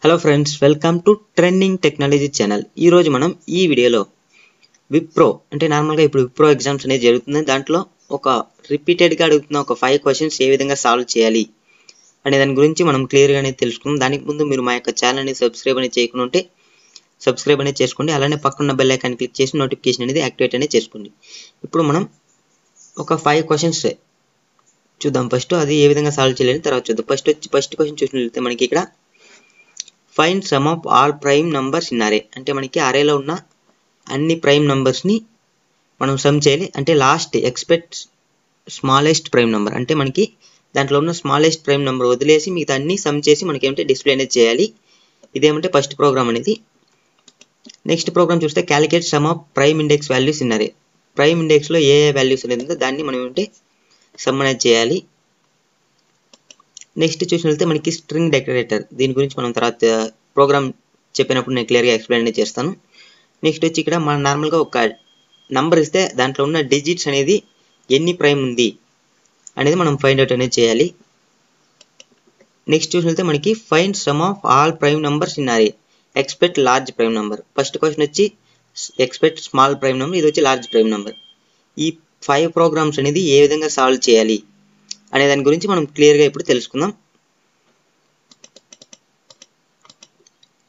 Hello friends, welcome to trending technology channel. ఈరోజు మనం ఈ వీడియోలో విప్రో అంటే నార్మల్గా ఇప్పుడు విప్రో ఎగ్జామ్స్ అనేది జరుగుతుంది. దాంట్లో ఒక రిపీటెడ్గా అడుగుతున్న ఒక 5 క్వశ్చన్స్ ఏ విధంగా సాల్వ్ చేయాలి అనే దాని గురించి మనం క్లియర్గా అనేది తెలుసుకుందాం. దానికి ముందు మీరు మా యొక్క ఛానల్ని సబ్స్క్రైబ్ అనేది చేయకుండా ఉంటే సబ్స్క్రైబ్ అనేది చేసుకోండి. అలానే పక్కన బెల్ ఐకాన్ క్లిక్ చేసి నోటిఫికేషన్ అనేది యాక్టివేట్ అనేది చేసుకోండి. ఇప్పుడు మనం ఒక 5 క్వశ్చన్స్ చూద్దాం. ఫస్ట్ అది ఏ విధంగా సాల్వ్ చేయాలని తర్వాత చూద్దాం. ఫస్ట్ క్వశ్చన్ చూసినట్లయితే మనకి ఇక్కడ find sum of all prime numbers in అరే. అంటే మనకి అరేలో ఉన్న అన్ని ప్రైమ్ నంబర్స్ని మనం సమ్ చేయాలి. అంటే last expect smallest prime number, అంటే మనకి దాంట్లో ఉన్న స్మాలెస్ట్ ప్రైమ్ నెంబర్ వదిలేసి మిగతా అన్ని సమ్ చేసి మనకి ఏమంటే డిస్ప్లే అనేది చేయాలి. ఇదేమంటే ఫస్ట్ ప్రోగ్రామ్ అనేది. నెక్స్ట్ ప్రోగ్రామ్ చూస్తే calculate some of prime index values in అరే. ప్రైమ్ ఇండెక్స్లో ఏ వాల్యూస్ అనేది ఉందో దాన్ని మనం ఏమంటే సమ్ అనేది చేయాలి. నెక్స్ట్ చూసినట్లయితే మనకి స్ట్రింగ్ డెకరేటర్, దీని గురించి మనం తర్వాత ప్రోగ్రామ్ చెప్పినప్పుడు నేను క్లియర్గా ఎక్స్ప్లెయిన్ అనేది చేస్తాను. నెక్స్ట్ వచ్చి ఇక్కడ మనం నార్మల్గా ఒక నంబర్ ఇస్తే దాంట్లో ఉన్న డిజిట్స్ అనేది ఎన్ని ప్రైమ్ ఉంది అనేది మనం ఫైండ్ అవుట్ అనేది చేయాలి. నెక్స్ట్ చూసినట్లయితే మనకి find sum of all prime numbers in array, expect large prime number. First question వచ్చి ఎక్స్పెక్ట్ స్మాల్ ప్రైమ్ నెంబర్, ఇది వచ్చి లార్జ్ ప్రైమ్ నెంబర్. ఈ 5 ప్రోగ్రామ్స్ అనేది ఏ విధంగా సాల్వ్ చేయాలి అనే దాని గురించి మనం క్లియర్గా ఇప్పుడు తెలుసుకుందాం.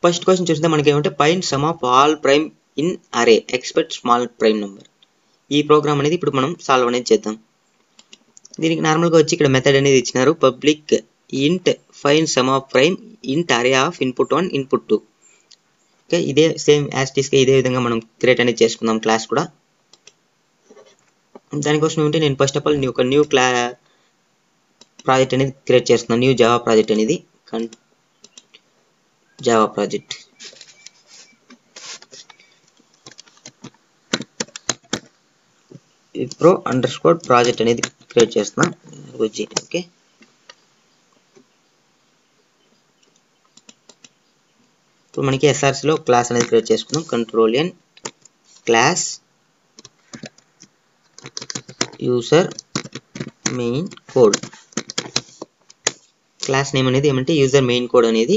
ఫస్ట్ క్వశ్చన్ చూస్తే మనకి ఏమంటే find sum of all prime in array, expect small prime number. ఈ ప్రోగ్రామ్ అనేది ఇప్పుడు మనం సాల్వ్ అనేది చేద్దాం. దీనికి నార్మల్గా వచ్చి ఇక్కడ మెథడ్ అనేది ఇచ్చినారు, పబ్లిక్ ఇంట్ ఫైండ్ సమ్ ఆఫ్ ప్రైమ్ ఇంట్ అరే ఆఫ్ ఇన్పుట్ 1 ఇన్పుట్ 2. ఓకే, ఇదే సేమ్ యాస్టీస్గా ఇదే విధంగా మనం క్రియేట్ అనేది చేసుకుందాం క్లాస్ కూడా. దానికోసం ఏమంటే నేను ఫస్ట్ ఆఫ్ ఆల్ ఒక న్యూ ప్రాజెక్ట్ అనేది క్రియేట్ చేస్తున్నాను. న్యూ జావా ప్రాజెక్ట్ అనేది Java project. Wipro underscore project అనేది క్రియేట్ చేస్తున్నాం. ఓకే, ఇప్పుడు మనకి ఎస్ఆర్సిలో క్లాస్ అనేది క్రియేట్ చేసుకుందాం. Control N class user main code. Class name అనేది ఏమంటే యూజర్ మెయిన్ కోడ్ అనేది.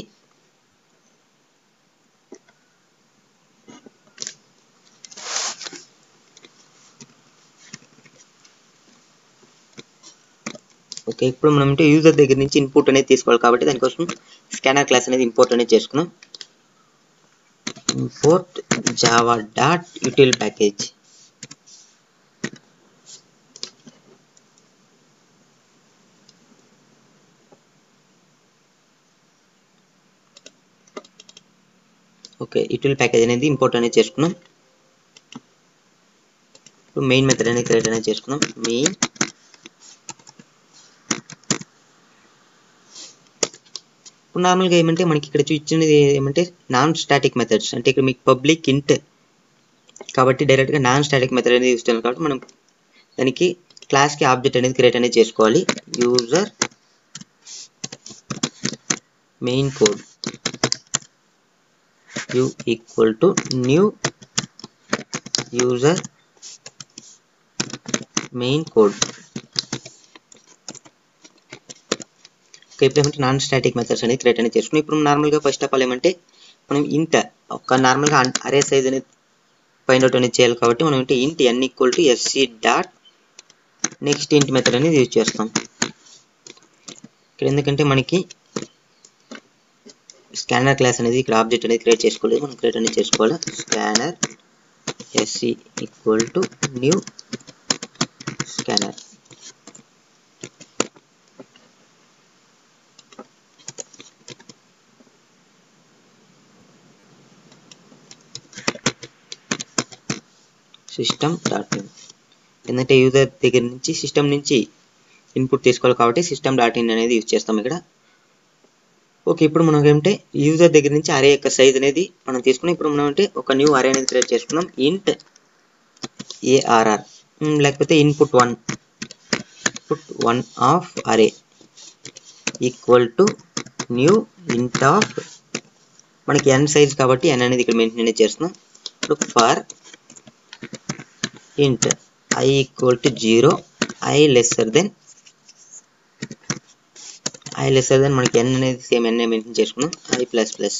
ఓకే, ఇప్పుడు మనం అంటే యూజర్ దగ్గర నుంచి ఇన్పుట్ అనేది తీసుకోవాలి కాబట్టి దానికోసం స్కానర్ క్లాస్ అనేది ఇంపోర్ట్ అనేది చేసుకున్నాం. Import Java dot util package. Okay, util package అనేది ఇంపోర్ట్ అనేది చేసుకున్నాం. ఇప్పుడు మెయిన్ మెథడ్ అనేది క్రియేట్ అనేది చేసుకున్నాం. మెయిన్ ఇప్పుడు నార్మల్గా ఏమంటే మనకి ఇక్కడ ఇచ్చినది ఏమంటే నాన్ స్టాటిక్ మెథడ్స్, అంటే ఇక్కడ మీకు పబ్లిక్ ఇంట్ కాబట్టి డైరెక్ట్గా నాన్ స్టాటిక్ మెథడ్ అనేది యూజ్ చేయాలి కాబట్టి మనం దానికి క్లాస్కి ఆబ్జెక్ట్ అనేది క్రియేట్ అనేది చేసుకోవాలి. User main code u equal to new user main code. ఇప్పుడు ఏమంటే నాన్ స్టాటిక్ మెథడ్స్ అనేది క్రియేట్ అనేది చేసుకుని ఇప్పుడు నార్మల్గా ఫస్ట్ ఆఫ్ ఆల్ ఏమంటే మనం ఇంట్ ఒక నార్మల్గా అరే సైజ్ అనేది ఫైండ్ అవుట్ అనేది చేయాలి కాబట్టి మనం అంటే ఇంట్ n equal to sc dot next ఇంట్ మెథడ్ అనేది యూజ్ చేస్తాం. ఇక్కడ ఎందుకంటే మనకి స్కానర్ క్లాస్ అనేది ఇక్కడ ఆబ్జెక్ట్ అనేది క్రియేట్ చేసుకోలేదు, మనం క్రియేట్ అనేది చేసుకోవాలి. Scanner sc equal to new scanner. System dot in, ఎందుకంటే యూజర్ దగ్గర నుంచి సిస్టమ్ నుంచి ఇన్పుట్ తీసుకోవాలి కాబట్టి సిస్టమ్ డాట్ ఇన్ అనేది యూజ్ చేస్తాం ఇక్కడ. ఓకే, ఇప్పుడు మనం ఏమంటే యూజర్ దగ్గర నుంచి అరే యొక్క సైజ్ అనేది మనం తీసుకుని ఇప్పుడు మనం అంటే ఒక న్యూ అరే అనేది క్రియేట్ చేసుకున్నాం. ఇంట్ ARR లేకపోతే input 1 of array equal to new int of, మనకి n సైజ్ కాబట్టి n అనేది ఇక్కడ మెన్షన్ అనేది చేస్తున్నాం. ఇప్పుడు for int i equal to 0, i lesser than i lesser than మనకి n అనేది సేమ్ n మెన్షన్ చేసుకున్నాం i ప్లస్ ప్లస్.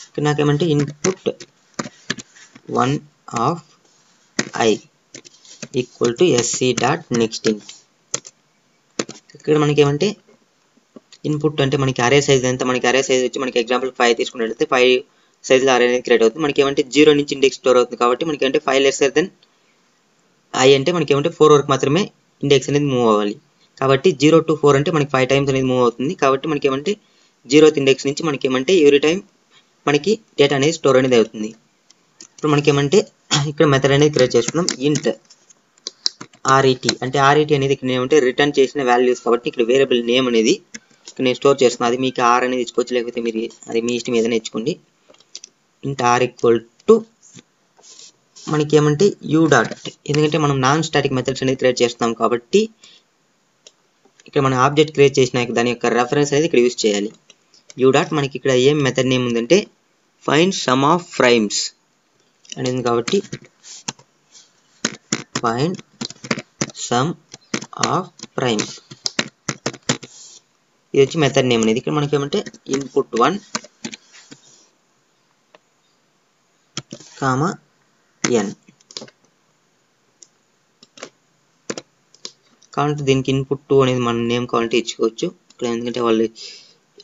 ఇక్కడ నాకేమంటే input 1 of i equal to sc dot next int. ఇక్కడ మనకి ఏమంటే ఇన్పుట్ అంటే మనకి అరే సైజ్ ఎంత, మనకి అరే సైజ్ వచ్చి మనకి ఎగ్జాంపుల్ 5 తీసుకున్నట్లయితే 5 సైజ్లో అరే అనేది క్రియేట్ అవుతుంది. మనకి ఏమంటే 0 నుంచి ఇండెక్స్ స్టోర్ అవుతుంది కాబట్టి మనకి అంటే 5 లెస్సర్ దెన్ i అంటే మనకి ఏమంటే 4 వరకు మాత్రమే ఇండెక్స్ అనేది మూవ్ అవ్వాలి. కాబట్టి 0 to 4 అంటే మనకి 5 టైమ్స్ అనేది మూవ్ అవుతుంది. కాబట్టి మనకి ఏమంటే 0th ఇండెక్స్ నుంచి మనకి ఏమంటే ఎవ్రీ టైం మనకి డేటా అనేది స్టోర్ అనేది అవుతుంది. ఇప్పుడు మనకి ఏమంటే ఇక్కడ మెథడ్ అనేది క్రియేట్ చేసుకున్నాం ఇంట్ ret. అంటే ret అనేది ఇక్కడ ఏమంటే రిటర్న్ చేసిన వాల్యూస్ కాబట్టి ఇక్కడ వేరియబుల్ నేమ్ అనేది ఇక్కడ నేను స్టోర్ చేస్తున్నాను. అది మీకు r అనేది ఇచ్చుకోవచ్చు, లేకపోతే మీరు అది మీ ఇష్టం ఏదైనా ఇచ్చుకోండి. ఇంట్ r ఈక్వల్ టు మనకి ఏమంటే u డాట్, ఎందుకంటే మనం నాన్ స్టాటిక్ మెథడ్స్ అనేది క్రియేట్ చేస్తున్నాం కాబట్టి ఇక్కడ మనం ఆబ్జెక్ట్ క్రియేట్ చేసిన దాని యొక్క రెఫరెన్స్ అనేది ఇక్కడ యూజ్ చేయాలి. u డాట్ మనకి ఇక్కడ ఏం మెథడ్ నేమ్ ఉందంటే ఫైండ్ సమ్ ఆఫ్ ప్రైమ్స్ అనేది కాబట్టి ఫైండ్ సమ్ ఆఫ్ ప్రైమ్స్ ఇది వచ్చి మెథడ్ నేమ్ అనేది. ఇక్కడ మనకి ఏమంటే ఇన్పుట్ 1 కామా n కాబట్టి దీనికి ఇన్పుట్ 2 అనేది మన నేమ్ కావాలంటే ఇచ్చుకోవచ్చు ఇక్కడ, ఎందుకంటే వాళ్ళు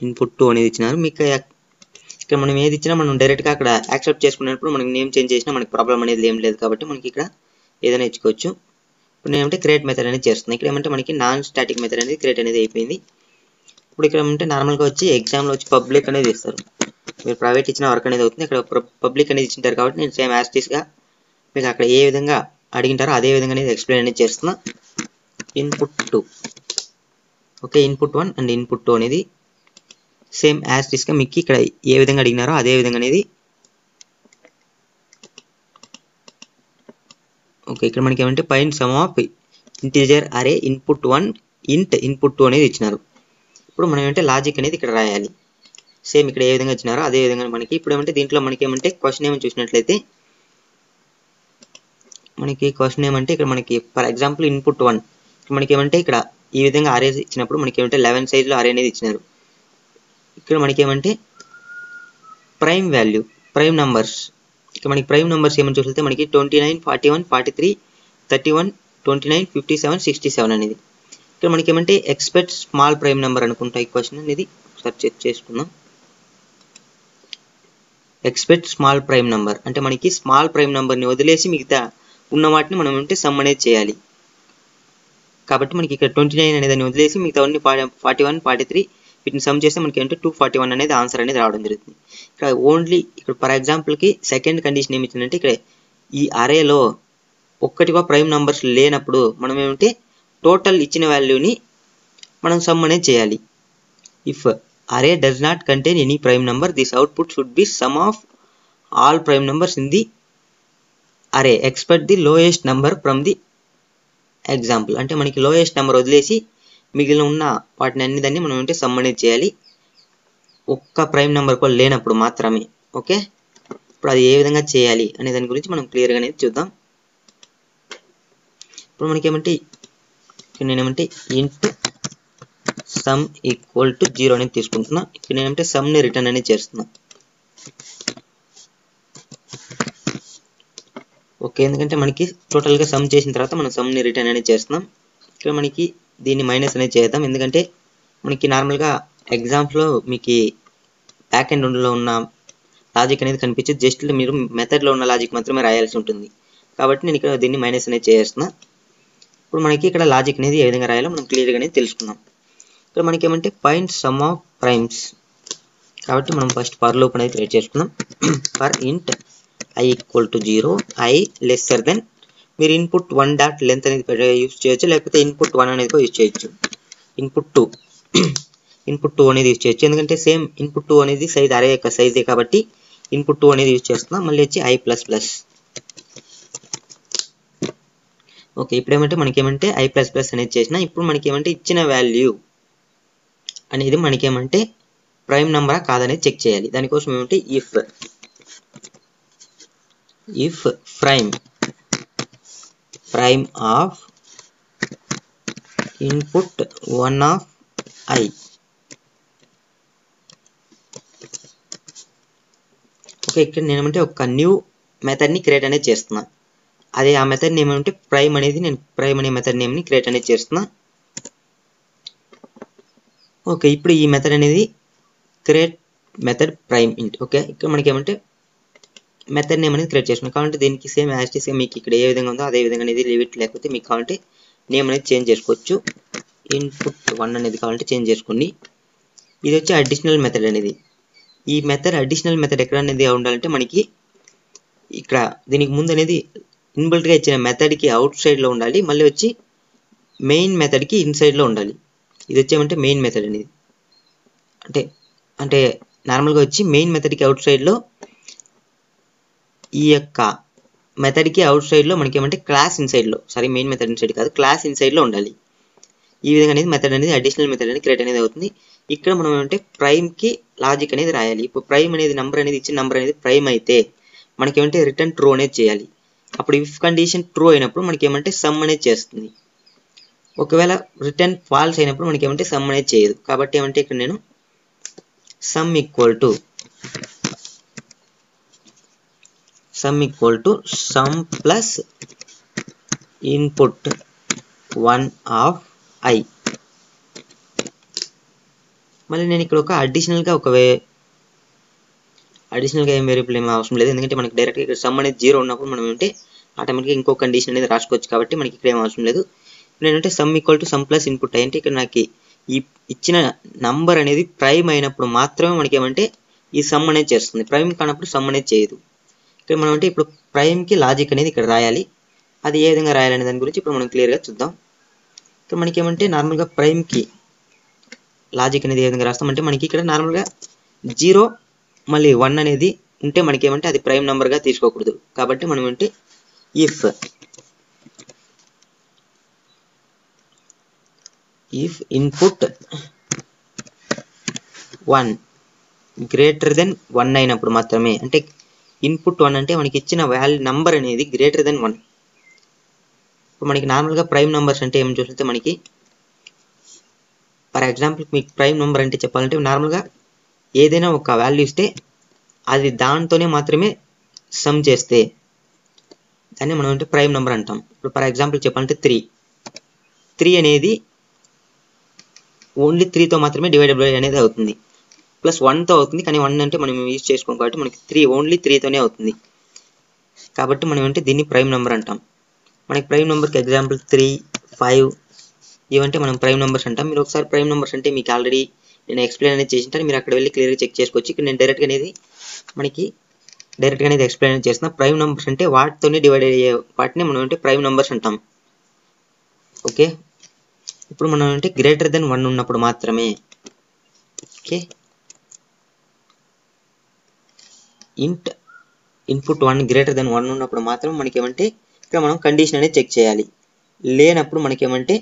ఇన్పుట్ 2 అనేది ఇచ్చినారు. మీకు ఇక్కడ మనం ఏది ఇచ్చినా మనం డైరెక్ట్గా అక్కడ యాక్సెప్ట్ చేసుకున్నప్పుడు మనకి నేమ్ చేంజ్ చేసినా మనకి ప్రాబ్లం అనేది ఏం లేదు కాబట్టి మనకి ఇక్కడ ఏదైనా ఇచ్చుకోవచ్చు. ఇప్పుడు నేను ఏమంటే క్రియేట్ మెథడ్ అనేది చేస్తున్నాను. ఇక్కడ ఏమంటే మనకి నాన్ స్టాటిక్ మెథడ్ అనేది క్రియేట్ అనేది అయిపోయింది. ఇప్పుడు ఇక్కడ ఏమంటే నార్మల్గా వచ్చి ఎగ్జామ్లో వచ్చి పబ్లిక్ అనేది ఇస్తారు, మీరు ప్రైవేట్ ఇచ్చిన వర్క్ అనేది అవుతుంది. ఇక్కడ పబ్లిక్ అనేది ఇచ్చింటారు కాబట్టి నేను సేమ్ యాస్టీస్గా మీకు అక్కడ ఏ విధంగా అడిగింటారో అదే విధంగా అనేది ఎక్స్ప్లెయిన్ అనేది చేస్తున్నా. Input 2 okay, input 1 and input 2 అనేది సేమ్ యాస్టీస్గా మీకు ఇక్కడ ఏ విధంగా అడిగినారో అదే విధంగా అనేది ఓకే. ఇక్కడ మనకి ఏమంటే ఫైండ్ సమ్ ఆఫ్ ఇంటిజర్ అరే ఇన్పుట్ 1 ఇంట్ ఇన్పుట్ 2 అనేది ఇచ్చినారు. ఇప్పుడు మనం ఏమంటే లాజిక్ అనేది ఇక్కడ రాయాలి, సేమ్ ఇక్కడ ఏ విధంగా ఇచ్చినారో అదే విధంగా మనకి. ఇప్పుడు ఏమంటే దీంట్లో మనకి ఏమంటే క్వశ్చన్ ఏమని చూసినట్లయితే మనకి క్వశ్చన్ ఏమంటే ఇక్కడ మనకి ఫర్ ఎగ్జాంపుల్ ఇన్పుట్ 1 మనకి ఏమంటే ఇక్కడ ఈ విధంగా అరే ఇచ్చినప్పుడు మనకి ఏమంటే 11 సైజ్లో అరే అనేది ఇచ్చినారు. ఇక్కడ మనకి ఏమంటే ప్రైమ్ వాల్యూ ప్రైమ్ నంబర్స్, ఇక్కడ మనకి ప్రైమ్ నంబర్స్ ఏమని చూస్తే మనకి 29 41 43 31 29 57 67 అనేది. ఇక్కడ మనకి ఏమంటే ఎక్స్పెక్ట్ స్మాల్ ప్రైమ్ నెంబర్ అనుకుంటా ఈ క్వశ్చన్ అనేది ఒకసారి చెక్ చేసుకుందాం. ఎక్స్పెక్ట్ స్మాల్ ప్రైమ్ నెంబర్ అంటే మనకి స్మాల్ ప్రైమ్ నెంబర్ని వదిలేసి మిగతా ఉన్న వాటిని మనం అంటే సమ్ అనేది చేయాలి. కాబట్టి మనకి ఇక్కడ 29 అనేది దాన్ని వదిలేసి మిగతా 41 43 వీటిని సమ్ చేస్తే మనకి అంటే 241 అనేది ఆన్సర్ అనేది రావడం జరుగుతుంది. ఇక్కడ ఓన్లీ ఇక్కడ ఫర్ ఎగ్జాంపుల్కి సెకండ్ కండిషన్ ఏమి ఇచ్చిందంటే ఇక్కడ ఈ అరేలో ఒక్కటిగా ప్రైమ్ నెంబర్స్ లేనప్పుడు మనం ఏమంటే టోటల్ ఇచ్చిన వాల్యూని మనం సమ్ అనేది చేయాలి. If array does not contain any prime number, this output should be sum of all prime numbers in the array. Expect the lowest number from the example. అంటే మనకి లోయెస్ట్ నెంబర్ వదిలేసి మిగిలిన ఉన్న వాటిని అన్ని దాన్ని మనం అంటే సమ్ అనేది చేయాలి, ఒక్క ప్రైమ్ నెంబర్ కూడా లేనప్పుడు మాత్రమే. ఓకే, ఇప్పుడు అది ఏ విధంగా చేయాలి అనే దాని గురించి మనం క్లియర్గా అనేది చూద్దాం. ఇప్పుడు మనకి ఏమంటే నేనేమంటే ఇంట్ సమ్ ఈక్వల్ టు 0 అనేది తీసుకుంటున్నా. ఇక్కడ నేనంటే సమ్ని రిటర్న్ అనేది చేస్తున్నా. ఓకే, ఎందుకంటే మనకి టోటల్గా సమ్ చేసిన తర్వాత మనం సమ్ని రిటర్న్ అనేది చేస్తున్నాం. ఇక్కడ మనకి దీన్ని మైనస్ అనేది చేద్దాం, ఎందుకంటే మనకి నార్మల్గా ఎగ్జామ్స్లో మీకు బ్యాక్ ఎండ్లో ఉన్న లాజిక్ అనేది కనిపించదు, జస్ట్ మీరు మెథడ్లో ఉన్న లాజిక్ మాత్రమే రాయాల్సి ఉంటుంది. కాబట్టి నేను ఇక్కడ దీన్ని మైనస్ అనేది చేస్తున్నా. ఇప్పుడు మనకి ఇక్కడ లాజిక్ అనేది ఏ విధంగా రాయాలో మనం క్లియర్గా అనేది తెలుసుకుందాం. ఇక్కడ మనకి ఏమంటే ఫైండ్ సమ్ ఆఫ్ ప్రైమ్స్, కాబట్టి మనం ఫస్ట్ ఫర్ లూప్ అనేది క్రియేట్ చేసుకుందాం. For int i equal to 0, i lesser than, మీరు ఇన్పుట్ 1 డాట్ లెంత్ అనేది యూజ్ చేయొచ్చు, లేకపోతే ఇన్పుట్ 1 అనేది యూజ్ చేయొచ్చు. ఇన్పుట్ 2 అనేది యూజ్ చేయొచ్చు, ఎందుకంటే సేమ్ ఇన్పుట్ 2 అనేది సైజ్ అరే యొక్క సైజే కాబట్టి ఇన్పుట్ 2 అనేది యూజ్ చేస్తున్నాం. మళ్ళీ వచ్చి i ప్లస్ ప్లస్. ఓకే, ఇప్పుడు ఏమంటే మనకి ఏమంటే i ప్లస్ ప్లస్ అనేది చేసిన. ఇప్పుడు మనకి ఏమంటే ఇచ్చిన వాల్యూ అనేది మనకి ఏమంటే ప్రైమ్ నెంబరా కాదనేది చెక్ చేయాలి. దానికోసం ఏమంటే if prime of input 1 of I. Okay, ఇక్కడ నేను ఏమంటే ఒక న్యూ మెథడ్ని క్రియేట్ అనేది చేస్తున్నా. అదే ఆ మెథడ్ నేమ్ ఏమంటే ప్రైమ్ అనేది, నేను ప్రైమ్ అనే మెథడ్ నేమ్ని క్రియేట్ అనేది చేస్తున్నా. ఓకే, ఇప్పుడు ఈ మెథడ్ అనేది క్రియేట్ మెథడ్ ప్రైమ్ ఇంట్. ఓకే, ఇక్కడ మనకి ఏమంటే మెథడ్ నేమ్ అనేది క్రియేట్ చేసుకున్నాం కాబట్టి దీనికి సేమ్ యాజ్ టీస్ మీకు ఇక్కడ ఏ విధంగా ఉందో అదే విధంగా అనేది లీవ్ ఇట్, లేకపోతే మీకు కావాలంటే నేమ్ అనేది చేంజ్ చేసుకోవచ్చు. ఇన్పుట్ 1 అనేది కావాలంటే చేంజ్ చేసుకోండి. ఇది వచ్చి అడిషనల్ మెథడ్ అనేది. ఈ మెథడ్ అడిషనల్ మెథడ్ ఎక్కడ అనేది ఉండాలంటే మనకి ఇక్కడ దీనికి ముందు అనేది ఇన్బిల్ట్గా ఇచ్చిన మెథడ్కి అవుట్ సైడ్లో ఉండాలి, మళ్ళీ వచ్చి మెయిన్ మెథడ్కి ఇన్సైడ్లో ఉండాలి. ఇది వచ్చేమంటే మెయిన్ మెథడ్ అనేది, అంటే నార్మల్గా వచ్చి మెయిన్ మెథడ్కి అవుట్ సైడ్లో, ఈ యొక్క మెథడ్కి అవుట్ సైడ్లో మనకి ఏమంటే క్లాస్ ఇన్సైడ్లో, సారీ మెయిన్ మెథడ్ ఇన్సైడ్ కాదు, క్లాస్ ఇన్సైడ్లో ఉండాలి. ఈ విధంగా అనేది మెథడ్ అనేది అడిషనల్ మెథడ్ అనేది క్రియేట్ అనేది అవుతుంది. ఇక్కడ మనం ఏమంటే ప్రైమ్కి లాజిక్ అనేది రాయాలి. ఇప్పుడు ప్రైమ్ అనేది నెంబర్ అనేది ఇచ్చిన నెంబర్ అనేది ప్రైమ్ అయితే మనకి ఏమంటే రిటర్న్ ట్రూ అనేది చేయాలి. అప్పుడు ఇఫ్ కండిషన్ ట్రూ అయినప్పుడు మనకి ఏమంటే సమ్ అనేది చేస్తుంది. ఒకవేళ రిటర్న్ ఫాల్స్ అయినప్పుడు మనకి ఏమంటే సమ్ అనేది చేయదు. కాబట్టి ఏమంటే ఇక్కడ నేను some equal to sum plus input 1 of I. మళ్ళీ నేను ఇక్కడ ఒక అడిషనల్గా ఏం వేరియబుల్ ఏమీ అవసరం లేదు, ఎందుకంటే మనకి డైరెక్ట్గా ఇక్కడ సమ్ అనేది 0 ఉన్నప్పుడు మనం ఏంటంటే ఆటోమేటిక్గా ఇంకో కండిషన్ అనేది రాసుకోవచ్చు కాబట్టి మనకి ఇక్కడ ఏం అవసరం లేదు. నేనంటే some equal to sum plus input అంటే ఇక్కడ నాకు ఈ ఇచ్చిన నంబర్ అనేది ప్రైమ్ అయినప్పుడు మాత్రమే మనకి ఏమంటే ఈ సమ్ అనేది చేస్తుంది, ప్రైమ్ కానప్పుడు సమ్ అనేది చేయదు. ఇక్కడ మనం అంటే ఇప్పుడు ప్రైమ్కి లాజిక్ అనేది ఇక్కడ రాయాలి. అది ఏ విధంగా రాయాలనే దాని గురించి ఇప్పుడు మనం క్లియర్గా చూద్దాం. ఇక్కడ మనకి ఏమంటే నార్మల్గా ప్రైమ్కి లాజిక్ అనేది ఏ విధంగా రాస్తామంటే మనకి ఇక్కడ నార్మల్గా 0 మళ్ళీ 1 అనేది ఉంటే మనకి ఏమంటే అది ప్రైమ్ నెంబర్గా తీసుకోకూడదు. కాబట్టి మనం అంటే ఇఫ్ ఇన్పుట్ 1 గ్రేటర్ దెన్ 1 అయినప్పుడు మాత్రమే, అంటే ఇన్పుట్ 1 అంటే మనకి ఇచ్చిన వాల్యూ నెంబర్ అనేది గ్రేటర్ దెన్ 1. ఇప్పుడు మనకి నార్మల్గా ప్రైమ్ నెంబర్స్ అంటే ఏం చూస్తే మనకి ఫర్ ఎగ్జాంపుల్ మీకు ప్రైమ్ నెంబర్ అంటే చెప్పాలంటే నార్మల్గా ఏదైనా ఒక వాల్యూ ఇస్తే అది దాంతోనే మాత్రమే సమ్ చేస్తే దాన్ని మనం అంటే ప్రైమ్ నెంబర్ అంటాం. ఇప్పుడు ఫర్ ఎగ్జాంపుల్ చెప్పాలంటే 3 అనేది ఓన్లీ 3తో మాత్రమే డివైడబుల్ అనేది అవుతుంది, ప్లస్ 1తో అవుతుంది, కానీ 1 అంటే మనం యూజ్ చేసుకోం కాబట్టి మనకి ఓన్లీ 3తోనే అవుతుంది. కాబట్టి మనం అంటే దీన్ని ప్రైమ్ నెంబర్ అంటాం. మనకి ప్రైమ్ నెంబర్కి ఎగ్జాంపుల్ 3, 5 ఇవంటే మనం ప్రైమ్ నెంబర్స్ అంటాం. మీరు ఒకసారి ప్రైమ్ నెంబర్స్ అంటే మీకు ఆల్రెడీ నేను ఎక్స్ప్లెయిన్ అనేది చేసింటాను, మీరు అక్కడ వెళ్ళి క్లియర్గా చెక్ చేసుకోవచ్చు. ఇక్కడ నేను డైరెక్ట్గా అనేది ఎక్స్ప్లెయిన్ చేస్తున్నా. ప్రైమ్ నెంబర్స్ అంటే వాటితోనే డివైడ్ అయ్యే వాటిని మనం అంటే ప్రైమ్ నెంబర్స్ అంటాం. ఓకే, ఇప్పుడు మనం అంటే గ్రేటర్ దెన్ 1 ఉన్నప్పుడు మాత్రమే, ఓకే, ఇన్పుట్ 1 గ్రేటర్ దెన్ 1 ఉన్నప్పుడు మాత్రం మనకి ఏమంటే ఇక్కడ మనం కండిషన్ అనేది చెక్ చేయాలి. లేనప్పుడు మనకి ఏమంటే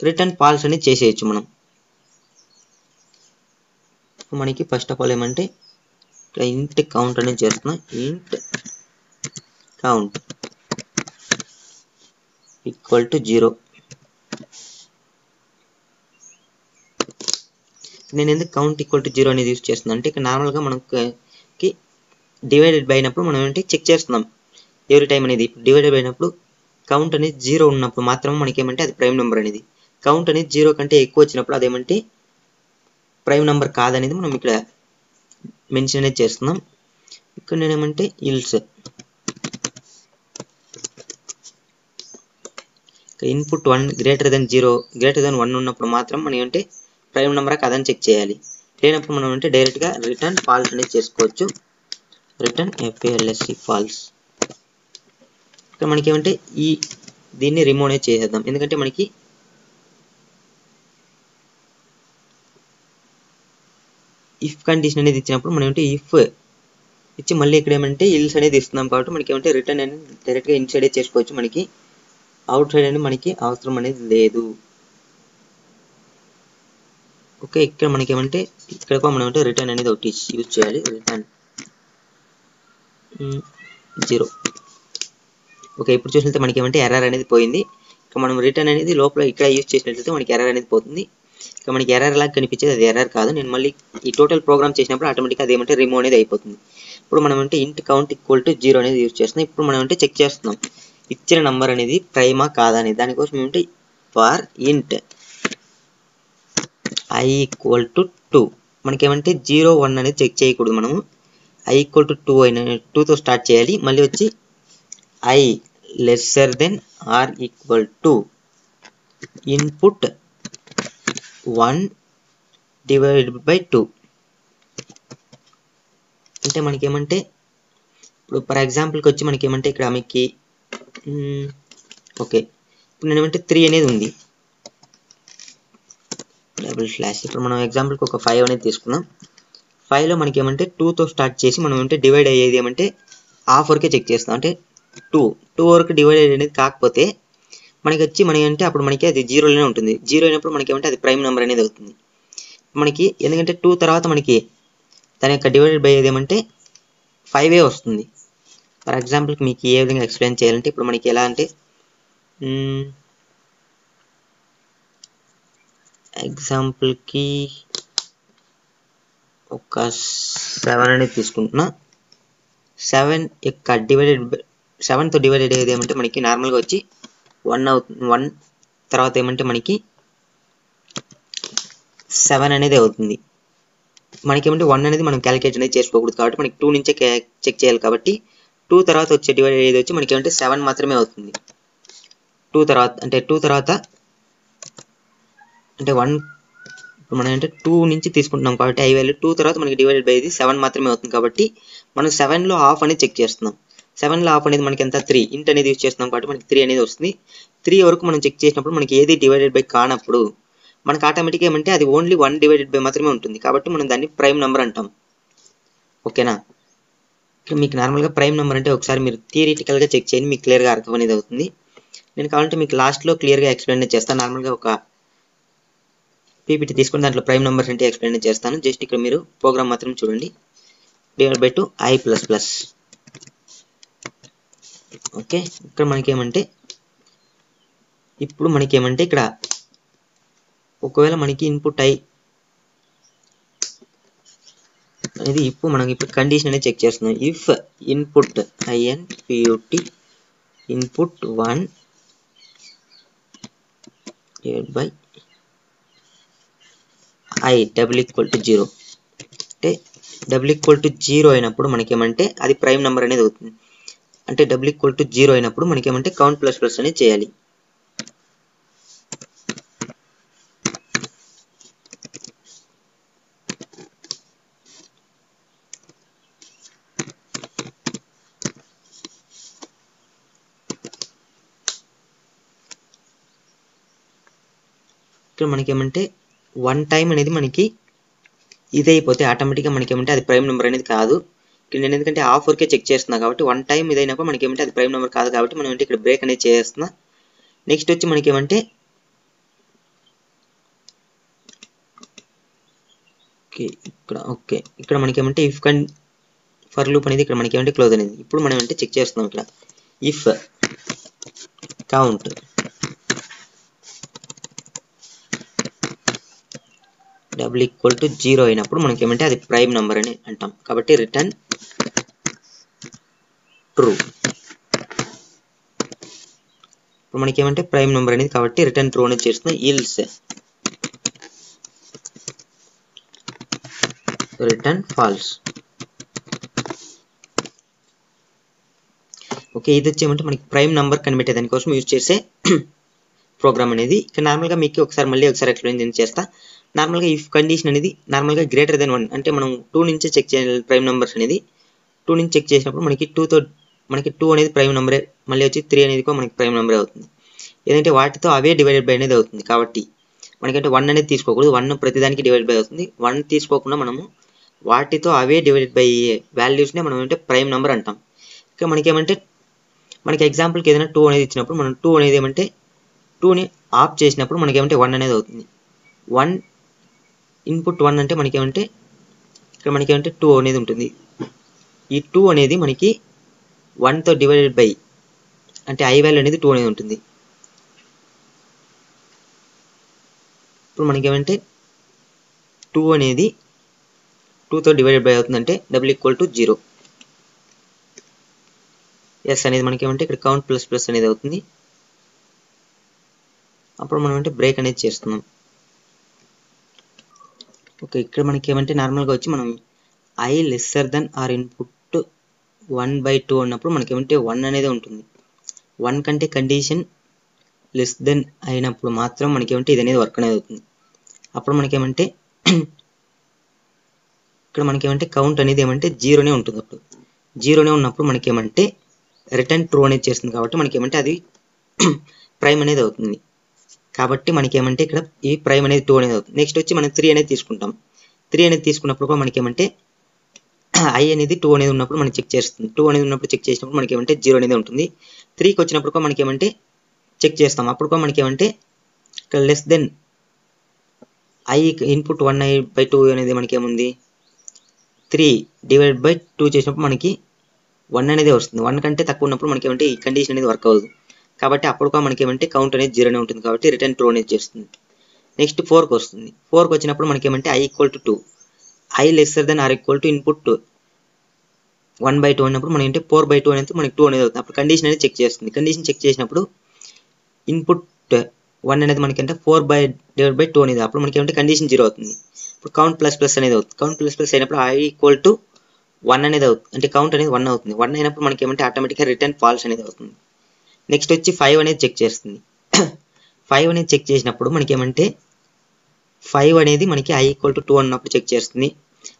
రిటర్న్ ఫాల్స్ అనేది చేసేయచ్చు. మనకి ఫస్ట్ ఆఫ్ ఆల్ ఏమంటే ఇక్కడ ఇంట్ కౌంట్ అనేది చేస్తున్నాం. ఇంట్ కౌంట్ ఈక్వల్ టు 0. నేను ఎందుకు కౌంట్ ఈక్వల్ టు 0 అనేది యూజ్ చేస్తున్నాను అంటే ఇక్కడ నార్మల్గా మనకి డివైడెడ్ బై అయినప్పుడు మనం ఏంటి చెక్ చేస్తున్నాం ఎవ్రీ టైం అనేది. డివైడెడ్ బై అయినప్పుడు కౌంట్ అనేది 0 ఉన్నప్పుడు మాత్రం మనకి ఏమంటే అది ప్రైమ్ నెంబర్ అనేది. కౌంట్ అనేది 0 కంటే ఎక్కువ వచ్చినప్పుడు అదేమంటే ప్రైమ్ నెంబర్ కాదనేది మనం ఇక్కడ మెన్షన్ అనేది చేస్తున్నాం. ఇక్కడ నేనేమంటే ఇల్స్ ఇన్పుట్ 1 గ్రేటర్ దెన్ 1 ఉన్నప్పుడు మాత్రం మనం ఏంటంటే ప్రైమ్ నెంబర్ కాదని చెక్ చేయాలి. లేనప్పుడు మనం అంటే డైరెక్ట్గా రిటర్న్ ఫాల్స్ అనేది చేసుకోవచ్చు. Return FALSE false. ఇక్కడ మనకి ఏమంటే దీన్ని రిమూవ్ అనేది చేసేద్దాం, ఎందుకంటే మనకి ఇఫ్ కండిషన్ అనేది ఇచ్చినప్పుడు మనం ఏంటి ఇఫ్ ఇచ్చి మళ్ళీ ఇక్కడ ఏమంటే ఇల్స్ అనేది ఇస్తున్నాం కాబట్టి మనకి ఏమంటే రిటర్న్ అనేది డైరెక్ట్గా ఇన్సైడే చేసుకోవచ్చు. మనకి అవుట్ సైడ్ అనేది మనకి అవసరం అనేది లేదు. ఓకే, ఇక్కడ మనకి ఏమంటే ఇక్కడ మనం అంటే రిటర్న్ అనేది ఒకటి యూజ్ చేయాలి. రిటర్న్ 0. ఓకే, ఇప్పుడు చూసినట్లయితే మనకి ఏమంటే ఎర్రర్ అనేది పోయింది. ఇక మనం రిటర్న్ అనేది లోపల ఇక్కడ యూజ్ చేసినట్లయితే మనకి ఎర్రర్ అనేది పోతుంది. ఇక మనకి ఎర్రర్ లాగా కనిపించేది అది ఎర్రర్ కాదు. నేను మళ్ళీ ఈ టోటల్ ప్రోగ్రామ్ చేసినప్పుడు ఆటోమేటిక్గా అది ఏమంటే రిమూవ్ అనేది అయిపోతుంది. ఇప్పుడు మనం అంటే ఇంట్ కౌంట్ ఈక్వల్ టు 0 అనేది యూజ్ చేస్తున్నాం. ఇప్పుడు మనం అంటే చెక్ చేస్తున్నాం ఇచ్చిన నంబర్ అనేది ప్రైమా కాదా అని. దానికోసం ఏమంటే for int i equal to 2 మనకేమంటే 0 1 అనేది చెక్ చేయకూడదు. మనము i ఈక్వల్ టు 2 అయిన 2తో స్టార్ట్ చేయాలి. మళ్ళీ వచ్చి i lesser than or equal to input 1 divided by 2 అంటే మనకేమంటే ఇప్పుడు ఫర్ ఎగ్జాంపుల్కి వచ్చి మనకేమంటే ఇక్కడ మీకు ఓకే ఇప్పుడు నేను ఏమంటే 3 అనేది ఉంది డబుల్ స్లాష్. ఇప్పుడు మనం ఎగ్జాంపుల్కి ఒక 5 అనేది తీసుకున్నాం. 5లో మనకి ఏమంటే 2తో స్టార్ట్ చేసి మనం ఏమంటే డివైడ్ అయ్యేది ఏమంటే హాఫ్ వరకే చెక్ చేస్తాం. అంటే 2 వరకు డివైడ్ అనేది కాకపోతే మనకి వచ్చి మనకి అంటే అప్పుడు మనకి అది 0లోనే ఉంటుంది. 0 అయినప్పుడు మనకి ఏమంటే అది ప్రైమ్ నెంబర్ అనేది అవుతుంది మనకి. ఎందుకంటే 2 తర్వాత మనకి దాని యొక్క డివైడెడ్ బై ఏదేమంటే 5 వస్తుంది. ఫర్ ఎగ్జాంపుల్కి మీకు ఏ విధంగా ఎక్స్ప్లెయిన్ చేయాలంటే ఇప్పుడు మనకి ఎలా అంటే ఎగ్జాంపుల్కి ఒక 7 అనేది తీసుకుంటున్నా. 7 యొక్క డివైడెడ్ 7తో డివైడెడ్ అయ్యేది ఏమంటే మనకి నార్మల్గా వచ్చి 1 అవుతుంది. 1 తర్వాత ఏమంటే మనకి 7 అనేది అవుతుంది. మనకి ఏమంటే 1 అనేది మనం క్యాలిక్యులేట్ అనేది చేసుకోకూడదు కాబట్టి మనకి 2 నుంచే చెక్ చేయాలి. కాబట్టి 2 తర్వాత వచ్చే డివైడ్ అయ్యేది వచ్చి మనకి ఏమంటే 7 మాత్రమే అవుతుంది. 2 తర్వాత అంటే 2 తర్వాత అంటే 1 మనం అంటే 2 నుంచి తీసుకుంటున్నాం కాబట్టి i వాల్యూ 2 తర్వాత మనకి డివైడెడ్ బై 7 మాత్రమే అవుతుంది. కాబట్టి మనం 7లో హాఫ్ అనేది చెక్ చేస్తున్నాం. 7లో హాఫ్ అనేది మనకి ఎంత 3 ఇంట్ అనేది యూజ్ చేస్తున్నాం కాబట్టి మనకి 3 అనేది వస్తుంది. 3 వరకు మనం చెక్ చేసినప్పుడు మనకి ఏది డివైడెడ్ బై కానప్పుడు మనకి ఆటోమేటిక్గా ఏమంటే అది ఓన్లీ 1 డివైడెడ్ బై మాత్రమే ఉంటుంది. కాబట్టి మనం దాన్ని ప్రైమ్ నెంబర్ అంటాం. ఓకేనా. ఇక్కడ మీకు నార్మల్గా ప్రైమ్ నెంబర్ అంటే ఒకసారి మీరు థియరిటికల్గా చెక్ చేయండి, మీకు క్లియర్గా అర్థం అనేది అవుతుంది. నేను కావాలంటే మీకు లాస్ట్లో క్లియర్గా ఎక్స్ప్లెయిన్ చేస్తాను. నార్మల్గా ఒక పీపీటీ తీసుకుని దాంట్లో ప్రైమ్ నెంబర్స్ అంటే ఎక్స్ప్లెయిన్ చేస్తాను. జస్ట్ ఇక్కడ మీరు ప్రోగ్రామ్ మాత్రం చూడండి. Divide by 2 i plus plus. Okay ఇక్కడ మనకేమంటే ఇప్పుడు మనకేమంటే ఇక్కడ ఒకవేళ మనకి ఇన్పుట్ i అనేది ఇప్పుడు మనం ఇప్పుడు కండిషన్ అనేది చెక్ చేస్తున్నాం. If input input input 1 divide by i double equal to 0 అంటే డబుల్ ఈక్వల్ టు 0 అయినప్పుడు మనకేమంటే అది ప్రైమ్ నెంబర్ అనేది అవుతుంది. అంటే డబుల్ ఈక్వల్ టు 0 అయినప్పుడు మనకేమంటే కౌంట్ ప్లస్ ప్లస్ అనేది చేయాలి. ఇక్కడ మనకేమంటే 1 టైం అనేది మనకి ఇది అయిపోతే ఆటోమేటిక్గా మనకేమంటే అది ప్రైమ్ నెంబర్ అనేది కాదు. నేను ఎందుకంటే హాఫ్ వరకే చెక్ చేస్తున్నా కాబట్టి 1 టైం ఇదైనప్పుడు మనకేమంటే అది ప్రైమ్ నెంబర్ కాదు కాబట్టి మనం అంటే ఇక్కడ బ్రేక్ అనేది చేస్తున్నా. నెక్స్ట్ వచ్చి మనకేమంటే ఇక్కడ మనకేమంటే ఇఫ్ ఫర్ లూప్ అనేది ఇక్కడ మనకేమంటే క్లోజ్ అనేది. ఇప్పుడు మనం అంటే చెక్ చేస్తున్నాం ఇక్కడ if count double equal to 0 అయినప్పుడు మనకేమంటే అది ప్రైమ్ నెంబర్ అని అంటాం. కాబట్టి రిటర్న్ ట్రూ. ఇప్పుడు మనకేమంటే ప్రైమ్ నెంబర్ అనేది కాబట్టి రిటర్న్ ట్రూ అనేది చేస్తున్నాం. Ills return falls. ఓకే ఇది వచ్చేమంటే మనకి ప్రైమ్ నెంబర్ కనిపెట్టే దానికోసం యూజ్ చేసే ప్రోగ్రామ్ అనేది. ఇక్కడ నార్మల్గా మీకు ఒకసారి ఎక్స్ప్లెయిన్ చేస్తా. నార్మల్గా ఇఫ్ కండిషన్ అనేది నార్మల్గా గ్రేటర్ దెన్ 1 అంటే మనం 2 నుంచే చెక్ చేయాలి. ప్రైమ్ నెంబర్స్ అనేది 2 నుంచి చెక్ చేసినప్పుడు మనకి 2 అనేది ప్రైమ్ నెంబరే, మళ్ళీ వచ్చి 3 అనేది కూడా మనకి ప్రైమ్ నెంబరే అవుతుంది. ఏదంటే వాటితో అవే డివైడెడ్ బై అనేది అవుతుంది. కాబట్టి మనకంటే 1 అనేది తీసుకోకూడదు, 1 ప్రతిదానికి డివైడ్ బై అవుతుంది. 1 తీసుకోకుండా మనము వాటితో అవే డివైడెడ్ బై వాల్యూస్నే మనం అంటే ప్రైమ్ నెంబర్ అంటాం. ఇక మనకేమంటే మనకి ఎగ్జాంపుల్కి ఏదైనా 2 అనేది ఇచ్చినప్పుడు మనం 2 అనేది ఏమంటే 2ని ఆఫ్ చేసినప్పుడు మనకేమంటే 1 అనేది అవుతుంది. 1 ఇన్పుట్ 1 అంటే మనకేమంటే ఇక్కడ మనకేమంటే 2 అనేది ఉంటుంది. ఈ 2 అనేది మనకి 1తో డివైడెడ్ బై అంటే i వాల్యూ అనేది 2 అనేది ఉంటుంది. ఇప్పుడు మనకి ఏమంటే 2 అనేది 2తో డివైడెడ్ బై అవుతుందంటే W = 0. ఎస్ అనేది మనకి ఏమంటే ఇక్కడ కౌంట్ ప్లస్ ప్లస్ అనేది అవుతుంది. అప్పుడు మనం అంటే బ్రేక్ అనేది చేస్తున్నాం. ఓకే, ఇక్కడ మనకి ఏమంటే నార్మల్గా వచ్చి మనం I lesser than or input 1/2 అన్నప్పుడు మనకి ఏమంటే 1 అనేది ఉంటుంది. 1 కంటే కండిషన్ లెస్ దెన్ అయినప్పుడు మాత్రం మనకి ఏమంటే ఇది అనేది వర్క్ అనేది అవుతుంది. అప్పుడు మనకి ఏమంటే ఇక్కడ మనకి ఏమంటే కౌంట్ అనేది ఏమంటే 0నే ఉంటుంది. అప్పుడు 0నే ఉన్నప్పుడు మనకి ఏమంటే రిటర్న్ ట్రూ అనేది చేస్తుంది. కాబట్టి మనకి ఏమంటే అది ప్రైమ్ అనేది అవుతుంది. కాబట్టి మనకి ఏమంటే ఇక్కడ ఈ ప్రైమ్ అనేది 2 అనేది అవుతుంది. నెక్స్ట్ వచ్చి మనం 3 అనేది తీసుకుంటాం. 3 అనేది తీసుకున్నప్పుడు కూడా మనకి ఏమంటే I అనేది 2 అనేది ఉన్నప్పుడు మనం చెక్ చేస్తుంది. 2 అనేది ఉన్నప్పుడు చెక్ చేసినప్పుడు మనకి ఏమంటే 0 అనేది ఉంటుంది. 3కి వచ్చినప్పుడు కూడా మనకి ఏమంటే చెక్ చేస్తాం. అప్పుడు కూడా మనకి ఏమంటే ఇక్కడ లెస్ దెన్ I ఇన్పుట్ 1/2 అనేది మనకి ఏముంది 3 డివైడెడ్ బై 2 చేసినప్పుడు మనకి 1 అనేది వస్తుంది. 1 కంటే తక్కువ ఉన్నప్పుడు మనకి ఏమంటే ఈ కండిషన్ అనేది వర్క్ అవ్వదు. కాబట్టి అప్పుడు కూడా మనకి ఏమంటే కౌంట్ అనేది 0నే ఉంటుంది. కాబట్టి రిటర్న్ ట్రూ అనేది చేస్తుంది. నెక్స్ట్ 4కి వస్తుంది. 4కి వచ్చినప్పుడు మనకి ఏమంటే I = 2. I lesser than or equal to input 1/2 అన్నప్పుడు మనం ఏంటి 4/2 అనేది మనకి 2 అనేది అవుతుంది. అప్పుడు కండిషన్ అనేది చెక్ చేస్తుంది. కండిషన్ చెక్ చేసినప్పుడు ఇన్పుట్ 1 అనేది మనకి అంటే 4/2 అనేది అప్పుడు మనకి ఏమంటే కండిషన్ 0 అవుతుంది. ఇప్పుడు కౌంట్ ప్లస్ ప్లస్ అనేది అవుతుంది. కౌంట్ ప్లస్ ప్లస్ అయినప్పుడు I = 1 అనేది అవుతుంది. అంటే కౌంట్ అనేది 1 అవుతుంది. 1 అయినప్పుడు మనకి ఏమంటే ఆటోమేటిక్గా రిటర్న్ ఫాల్స్ అనేది అవుతుంది. నెక్స్ట్ వచ్చి 5 అనేది చెక్ చేస్తుంది. 5 అనేది చెక్ చేసినప్పుడు మనకి ఏమంటే 5 అనేది మనకి I = 2 ఉన్నప్పుడు చెక్ చేస్తుంది.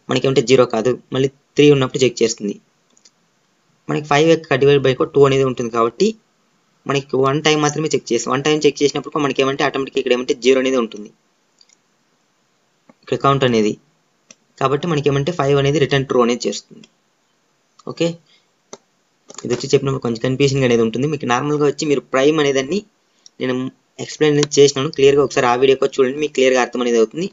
మనకి ఏమంటే 0 కాదు. మళ్ళీ 3 ఉన్నప్పుడు చెక్ చేస్తుంది. మనకి 5 యొక్క డివైడ్ బై 2 అనేది ఉంటుంది. కాబట్టి మనకి 1 టైం మాత్రమే చెక్ చేస్తాం. 1 టైం చెక్ చేసినప్పుడు మనకి ఏమంటే ఆటోమేటిక్గా ఇక్కడ ఏమంటే 0 అనేది ఉంటుంది ఇక్కడ కౌంట్ అనేది. కాబట్టి మనకి ఏమంటే 5 అనేది రిటర్న్ ట్రూ అనేది చేస్తుంది. ఓకే, ఇది వచ్చి చెప్పినప్పుడు కొంచెం కన్ఫ్యూజన్ అనేది ఉంటుంది. మీకు నార్మల్గా వచ్చి మీరు ప్రైమ్ అనేదాన్ని నేను ఎక్స్ప్లెయిన్ అనేది చేసినాను. క్లియర్గా ఒకసారి ఆ వీడియోకి చూడండి, మీకు క్లియర్గా అర్థం అనేది అవుతుంది.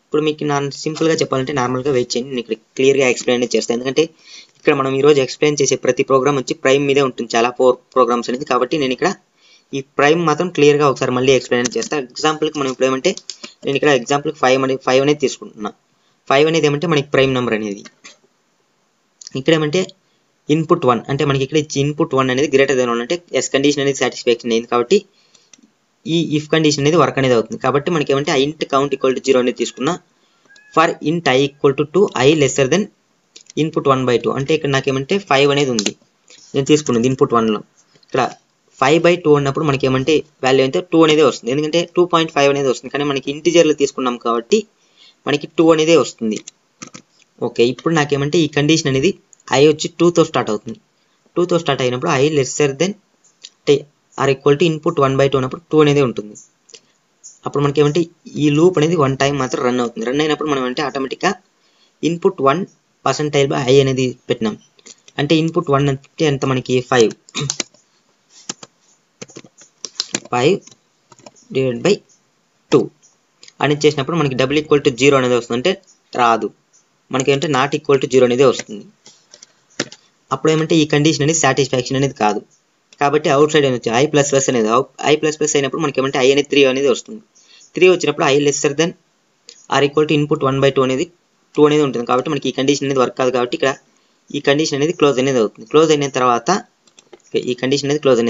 ఇప్పుడు మీకు నేను సింపుల్గా చెప్పాలంటే నార్మల్గా వెయిట్ చేయండి, నేను ఇక్కడ క్లియర్గా ఎక్స్ప్లెయిన్ అనేది చేస్తాను. ఎందుకంటే ఇక్కడ మనం ఈరోజు ఎక్స్ప్లెయిన్ చేసే ప్రతి ప్రోగ్రామ్ వచ్చి ప్రైమ్ మీదే ఉంటుంది, చాలా ప్రోగ్రామ్స్ అనేది. కాబట్టి నేను ఇక్కడ ఈ ప్రైమ్ మాత్రం క్లియర్గా ఒకసారి మళ్ళీ ఎక్స్ప్లెయిన్ చేస్తాను. ఎగ్జాంపుల్కి మనం ఇప్పుడు ఏమంటే నేను ఇక్కడ ఎగ్జాంపుల్కి 5 అనేది తీసుకుంటున్నా. 5 అనేది ఏమంటే మనకి ప్రైమ్ నెంబర్ అనేది. ఇక్కడ ఏమంటే ఇన్పుట్ 1 అంటే మనకి ఇక్కడ ఇచ్చి ఇన్పుట్ 1 అనేది గ్రేటర్ దెన్ 1 అంటే ఎస్ కండిషన్ అనేది సాటిస్ఫాక్షన్ అయింది. కాబట్టి ఈ ఇఫ్ కండిషన్ అనేది వర్క్ అనేది అవుతుంది. కాబట్టి మనకి ఏమంటే I int count = 0 అనేది తీసుకున్నా. For int I = 2 I lesser than input 1/2 అంటే ఇక్కడ నాకేమంటే 5 అనేది ఉంది, నేను తీసుకున్నది ఇన్పుట్ 1లో. ఇక్కడ 5/2 ఉన్నప్పుడు మనకి ఏమంటే వాల్యూ అయితే 2 అనేది వస్తుంది. ఎందుకంటే 2.5 అనేది వస్తుంది. కానీ మనకి ఇంటిజర్లో తీసుకున్నాం కాబట్టి మనకి 2 అనేది వస్తుంది. ఓకే, ఇప్పుడు నాకేమంటే ఈ కండిషన్ అనేది I వచ్చి 2తో స్టార్ట్ అవుతుంది. 2తో స్టార్ట్ అయినప్పుడు I లెస్సర్ దెన్ అంటే ఆర్ ఈక్వల్ టు ఇన్పుట్ 1/2 ఉన్నప్పుడు 2 అనేది ఉంటుంది. అప్పుడు మనకి ఏమంటే ఈ లూప్ అనేది 1 టైం మాత్రం రన్ అవుతుంది. రన్ అయినప్పుడు మనం అంటే ఆటోమేటిక్గా ఇన్పుట్ 1%/i అనేది పెట్టినాం. అంటే ఇన్పుట్ 1 అంటే ఎంత మనకి 5 డివైడ్ బై 2 అనేది చేసినప్పుడు మనకి W = 0 అనేది వస్తుంది. అంటే రాదు, మనకి ఏంటంటే నాట్ ఈక్వల్ టు 0 అనేది వస్తుంది. అప్పుడు ఏమంటే ఈ కండిషన్ అనేది సాటిస్ఫాక్షన్ అనేది కాదు. కాబట్టి అవుట్ సైడ్ అనేది I++ అనేది I++ అయినప్పుడు మనకి ఏమంటే I అనేది 3 అనేది వస్తుంది. 3 వచ్చినప్పుడు I lesser than or equal to input 1/2 అనేది 2 అనేది ఉంటుంది. కాబట్టి మనకి ఈ కండిషన్ అనేది వర్క్ కాదు. కాబట్టి ఇక్కడ ఈ కండిషన్ అనేది క్లోజ్ అనేది అవుతుంది. క్లోజ్ అయిన తర్వాత ఈ కండిషన్ అనేది క్లోజ్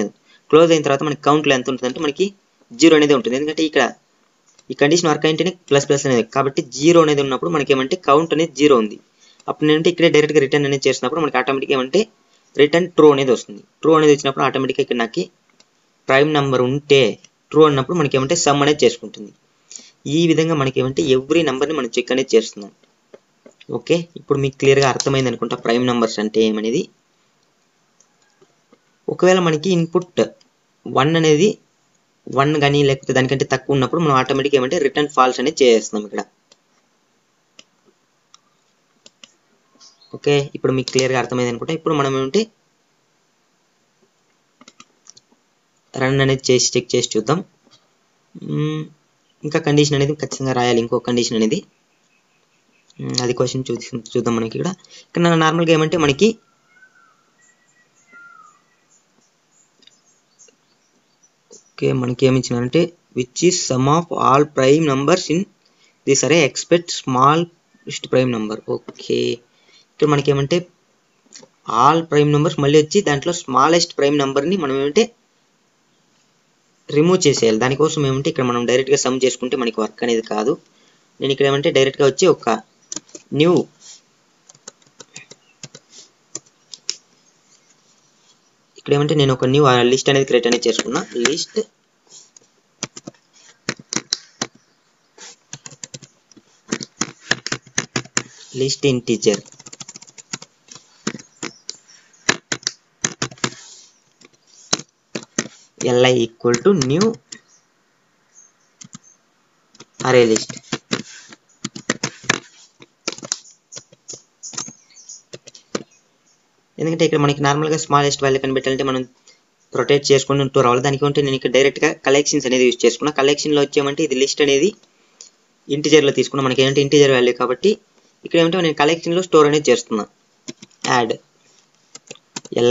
అయిన తర్వాత మనకి కౌంట్లో ఎంత ఉంటుంది అంటే మనకి 0 అనేది ఉంటుంది. ఎందుకంటే ఇక్కడ ఈ కండిషన్ వర్క్ అయింటేనే ప్లస్ అనేది. కాబట్టి 0 అనేది ఉన్నప్పుడు మనకి ఏమంటే కౌంట్ అనేది 0 ఉంది. అప్పుడు నేనంటే ఇక్కడే డైరెక్ట్గా రిటర్న్ అనేది చేసినప్పుడు మనకి ఆటోమేటిక్గా ఏమంటే రిటర్న్ ట్రూ అనేది వస్తుంది. ట్రూ అనేది వచ్చినప్పుడు ఆటోమేటిక్గా ఇక్కడ నాకు ప్రైమ్ నెంబర్ ఉంటే ట్రూ అన్నప్పుడు మనకి ఏమంటే సమ్ అనేది చేసుకుంటుంది. ఈ విధంగా మనకి ఏమంటే ఎవ్రీ నెంబర్ని మనం చెక్ అనేది చేస్తున్నాం. ఓకే, ఇప్పుడు మీకు క్లియర్గా అర్థమైంది అనుకుంటా ప్రైమ్ నెంబర్స్ అంటే ఏమనేది. ఒకవేళ మనకి ఇన్పుట్ 1 అనేది 1 కానీ లేకపోతే దానికంటే తక్కువ ఉన్నప్పుడు మనం ఆటోమేటిక్గా ఏమంటే రిటర్న్ ఫాల్స్ అనేది చేస్తున్నాం ఇక్కడ. ఓకే, ఇప్పుడు మీకు క్లియర్గా అర్థమైంది అనుకుంటా. ఇప్పుడు మనం ఏమంటే రన్ అనేది చేసి చెక్ చేసి చూద్దాం. ఇంకా కండిషన్ అనేది ఖచ్చితంగా రాయాలి, ఇంకో కండిషన్ అనేది. అది క్వశ్చన్ చూద్దాం. మనకి ఇక్కడ నార్మల్గా ఏమంటే మనకి ఓకే మనకి ఏమి ఇచ్చినారంటే which is sum of all prime numbers in this array expect smallest prime number. Okay, ఇక్కడ మనకి ఏమంటే ఆల్ ప్రైమ్ నంబర్స్ మళ్ళీ వచ్చి దాంట్లో స్మాలెస్ట్ ప్రైమ్ నెంబర్ని మనం ఏమంటే రిమూవ్ చేసేయాలి. దానికోసం ఏమంటే ఇక్కడ మనం డైరెక్ట్గా సమ్ చేసుకుంటే మనకి వర్క్ అనేది కాదు. నేను ఇక్కడ ఏమంటే డైరెక్ట్గా వచ్చి ఒక న్యూ ఇక్కడ ఏమంటే నేను ఒక న్యూ లిస్ట్ అనేది క్రియేట్ అనేది చేసుకున్నా. List integer li equal to new అరే లిస్ట్. ఎందుకంటే ఇక్కడ మనకి నార్మల్గా స్మాలెస్ట్ వాల్యూ కనిపెట్టాలంటే మనం రొటేట్ చేసుకుంటూ రావాలి. దానికి ఉంటే నేను ఇక్కడ డైరెక్ట్గా కలెక్షన్స్ అనేది యూజ్ చేసుకున్నా. కలెక్షన్లో వచ్చేమంటే ఇది లిస్ట్ అనేది ఇంటీజర్లో తీసుకున్నా. మనకి ఏంటంటే ఇంటీజర్ వాల్యూ కాబట్టి ఇక్కడ ఏమంటే నేను కలెక్షన్లో స్టోర్ అనేది చేస్తున్నా. Add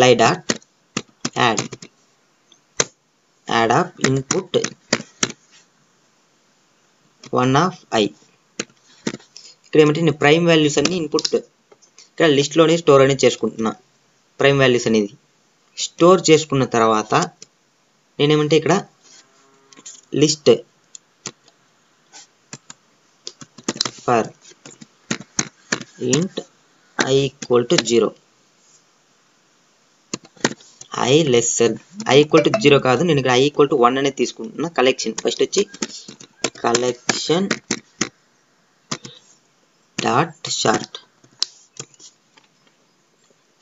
li dot add of input 1 of i. ఇక్కడ ఏమంటే నేను ప్రైమ్ వాల్యూస్ అన్ని ఇన్పుట్ ఇక్కడ లిస్ట్లోనే స్టోర్ అనేది చేసుకుంటున్నా. ప్రైమ్ వాల్యూస్ అనేది స్టోర్ చేసుకున్న తర్వాత నేనేమంటే ఇక్కడ list for int i equal to 0. i equal to 0 కాదు, నేను ఇక్కడ i ఈక్వల్ టు 1 అనేది తీసుకుంటున్నా. కలెక్షన్ ఫస్ట్ వచ్చి collection dot short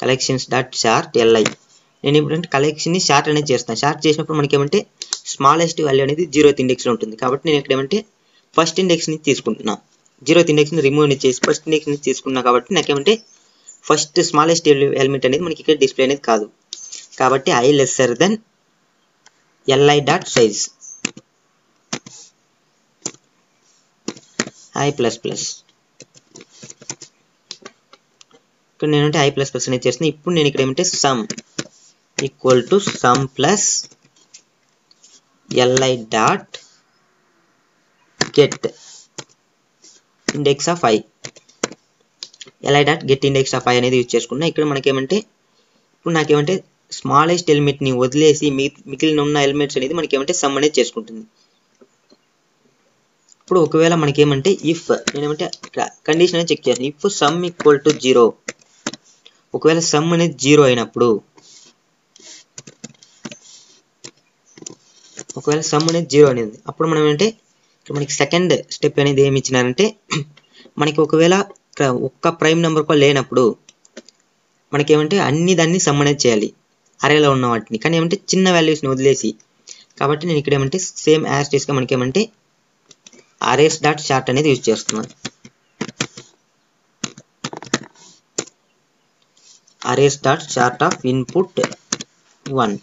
collections dot short li. నేను ఇప్పుడు కలెక్షన్ని షార్ట్ అనేది చేస్తాను. షార్ట్ చేసినప్పుడు మనకి ఏమంటే స్మాలెస్ట్ వాల్యూ అనేది 0th ఇండెక్స్లో ఉంటుంది. కాబట్టి నేను ఇక్కడ ఏమంటే ఫస్ట్ ఇండెక్స్ని తీసుకుంటున్నా. 0th ఇండెక్స్ని రిమూవ్ అనేది చేసి ఫస్ట్ ఇండెక్స్ని తీసుకున్నా. కాబట్టి నాకేమంటే ఫస్ట్ స్మాలెస్ట్ ఎలిమెంట్ అనేది మనకి ఇక్కడ డిస్ప్లే అనేది కాదు. కాబట్టి i lesser than li dot size i plus plus. ఇక్కడ నేనంటే i ప్లస్ ప్లస్ అనేది చేస్తున్నా. ఇప్పుడు నేను ఇక్కడ ఏమంటే some equal to sum plus li dot get index of i li dot get index of i అనేది యూజ్ చేసుకున్నా. ఇక్కడ మనకేమంటే ఇప్పుడు నాకేమంటే స్మాలెస్ట్ ఎలిమెంట్ని వదిలేసి మిగిలిన ఉన్న ఎలిమెంట్స్ అనేది మనకేమంటే సమ్ అనేది చేసుకుంటుంది. ఇప్పుడు ఒకవేళ మనకేమంటే ఇఫ్ నేనేమంటే కండిషన్ అనేది చెక్ చేస్తాను. ఇఫ్ సమ్ ఈక్వల్ టు 0, ఒకవేళ సమ్ అనేది 0 అయినప్పుడు, ఒకవేళ సమ్ అనేది 0 అనేది అప్పుడు మనం ఏంటంటే ఇక్కడ మనకి సెకండ్ స్టెప్ అనేది ఏమి ఇచ్చినారంటే మనకి ఒకవేళ ఇక్కడ ఒక్క ప్రైమ్ నెంబర్ కూడా లేనప్పుడు మనకేమంటే దాన్ని సమ్ అనేది చేయాలి అరేలో ఉన్న వాటిని. కానీ ఏమంటే చిన్న వాల్యూస్ని వదిలేసి. కాబట్టి నేను ఇక్కడ ఏమంటే సేమ్ యాజ్ టీస్గా మనకేమంటే arrays డాట్ షార్ట్ అనేది యూజ్ చేస్తున్నాను. arrays dot sort of input 1.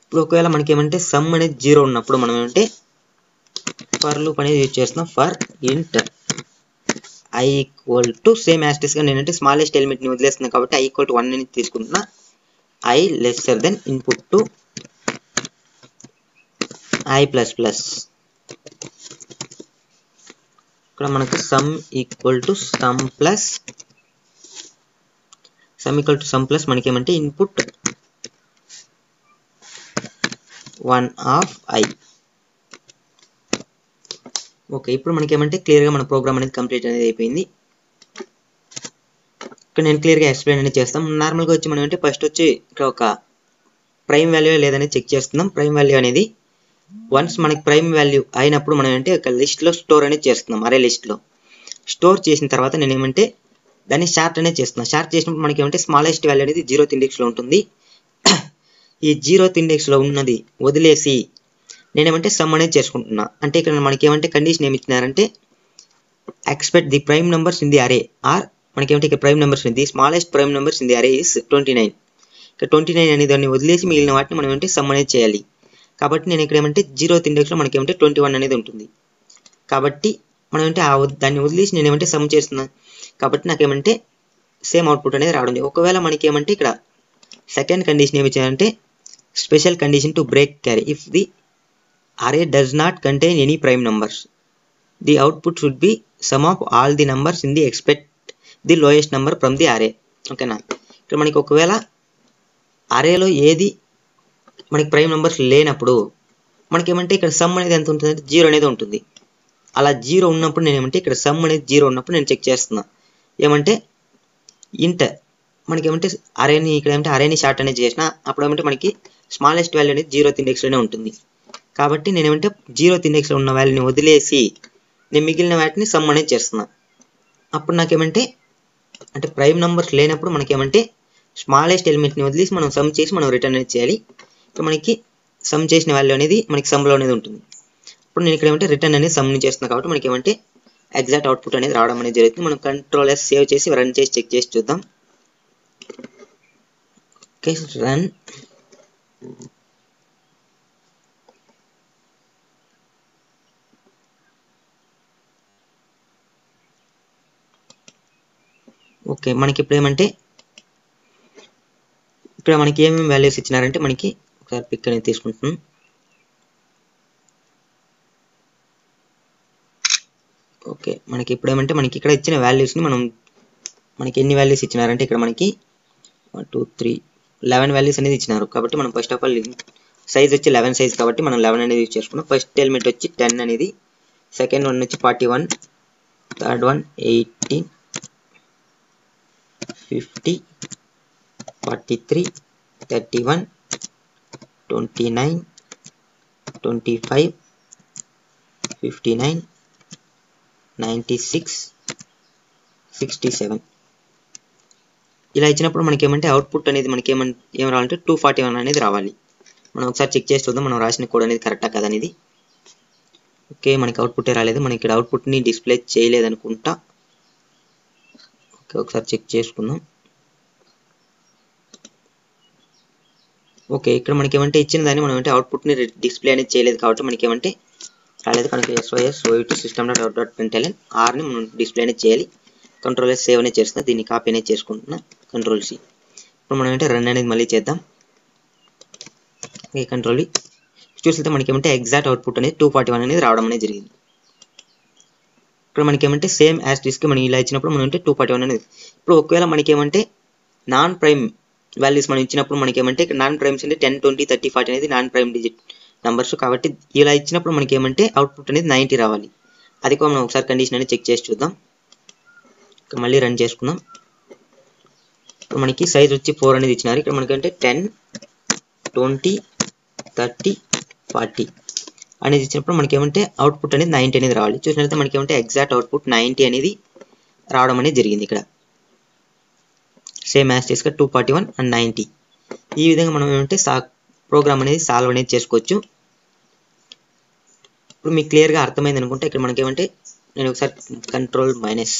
ఇప్పుడు ఒకవేళ మనకేమంటే సమ్ అనేది 0 ఉన్నప్పుడు మనం ఏమంటే ఫర్ లూప్ అనేది యూజ్ చేస్తున్నాం. For int i equal to same as టీస్గా నేనంటే స్మాలెస్ట్ ఎలిమెంట్ని వదిలేస్తున్నాను కాబట్టి i ఈక్వల్ టు 1 అనేది తీసుకుంటున్నా. i lesser than input to i plus plus. ఇక్కడ మనకు sum equal to sum plus మనకేమంటే ఇన్పుట్ 1 ఆఫ్ i. ఓకే, ఇప్పుడు మనకేమంటే క్లియర్గా మన ప్రోగ్రామ్ అనేది కంప్లీట్ అనేది అయిపోయింది. ఇక్కడ నేను క్లియర్గా ఎక్స్ప్లెయిన్ అనేది చేస్తాం. నార్మల్గా వచ్చి మనం అంటే ఫస్ట్ వచ్చి ఇక్కడ ఒక ప్రైమ్ వాల్యూ లేదని చెక్ చేస్తున్నాం. ప్రైమ్ వాల్యూ అనేది వన్స్ మనకి ప్రైమ్ వాల్యూ అయినప్పుడు మనం అంటే ఒక లిస్ట్లో స్టోర్ అనేది చేస్తున్నాం. అరే లిస్ట్లో స్టోర్ చేసిన తర్వాత నేను ఏమంటే దాన్ని షార్ట్ అనేది చేస్తున్నాను. షార్ట్ చేసినప్పుడు మనకి ఏమంటే స్మాలెస్ట్ వాల్యూ అనేది 0th ఇండెక్స్లో ఉంటుంది. ఈ 0th ఇండెక్స్లో ఉన్నది వదిలేసి నేనేమంటే సమ్ అనేది చేసుకుంటున్నా. అంటే ఇక్కడ మనకి ఏమంటే కండిషన్ ఏమి ఇచ్చినారంటే expect the prime numbers in the array are మనకేమంటే ఇక్కడ prime numbers the smallest prime numbers in the array is 29. ఇక్కడ 29 అనేది దాన్ని వదిలేసి మిగిలిన వాటిని మనం ఏమంటే సమ్ అనేది చేయాలి. కాబట్టి నేను ఇక్కడ ఏమంటే 0th ఇండెక్స్లో మనకి ఏమంటే 21 అనేది ఉంటుంది. కాబట్టి మనం అంటే దాన్ని వదిలేసి నేను ఏమంటే సమ్ చేస్తున్నాను. కాబట్టి నాకేమంటే సేమ్ అవుట్పుట్ అనేది రావడం. ఒకవేళ మనకి ఏమంటే ఇక్కడ సెకండ్ కండిషన్ ఏమి ఇచ్చారంటే special condition to break carry if the array does not contain any prime numbers. The output should be sum of all the numbers in the expect the lowest number from the array. ఓకేనా, ఇక్కడ మనకి ఒకవేళ అరేలో ఏది మనకి prime numbers లేనప్పుడు మనకేమంటే ఇక్కడ some అనేది ఎంత ఉంటుంది అంటే 0 అనేది ఉంటుంది. అలా 0 ఉన్నప్పుడు నేను ఏమంటే ఇక్కడ సమ్ అనేది 0 ఉన్నప్పుడు నేను చెక్ చేస్తున్నా ఏమంటే ఇంట్ మనకేమంటే అరేని ఇక్కడ ఏమంటే అరేని షార్ట్ అనేది చేసిన అప్పుడు ఏమంటే మనకి స్మాలెస్ట్ వాల్యూ అనేది 0th ఇండెక్స్లోనే ఉంటుంది. కాబట్టి నేను ఏమంటే 0th ఇండెక్స్లో ఉన్న వాల్యూని వదిలేసి నేను మిగిలిన వాటిని సమ్ అనేది చేస్తున్నా. అప్పుడు నాకేమంటే అంటే ప్రైమ్ నెంబర్స్ లేనప్పుడు మనకేమంటే స్మాలెస్ట్ ఎలిమెంట్ని వదిలేసి మనం సమ్ చేసి మనం రిటర్న్ అనేది చేయాలి. ఇప్పుడు మనకి సమ్ చేసిన వాల్యూ అనేది మనకి సమ్లో అనేది ఉంటుంది. ఇప్పుడు నేను ఇక్కడ ఏమంటే రిటర్న్ అనేది సమ్ని చేస్తున్నా కాబట్టి మనకి ఏమంటే ఎగ్జాక్ట్ అవుట్పుట్ అనేది రావడం అనేది జరుగుతుంది. మనం కంట్రోల్ S సేవ్ చేసి రన్ చేసి చెక్ చేసి చూద్దాం. Okay, run. ఓకే, మనకి ఇప్పుడు ఏమంటే ఇక్కడ మనకి ఏమేమి వాల్యూస్ ఇచ్చినారంటే మనకి ఒకసారి పిక్ అనేది తీసుకుంటున్నాం. ఓకే, మనకి ఇప్పుడు ఏమంటే మనకి ఇక్కడ ఇచ్చిన వాల్యూస్ని మనం మనకి ఎన్ని వాల్యూస్ ఇచ్చినారంటే ఇక్కడ మనకి 1 2 3 11 వాల్యూస్ అనేది ఇచ్చినారు. కాబట్టి మనం ఫస్ట్ ఆఫ్ ఆల్ సైజ్ వచ్చి 11 సైజ్ కాబట్టి మనం 11 అనేది యూజ్ చేసుకున్నాం. ఫస్ట్ ఎలిమెంట్ వచ్చి 10 అనేది, సెకండ్ వన్ వచ్చి 41, థర్డ్ వన్ 18, 50, 43, 31, 29, 25, 59, 96, 67 ఇలా ఇచ్చినప్పుడు మనకి ఏమంటే అవుట్పుట్ అనేది మనకి ఏం రావాలంటే 241 అనేది రావాలి. మనం ఒకసారి చెక్ చేసి చూద్దాం మనం రాసిన కోడ్ అనేది కరెక్టా కదా అనేది. ఓకే, మనకి అవుట్పుట్ రాలేదు, మనకి ఇక్కడ అవుట్పుట్ని డిస్ప్లే చేయలేదనుకుంటా. ఓకే, ఒకసారి చెక్ చేసుకుందాం. ఓకే, ఇక్కడ మనకి ఏమంటే ఇచ్చిన దాన్ని మనం అంటే అవుట్పుట్ని డిస్ప్లే అనేది చేయలేదు కాబట్టి మనకి ఏమంటే రాలేదు. కనుక SYS OUT system.out.println ఆర్ని మనం డిస్ప్లే అనేది చేయాలి. కంట్రోల్ S సేవ్ అనేది చేస్తున్నా, దీన్ని కాపీ అనేది చేసుకుంటున్నా, కంట్రోల్ C. ఇప్పుడు మనం అంటే రన్ అనేది మళ్ళీ చేద్దాం. ఓకే, కంట్రోల్ V చూస్తే మనకి ఏమంటే ఎగ్జాక్ట్ అవుట్పుట్ అనేది 241 అనేది రావడం అనేది జరిగింది. ఇప్పుడు మనకి ఏమంటే సేమ్ యాజ్ డిస్క్ మనం ఇలా ఇచ్చినప్పుడు మనం అంటే 241 అనేది. ఇప్పుడు ఒకవేళ మనకి ఏమంటే నాన్ ప్రైమ్ వాల్యూస్ మనం ఇచ్చినప్పుడు మనకి ఏమంటే ఇక్కడ నాన్ ప్రైమ్స్ అంటే 10 20 30 40 అనేది నాన్ ప్రైమ్ డిజిట్ నంబర్స్. కాబట్టి ఇలా ఇచ్చినప్పుడు మనకి ఏమంటే అవుట్పుట్ అనేది 90 రావాలి. అది కూడా మనం ఒకసారి కండిషన్ అనేది చెక్ చేసి చూద్దాం. మళ్ళీ రన్ చేసుకుందాం. ఇప్పుడు మనకి సైజ్ వచ్చి 4 అనేది ఇచ్చినారు. ఇక్కడ మనకంటే 10 20 30 40 అనేది ఇచ్చినప్పుడు మనకి ఏమంటే అవుట్పుట్ అనేది 90 అనేది రావాలి. చూసినట్లయితే మనకి ఏమంటే ఎగ్జాక్ట్ అవుట్పుట్ 90 అనేది రావడం అనేది జరిగింది. ఇక్కడ సేమ్ యాజ్ టీస్గా 241 అండ్ 90 ఈ విధంగా మనం ఏమంటే ప్రోగ్రామ్ అనేది సాల్వ్ అనేది చేసుకోవచ్చు. ఇప్పుడు మీకు క్లియర్గా అర్థమైంది అనుకుంటే ఇక్కడ మనకి ఏమంటే నేను ఒకసారి కంట్రోల్ మైనస్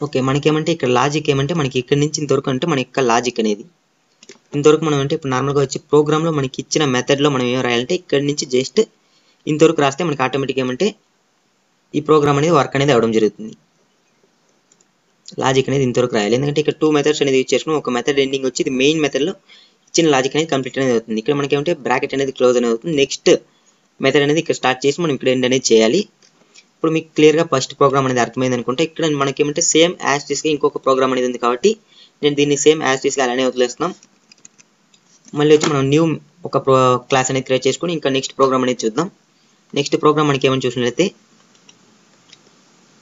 ఓకే, మనకేమంటే ఇక్కడ లాజిక్ ఏమంటే మనకి ఇక్కడ నుంచి ఇంతవరకు అంటే మన యొక్క లాజిక్ అనేది ఇంతవరకు మనం అంటే ఇప్పుడు నార్మల్గా వచ్చి ప్రోగ్రామ్లో మనకి ఇచ్చిన మెథడ్లో మనం ఏం రాయాలంటే ఇక్కడ నుంచి జస్ట్ ఇంతవరకు రాస్తే మనకి ఆటోమేటిక్ ఏమంటే ఈ ప్రోగ్రామ్ అనేది వర్క్ అనేది అవ్వడం జరుగుతుంది. లాజిక్ అనేది ఇంతవరకు రాయాలి, ఎందుకంటే ఇక్కడ 2 మెథడ్స్ అనేది యూజ్ చేసుకుని ఒక మెథడ్ ఎండింగ్ వచ్చి ఇది మెయిన్ మెథడ్లో ఇచ్చిన లాజిక్ అనేది కంప్లీట్ అనేది అవుతుంది. ఇక్కడ మనకి ఏమంటే బ్రాకెట్ అనేది క్లోజ్ అనేది అవుతుంది. నెక్స్ట్ మెథడ్ అనేది ఇక్కడ స్టార్ట్ చేసి మనం ఇక్కడ ఎండ్ అనేది చేయాలి. ఇప్పుడు మీకు క్లియర్గా ఫస్ట్ ప్రోగ్రామ్ అనేది అర్థమైంది అనుకుంటే ఇక్కడ మనకి ఏమంటే సేమ్ యాజ్ టీస్గా ఇంకొక ప్రోగ్రామ్ అనేది ఉంది కాబట్టి నేను దీన్ని సేమ్ యాజ్ టీస్గా అలానే వదిలేస్తున్నాం. మళ్ళీ వచ్చి మనం న్యూ ఒక క్లాస్ అనేది క్రియేట్ చేసుకుని ఇంకా నెక్స్ట్ ప్రోగ్రామ్ అనేది చూద్దాం. నెక్స్ట్ ప్రోగ్రామ్ మనకి ఏమని చూసినట్లయితే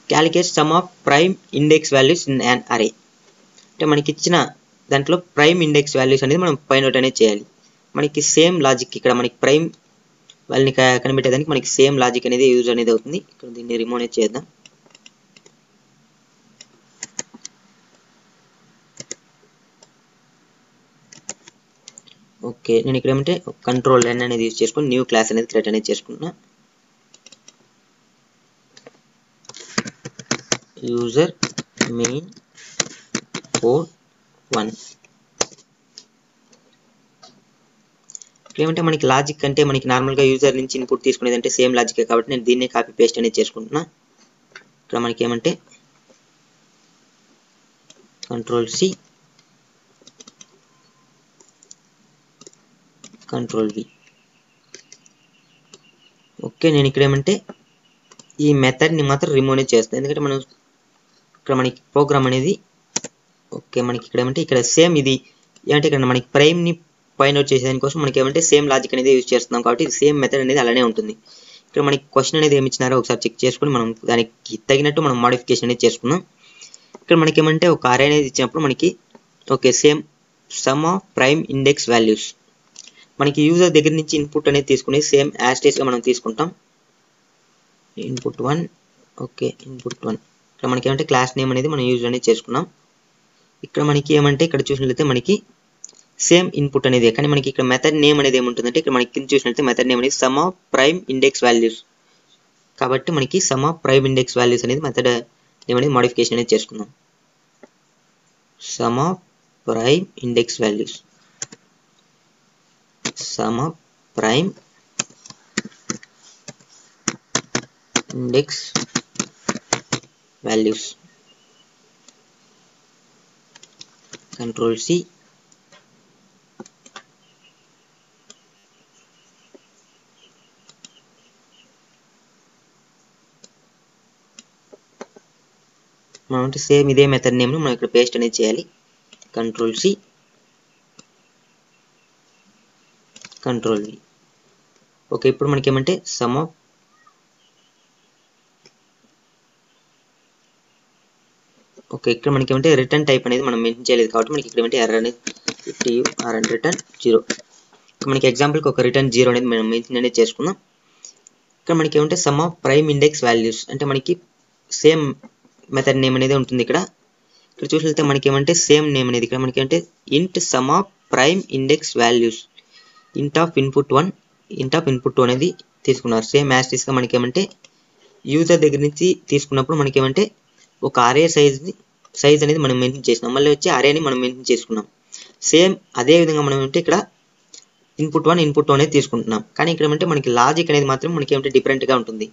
calculate some of prime index values in an అరే. అంటే మనకి ఇచ్చిన దాంట్లో ప్రైమ్ ఇండెక్స్ వాల్యూస్ అనేది మనం ఫైండ్ అవుట్ అనేది చేయాలి. మనకి సేమ్ లాజిక్ ఇక్కడ మనకి ప్రైమ్ వాళ్ళని కనిపెట్టేదానికి మనకి సేమ్ లాజిక్ అనేది యూజ్ అనేది అవుతుంది. ఇక్కడ దీన్ని రిమూవ్ అనేది చేద్దాం. ఓకే, నేను ఇక్కడ ఏమంటే కంట్రోల్ N అనేది యూజ్ చేసుకుని న్యూ క్లాస్ అనేది క్రియేట్ అనేది చేసుకుంటున్నా. యూజర్ మెయిన్ కోడ్ 1 ఏమంటే మనకి లాజిక్ అంటే మనకి నార్మల్గా యూజర్ నుంచి ఇన్పుట్ తీసుకునేది అంటే సేమ్ లాజిక్ కాబట్టి నేను దీన్నే కాపీ పేస్ట్ అనేది చేసుకుంటున్నా. ఇక్కడ మనకి ఏమంటే control C, control V. Okay, నేను ఇక్కడ ఏమంటే ఈ మెథడ్ని మాత్రం రిమూవ్ చేస్తాను, ఎందుకంటే మనం ఇక్కడ మనకి ప్రోగ్రామ్ అనేది ఓకే మనకి ఇక్కడ ఏమంటే ఇక్కడ సేమ్ ఇది ఏమంటే ఇక్కడ మనకి ప్రైమ్ని ఫైండ్ అవుట్ చేసేదానికోసం మనకి ఏమంటే సేమ్ లాజిక్ అనేది యూజ్ చేస్తున్నాం కాబట్టి ఇది సేమ్ మెథడ్ అనేది అలానే ఉంటుంది. ఇక్కడ మనకి క్వశ్చన్ అనేది ఏమి ఇచ్చినారో ఒకసారి చెక్ చేసుకొని మనం దానికి తగినట్టు మనం మోడిఫికేషన్ అనేది చేసుకుందాం. ఇక్కడ మనకి ఏమంటే ఒక అరే అనేది ఇచ్చినప్పుడు మనకి okay same some of prime index values మనకి యూజర్ దగ్గర నుంచి ఇన్పుట్ అనేది తీసుకుని సేమ్ యాస్టేజ్గా మనం తీసుకుంటాం. ఇన్పుట్ 1 ఓకే ఇన్పుట్ 1 ఇక్కడ మనకి ఏమంటే క్లాస్ నేమ్ అనేది మనం యూజ్ అనేది చేసుకున్నాం. ఇక్కడ మనకి ఏమంటే ఇక్కడ చూసినట్లయితే మనకి సేమ్ ఇన్పుట్ అనేది, కానీ మనకి ఇక్కడ మెథడ్ నేమ్ అనేది ఏముంటుందంటే ఇక్కడ మనకి కింద చూసినట్లయితే మెథడ్ నేమ్ అనేది sum of prime index values, కాబట్టి మనకి sum of prime index values అనేది మెథడ్ నేమ్ అనేది మోడిఫికేషన్ అనేది చేసుకుందాం. సమ్ ఆఫ్ ప్రైమ్ ఇండెక్స్ వాల్యూస్, sum of prime index values, control C, మనం సేమ్ ఇదే మెథడ్ నేమ్ మనం ఇక్కడ పేస్ట్ అనేది చేయాలి. Control C, control V. Okay ఇప్పుడు మనకి ఏమంటే సమ్ ఆఫ్ ఓకే ఇక్కడ మనకి ఏమంటే రిటర్న్ టైప్ అనేది మనం మెన్షన్ చేయలేదు కాబట్టి మనకి ఇక్కడ ఏమంటే ఎర్రర్ అనేది 50 ఆర్ అండ్ రిటర్న్ 0. మనకి ఎగ్జాంపుల్కి ఒక రిటర్న్ 0 అనేది మనం మెన్షన్ అనేది చేసుకుందాం. ఇక్కడ మనకి ఏమంటే some of prime index values అంటే మనకి సేమ్ మెథడ్ నేమ్ అనేది ఉంటుంది. ఇక్కడ చూసినట్లయితే మనకి ఏమంటే సేమ్ నేమ్ అనేది ఇక్కడ మనకి అంటే ఇంట్ some of prime index values int of input 1 int of input 2 అనేది తీసుకున్నారు. సేమ్ యాస్టిస్గా మనకి ఏమంటే యూజర్ దగ్గర నుంచి తీసుకున్నప్పుడు మనకి ఏమంటే ఒక అరే సైజ్ అనేది మనం మెన్షన్ చేసినాం, మళ్ళీ వచ్చి అరేని మనం మెన్షన్ చేసుకున్నాం. సేమ్ అదే విధంగా మనం ఏమంటే ఇక్కడ ఇన్పుట్ 1 ఇన్పుట్ 2 అనేది తీసుకుంటున్నాం, కానీ ఇక్కడ ఏమంటే మనకి లాజిక్ అనేది మాత్రం మనకి ఏమంటే డిఫరెంట్గా ఉంటుంది.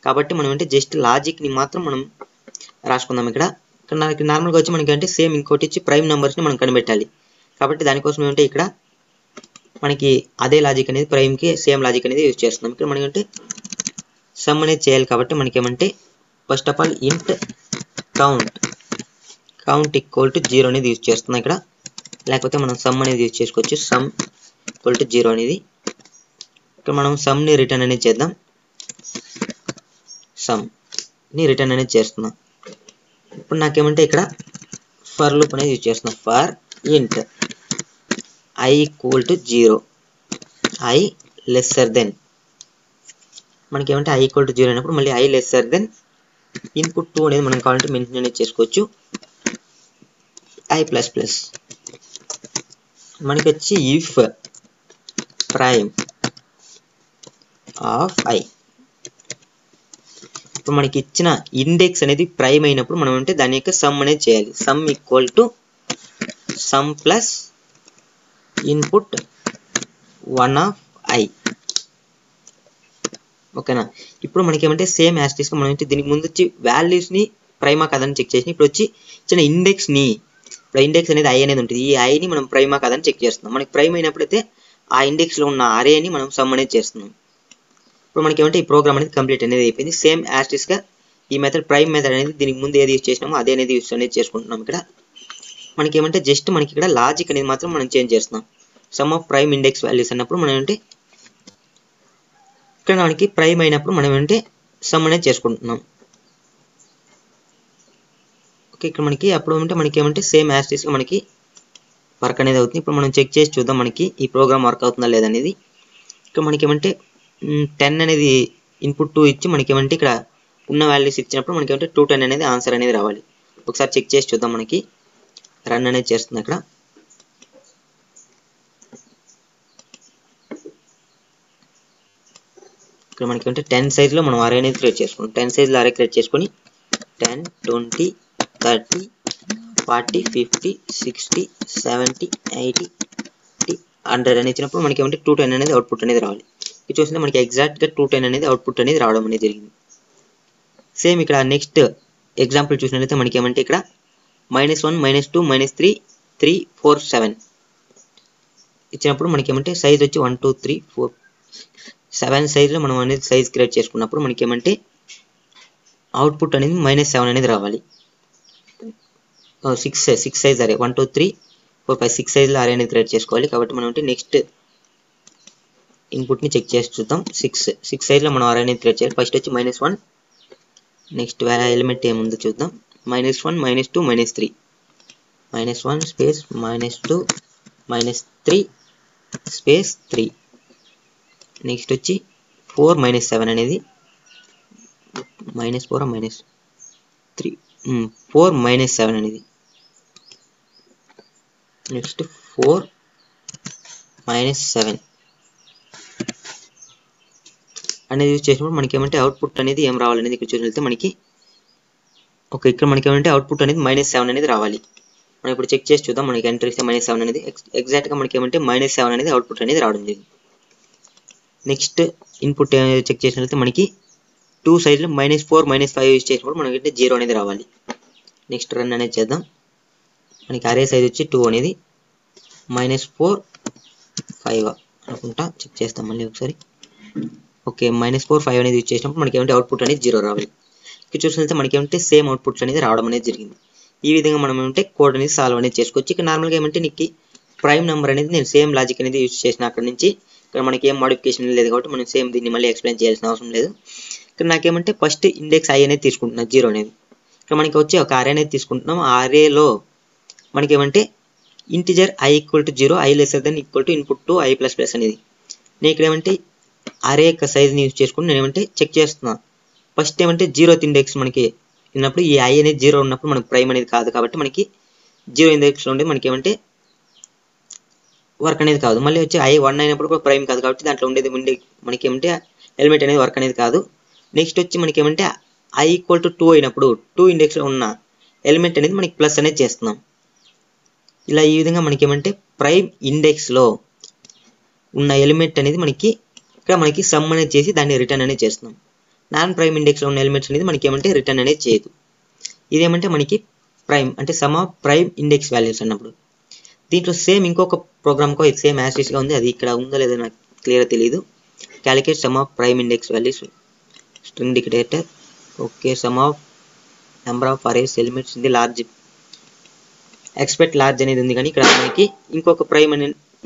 కాబట్టి మనం అంటే జస్ట్ లాజిక్ని మాత్రం మనం రాసుకుందాం. ఇక్కడ నార్మల్గా వచ్చి మనకి అంటే సేమ్ ఇంకోటి వచ్చి ప్రైమ్ నెంబర్స్ని మనం కనిపెట్టాలి, కాబట్టి దానికోసం ఏమంటే ఇక్కడ మనకి అదే లాజిక్ అనేది ప్రైమ్కి సేమ్ లాజిక్ అనేది యూజ్ చేస్తున్నాం. ఇక్కడ మనకి అంటే సమ్ అనేది చేయాలి కాబట్టి మనకి ఏమంటే ఫస్ట్ ఆఫ్ ఆల్ ఇంట్ కౌంట్ ఈక్వల్ టు 0 అనేది యూజ్ చేస్తున్నాం ఇక్కడ, లేకపోతే మనం సమ్ అనేది యూజ్ చేసుకోవచ్చు. సమ్ ఈక్వల్ టు 0 అనేది ఇక్కడ మనం సమ్ని రిటర్న్ అనేది చేద్దాం. సమ్ని రిటర్న్ అనేది చేస్తున్నాం. ఇప్పుడు నాకేమంటే ఇక్కడ ఫర్ లూప్ అనేది యూజ్ చేస్తున్నాం. For int I equal to 0, I lesser than మనకి ఏమంటే I equal to 0 అయినప్పుడు మళ్ళీ I lesser than ఇన్పుట్ 2 అనేది మనం కావాలంటే మెన్షన్ అనేది చేసుకోవచ్చు. I ప్లస్ ప్లస్ మనకి వచ్చి ఇఫ్ ప్రైమ్ ఆఫ్ I, ఇప్పుడు మనకి ఇచ్చిన ఇండెక్స్ అనేది ప్రైమ్ అయినప్పుడు మనం అంటే దాని యొక్క సమ్ అనేది చేయాలి. Some equal to sum plus input 1 of I. ఓకేనా, ఇప్పుడు మనకి ఏమంటే సేమ్ యాస్టిస్గా మనం దీనికి ముందు వచ్చి వాల్యూస్ని ప్రైమా కాదని చెక్ చేసి ఇప్పుడు వచ్చి చిన్న ఇండెక్స్ని, ఇప్పుడు ఇండెక్స్ అనేది I అనేది ఉంటుంది, ఈ ఐని మనం ప్రైమా కాదని చెక్ చేస్తున్నాం. మనకి ప్రైమ్ అయినప్పుడైతే ఆ ఇండెక్స్లో ఉన్న అరేని మనం సమ్ అనేది చేస్తున్నాం. ఇప్పుడు మనకి ఏమంటే ఈ ప్రోగ్రామ్ అనేది కంప్లీట్ అనేది అయిపోయింది. సేమ్ యాస్టిస్గా ఈ మెథడ్ ప్రైమ్ మెథడ్ అనేది దీనికి ముందు ఏది యూజ్ చేసినామో అదే అనేది యూజ్ అనేది చేసుకుంటున్నాం. ఇక్కడ మనకి ఏమంటే జస్ట్ మనకి ఇక్కడ లాజిక్ అనేది మాత్రం మనం చేంజ్ చేస్తున్నాం. Some of prime index values అన్నప్పుడు మనం ఏంటంటే ఇక్కడ మనకి ప్రైమ్ అయినప్పుడు మనం ఏంటంటే సమ్ అనేది చేసుకుంటున్నాం. ఓకే, ఇక్కడ మనకి అప్పుడు అంటే మనకి ఏమంటే సేమ్ యాస్టిస్గా మనకి వర్క్ అనేది అవుతుంది. ఇప్పుడు మనం చెక్ చేసి చూద్దాం మనకి ఈ ప్రోగ్రామ్ వర్క్ అవుతుందా లేదనేది. ఇక్కడ మనకి ఏమంటే 10 అనేది ఇన్పుట్ 2 ఇచ్చి మనకి ఏమంటే ఇక్కడ ఉన్న వాల్యూస్ ఇచ్చినప్పుడు మనకి ఏమంటే 210 అనేది ఆన్సర్ అనేది రావాలి. ఒకసారి చెక్ చేసి చూద్దాం. మనకి రన్ అనేది చేస్తుంది. అక్కడ ఇక్కడ మనకి అంటే 10 సైజ్లో మనం అరే అనేది క్రియేట్ చేసుకుంటాం. 10 సైజ్లో అరే క్రియేట్ చేసుకొని 10 20 30 40 50 60 70 80 100 అని ఇచ్చినప్పుడు మనకి ఏమంటే 210 అనేది అవుట్పుట్ అనేది రావాలి. ఇది చూస్తే మనకి ఎగ్జాక్ట్గా 210 అనేది అవుట్పుట్ అనేది రావడం అనేది జరిగింది. సేమ్ ఇక్కడ నెక్స్ట్ ఎగ్జాంపుల్ చూసినట్లయితే మనకి ఏమంటే ఇక్కడ -1 -2 -3 3 4 7 ఇచ్చినప్పుడు మనకి ఏమంటే సైజ్ వచ్చి 1 2 3 4 7 సైజ్ లో మనం అనేది సైజ్ క్రియేట్ చేసుకున్నప్పుడు మనకి ఏమంటే అవుట్పుట్ అనేది -7 అనేది రావాలి. 6 సైజ్ అరే 1 2 3 4 5 6 సైజ్ లో అరే అనేది క్రియేట్ చేసుకోవాలి. కాబట్టి మనం అంటే నెక్స్ట్ ఇన్పుట్ ని చెక్ చేసి చూద్దాం. 6 సైజ్ లో మనం అరే అనేది క్రియేట్ చేయాలి. ఫస్ట్ వచ్చి -1 నెక్స్ట్ ఎలిమెంట్ ఏముందో చూద్దాం. -1 -2 -3 -1 స్పేస్ -2 -3 స్పేస్ 3 నెక్స్ట్ వచ్చి 4 -7 అనేది -4 -3 4 -7 అనేది నెక్స్ట్ 4 -7 అనేది యూజ్ చేసినప్పుడు మనకి ఏమంటే అవుట్పుట్ అనేది ఏం రావాలనేది ఇక్కడ చూసినట్లయితే మనకి ఇక్కడ మనకి ఏమంటే అవుట్పుట్ అనేది -7 అనేది రావాలి. మనం ఇప్పుడు చెక్ చేసి చూద్దాం. మనకి ఎంటర్ ఇస్తే -7 అనేది ఎగ్జాక్ట్ గా మనకి ఏమంటే -7 అనేది అవుట్పుట్ అనేది రావడం జరిగింది. నెక్స్ట్ ఇన్పుట్ చెక్ చేసినట్లయితే మనకి 2 సైజ్ లో -4 -5 యూజ్ చేసినప్పుడు మనకి 0 అనేది రావాలి. నెక్స్ట్ రన్ అనేది చేద్దాం. మనకి అరే సైజ్ వచ్చి 2 అనేది -4 5 అనుకుంటా చెక్ చేస్తాం మళ్ళీ ఒకసారి. ఓకే -4 5 అనేది యూజ్ చేసినప్పుడు మనకి ఏమంటే అవుట్పుట్ అనేది 0 రావాలి. ఇక్కడ చూసినట్లయితే మనకి ఏమంటే సేమ్ అవుట్పుట్స్ అనేది రావడం అనేది జరిగింది. ఈ విధంగా మనం ఏమంటే కోడ్ అనేది సాల్వ్ అనేది చేసుకోవచ్చు. ఇక్కడ నార్మల్గా ఏమంటే నీకు ప్రైమ్ నెంబర్ అనేది నేను సేమ్ లాజిక్ అనేది యూజ్ చేసిన అక్కడ నుంచి ఇక్కడ మనకి ఏం మోడిఫికేషన్ లేదు కాబట్టి మనం సేమ్ దీన్ని మళ్ళీ ఎక్స్ప్లెయిన్ చేయాల్సిన అవసరం లేదు. ఇక్కడ నాకేమంటే ఫస్ట్ ఇండెక్స్ i అనేది తీసుకుంటున్నా 0 అనేది. ఇక్కడ మనకి వచ్చి ఒక అరే అనేది తీసుకుంటున్నాం. ఆ అరేలో మనకి ఏమంటే integer i = 0 i <= input to i++ అనేది నేను ఇక్కడ ఏమంటే అరే యొక్క సైజ్ని యూజ్ చేసుకుని నేను ఏమంటే చెక్ చేస్తున్నా. ఫస్ట్ ఏమంటే 0th ఇండెక్స్ మనకి ఉన్నప్పుడు ఈ i అనేది 0 ఉన్నప్పుడు మనకి ప్రైమ్ అనేది కాదు కాబట్టి మనకి 0 ఇండెక్స్ లో ఉండే మనకి ఏమంటే వర్క్ అనేది కాదు. మళ్ళీ వచ్చి i 1 అయినప్పుడు కూడా ప్రైమ్ కాదు కాబట్టి దాంట్లో ఉండేది మనకి ఏమంటే ఎలిమెంట్ అనేది వర్క్ అనేది కాదు. నెక్స్ట్ వచ్చి మనకి ఏమంటే i = 2 అయినప్పుడు 2 ఇండెక్స్ లో ఉన్న ఎలిమెంట్ అనేది మనకి ప్లస్ అనేది చేస్తున్నాం. ఇలా ఈ విధంగా మనకి ఏమంటే ప్రైమ్ ఇండెక్స్ లో ఉన్న ఎలిమెంట్ అనేది మనకి ఇక్కడ మనకి సమ్ అనేది చేసి దాన్ని రిటర్న్ అనేది చేస్తున్నాం. నాన్ ప్రైమ్ ఇండెక్స్ లో ఉన్న ఎలిమెంట్స్ అనేది మనకి ఏమంటే రిటర్న్ అనేది చేయదు. ఇదేమంటే మనకి ప్రైమ్ అంటే some of prime index values అన్నప్పుడు. దీంట్లో సేమ్ ఇంకొక ప్రోగ్రామ్ కో సేమ్ యాసిస్ గా ఉంది. అది ఇక్కడ ఉందో లేదో నాకు క్లియర్ తెలియదు. Calculate some of prime index values string dictator. Okay some of number of arrays elements in the large expect large అనేది ఉంది. కానీ ఇక్కడ మనకి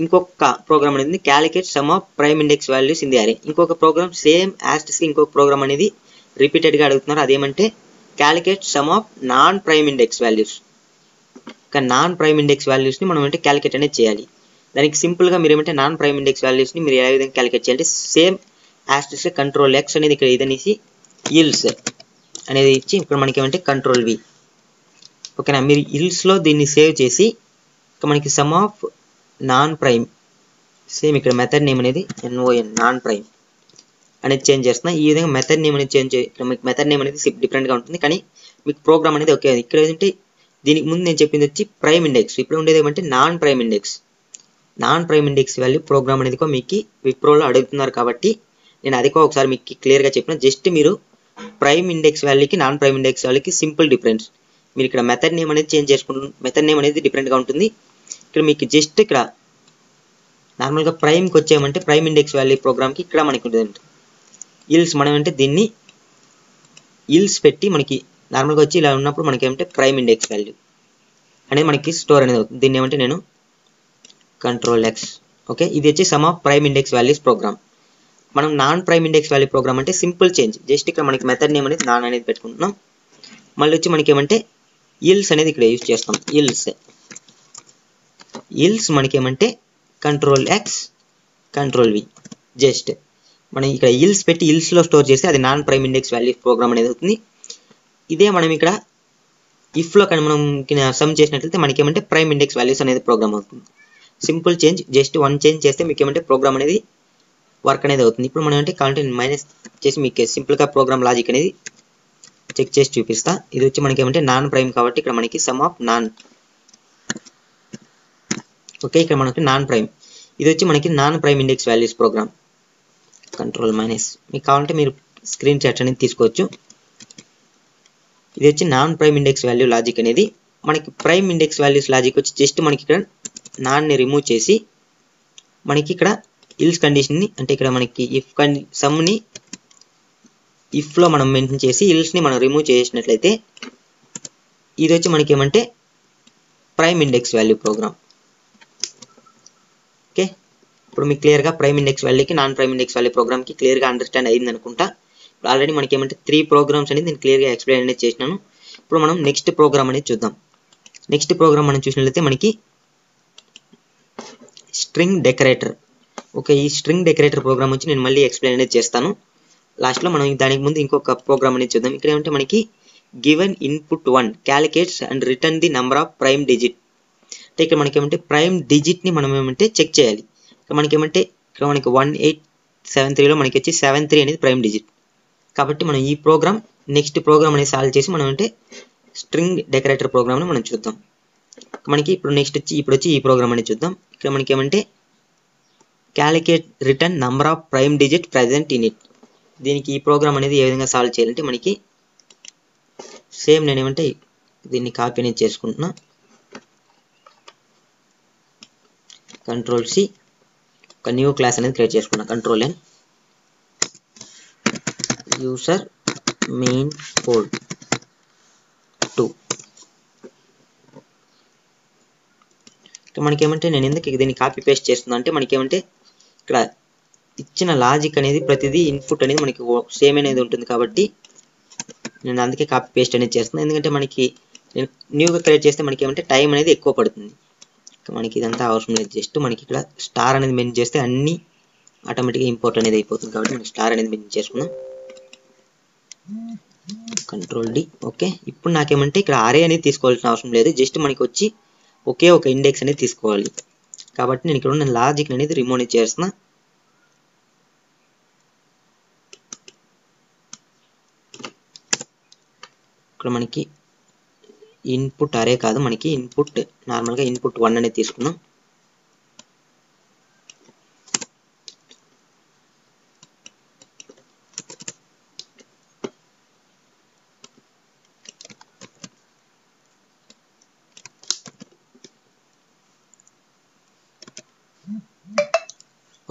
ఇంకొక ప్రోగ్రామ్ అనేది calculate some of prime index values in the అరే. ఇంకొక ప్రోగ్రామ్ సేమ్ యాసిస్ ఇంకొక ప్రోగ్రామ్ అనేది రిపీటెడ్ గా అడుగుతున్నారు. అదేమంటే calculate some of non prime index values. Non prime index values ని మనం అంటే క్యాలిక్యులేట్ అనేది చేయాలి. దానికి సింపుల్ గా మీరు ఏమంటే నాన్ ప్రైమ్ ఇండెక్స్ వాల్యూస్ ని మీరు ఏ విధంగా క్యాలిక్యులేట్ చేయాలంటే సేమ్ యాస్టిస్ కంట్రోల్ x అనేది ఇక్కడ ఇదనేసి ఇల్స్ అనేది ఇచ్చి ఇక్కడ మనకి ఏమంటే కంట్రోల్ v. ఓకేనా, మీరు ఇల్స్ లో దీన్ని సేవ్ చేసి ఇక్కడ మనకి sum of non prime same ఇక్కడ మెథడ్ నేమ్ అనేది non నాన్ ప్రైమ్ అనేది చేంజ్ చేస్తున్నా. ఈ విధంగా మెథడ్ నేమ్ అనేది చేంజ్ ఇక్కడ మీకు మెథడ్ నేమ్ అనేది డిఫరెంట్ గా ఉంటుంది. కానీ మీకు ప్రోగ్రామ్ అనేది ఓకే. ఇక్కడ ఏంటంటే దీనికి ముందు నేను చెప్పింది వచ్చి ప్రైమ్ ఇండెక్స్, ఇప్పుడు ఉండేది ఏమంటే non prime index. Non prime index value program అనేది మీకు విప్రోలో అడుగుతున్నారు కాబట్టి నేను అది ఒకసారి మీకు క్లియర్ గా చెప్పిన. జస్ట్ మీరు ప్రైమ్ ఇండెక్స్ వాల్యూకి నాన్ ప్రైమ్ ఇండెక్స్ వాల్యూకి సింపుల్ డిఫరెన్స్. మీరు ఇక్కడ మెథడ్ నేమ్ అనేది చేంజ్ చేసుకుంటున్నారు. మెథడ్ నేమ్ అనేది డిఫరెంట్ గా ఉంటుంది. ఇక్కడ మీకు జస్ట్ ఇక్కడ నార్మల్ గా ప్రైమ్ కి వచ్చేయమంటే ప్రైమ్ ఇండెక్స్ వాల్యూ ప్రోగ్రామ్ కి ఇక్కడ మనకి ఉంటుంది ఇల్స్. మనం అంటే దీన్ని ఇల్స్ పెట్టి మనకి నార్మల్ గా వచ్చి ఇలా ఉన్నప్పుడు మనకి ఏమంటే ప్రైమ్ ఇండెక్స్ వాల్యూ అనేది మనకి స్టోర్ అనేది అవుతుంది. దీన్ని ఏమంటే నేను కంట్రోల్ x. ఓకే, ఇది వచ్చి sum of prime index values program. మనం non prime index value program అంటే సింపుల్ చేంజ్. జస్ట్ ఇక్కడ మనకి మెథడ్ నేమ్ అనేది నాన్ అనేది పెట్టుకుంటున్నాం. మళ్ళీ వచ్చి మనకి ఏమంటే ఇల్స్ అనేది ఇక్కడ యూజ్ చేస్తాం. ఇల్స్ మనకి ఏమంటే control x control v. Just మనం ఇక్కడ ఇల్స్ పెట్టి ఇల్స్ లో స్టోర్ చేస్తే అది non prime index value program అనేది అవుతుంది. ఇదే మనం ఇక్కడ ఇఫ్ లో కానీ మనం సమ్ చేసినట్లయితే మనకి ఏమంటే ప్రైమ్ ఇండెక్స్ వాల్యూస్ అనేది ప్రోగ్రామ్ అవుతుంది. Simple change, just one change చేస్తే మీకు ఏమంటే ప్రోగ్రామ్ అనేది వర్క్ అనేది అవుతుంది. ఇప్పుడు మనం అంటే కావాలంటే మైనస్ చేసి మీకు సింపుల్ గా ప్రోగ్రామ్ లాజిక్ అనేది చెక్ చేసి చూపిస్తా. ఇది వచ్చి మనకి ఏమంటే నాన్ ప్రైమ్ కాబట్టి ఇక్కడ మనకి సమ్ ఆఫ్ నాన్. ఓకే, ఇక్కడ మనకి నాన్ ప్రైమ్. ఇది వచ్చి మనకి non prime index values program. Control minus. మీకు కావాలంటే మీరు స్క్రీన్ షాట్ అనేది తీసుకోవచ్చు. ఇది వచ్చి non prime index value logic అనేది మనకి ప్రైమ్ ఇండెక్స్ వాల్యూస్ లాజిక్ వచ్చి జస్ట్ మనకి ఇక్కడ నాన్ని రిమూవ్ చేసి మనకి ఇక్కడ ఇల్స్ కండిషన్ని అంటే ఇక్కడ మనకి సమ్ని ఇఫ్లో మనం మెన్షన్ చేసి ఇల్స్ని మనం రిమూవ్ చేసినట్లయితే ఇది వచ్చి మనకి ఏమంటే prime index value program. Okay, ఇప్పుడు మీకు క్లియర్గా ప్రైమ్ ఇండెక్స్ వాల్యూకి నాన్ ప్రైమ్ ఇండెక్స్ వాల్యూ ప్రోగ్రామ్కి క్లియర్గా అండర్స్టాండ్ అయింది అనుకుంటా. ఇప్పుడు ఆల్రెడీ మనకి ఏమంటే 3 ప్రోగ్రామ్స్ అనేది నేను క్లియర్గా ఎక్స్ప్లెయిన్ అనేది చేసినాను. ఇప్పుడు మనం నెక్స్ట్ ప్రోగ్రామ్ అనేది చూద్దాం. నెక్స్ట్ ప్రోగ్రామ్ మనం చూసినట్లయితే మనకి స్ట్రింగ్ డెకరేటర్. ఓకే, ఈ స్ట్రింగ్ డెకరేటర్ ప్రోగ్రామ్ వచ్చి నేను మళ్ళీ ఎక్స్ప్లెయిన్ అనేది చేస్తాను లాస్ట్లో. మనం దానికి ముందు ఇంకొక ప్రోగ్రామ్ అనేది చూద్దాం. ఇక్కడ ఏమంటే మనకి given input 1 calculates and return the number of prime digit. అంటే ఇక్కడ మనకి ఏమంటే ప్రైమ్ డిజిట్ని మనం ఏమంటే చెక్ చేయాలి. ఇక్కడ మనకి ఏమంటే ఇక్కడ మనకి 1873లో మనకి వచ్చి 73 అనేది ప్రైమ్ డిజిట్. కాబట్టి మనం ఈ ప్రోగ్రామ్ నెక్స్ట్ ప్రోగ్రామ్ అనేది సాల్వ్ చేసి మనం అంటే స్ట్రింగ్ డెకరేటర్ ప్రోగ్రామ్ని మనం చూద్దాం. మనకి ఇప్పుడు నెక్స్ట్ వచ్చి ఈ ప్రోగ్రామ్ అనేది చూద్దాం. ఇక్కడ మనకి ఏమంటే calculate return number of prime digit present in it. దీనికి ఈ ప్రోగ్రామ్ అనేది ఏ విధంగా సాల్వ్ చేయాలంటే మనకి సేమ్ నేను ఏమంటే దీన్ని కాపీ అనేది చేసుకుంటున్నా. Ctrl+C ఒక న్యూ క్లాస్ అనేది క్రియేట్ చేసుకున్నా. Ctrl+N user main code 2. మనకి ఏమంటే నేను ఎందుకు దీన్ని కాపీ పేస్ట్ చేస్తున్నా అంటే మనకి ఏమంటే ఇక్కడ ఇచ్చిన లాజిక్ అనేది ప్రతిదీ ఇన్పుట్ అనేది మనకి సేమ్ అనేది ఉంటుంది కాబట్టి నేను అందుకే కాపీ పేస్ట్ అనేది చేస్తున్నాను. ఎందుకంటే మనకి నేను న్యూగా క్రియేట్ చేస్తే మనకి ఏమంటే టైం అనేది ఎక్కువ పడుతుంది. మనకి ఇదంతా అవసరం లేదు. జస్ట్ మనకి ఇక్కడ స్టార్ అనేది మెన్షన్ చేస్తే అన్ని ఆటోమేటిక్గా ఇంపోర్ట్ అనేది అయిపోతుంది కాబట్టి మనం స్టార్ అనేది మెన్షన్ చేసుకున్నాం. Ctrl+D. ఓకే, ఇప్పుడు నాకేమంటే ఇక్కడ అరే అనేది తీసుకోవాల్సిన అవసరం లేదు. జస్ట్ మనకి వచ్చి ఒకే ఒక ఇండెక్స్ అనేది తీసుకోవాలి కాబట్టి నేను ఇక్కడ ఉన్న లాజిక్ అనేది రిమూవ్ అనేది చేస్తున్నా. ఇక్కడ మనకి ఇన్పుట్ అరే కాదు, మనకి ఇన్పుట్ నార్మల్గా ఇన్పుట్ 1 అనేది తీసుకున్నాం.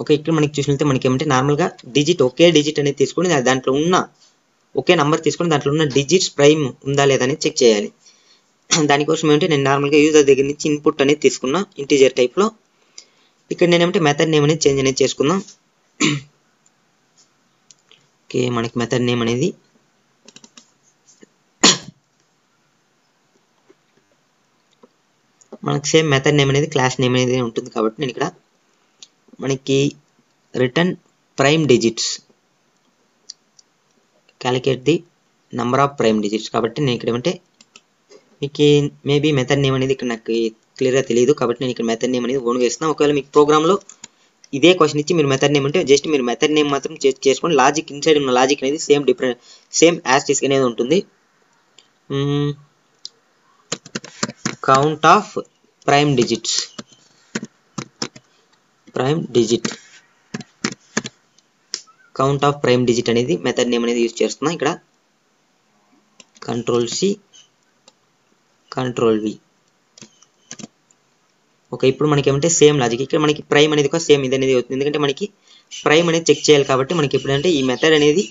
ఓకే, ఇక్కడ మనకి చూసినట్లయితే మనకి ఏమంటే నార్మల్గా డిజిట్ ఒకే డిజిట్ అనేది తీసుకొని దాంట్లో ఉన్న ఒకే నెంబర్ తీసుకొని దాంట్లో ఉన్న డిజిట్స్ ప్రైమ్ ఉందా లేదా అనేది చెక్ చేయాలి. దానికోసం ఏమంటే నేను నార్మల్గా యూజర్ దగ్గర నుంచి ఇన్పుట్ అనేది తీసుకున్నా ఇంటీజర్ టైప్లో. ఇక్కడ నేను ఏమంటే మెథడ్ నేమ్ అనేది చేంజ్ అనేది చేసుకుందాం. ఓకే, మనకి మెథడ్ నేమ్ అనేది మనకి సేమ్ మెథడ్ నేమ్ అనేది క్లాస్ నేమ్ అనేది ఉంటుంది కాబట్టి నేను ఇక్కడ మనకి return prime digits calculate the number of prime digits కాబట్టి నేను ఇక్కడ ఏమంటే మీకు మేబీ మెథడ్ నేమ్ అనేది ఇక్కడ నాకు క్లియర్గా తెలియదు కాబట్టి నేను ఇక్కడ మెథడ్ నేమ్ అనేది ఓన్గా ఇస్తున్నాను. ఒకవేళ మీకు ప్రోగ్రామ్లో ఇదే క్వశ్చన్ ఇచ్చి మీరు మెథడ్ నేమ్ అంటే జస్ట్ మీరు మెథడ్ నేమ్ మాత్రం చేసుకొని లాజిక్ ఇన్సైడ్ ఉన్న లాజిక్ అనేది సేమ్ యాజ్ టీస్ అనేది ఉంటుంది. Count of prime digit count of prime digit అనేది మెథడ్ నేమ్ అనేది యూజ్ చేస్తున్నా. ఇక్కడ Ctrl+C Ctrl+V. ఓకే, ఇప్పుడు మనకి ఏమంటే సేమ్ లాజిక్ ఇక్కడ మనకి ప్రైమ్ అనేది కూడా సేమ్ ఇది అనేది అవుతుంది. ఎందుకంటే మనకి ప్రైమ్ అనేది చెక్ చేయాలి కాబట్టి మనకి ఎప్పుడంటే ఈ మెథడ్ అనేది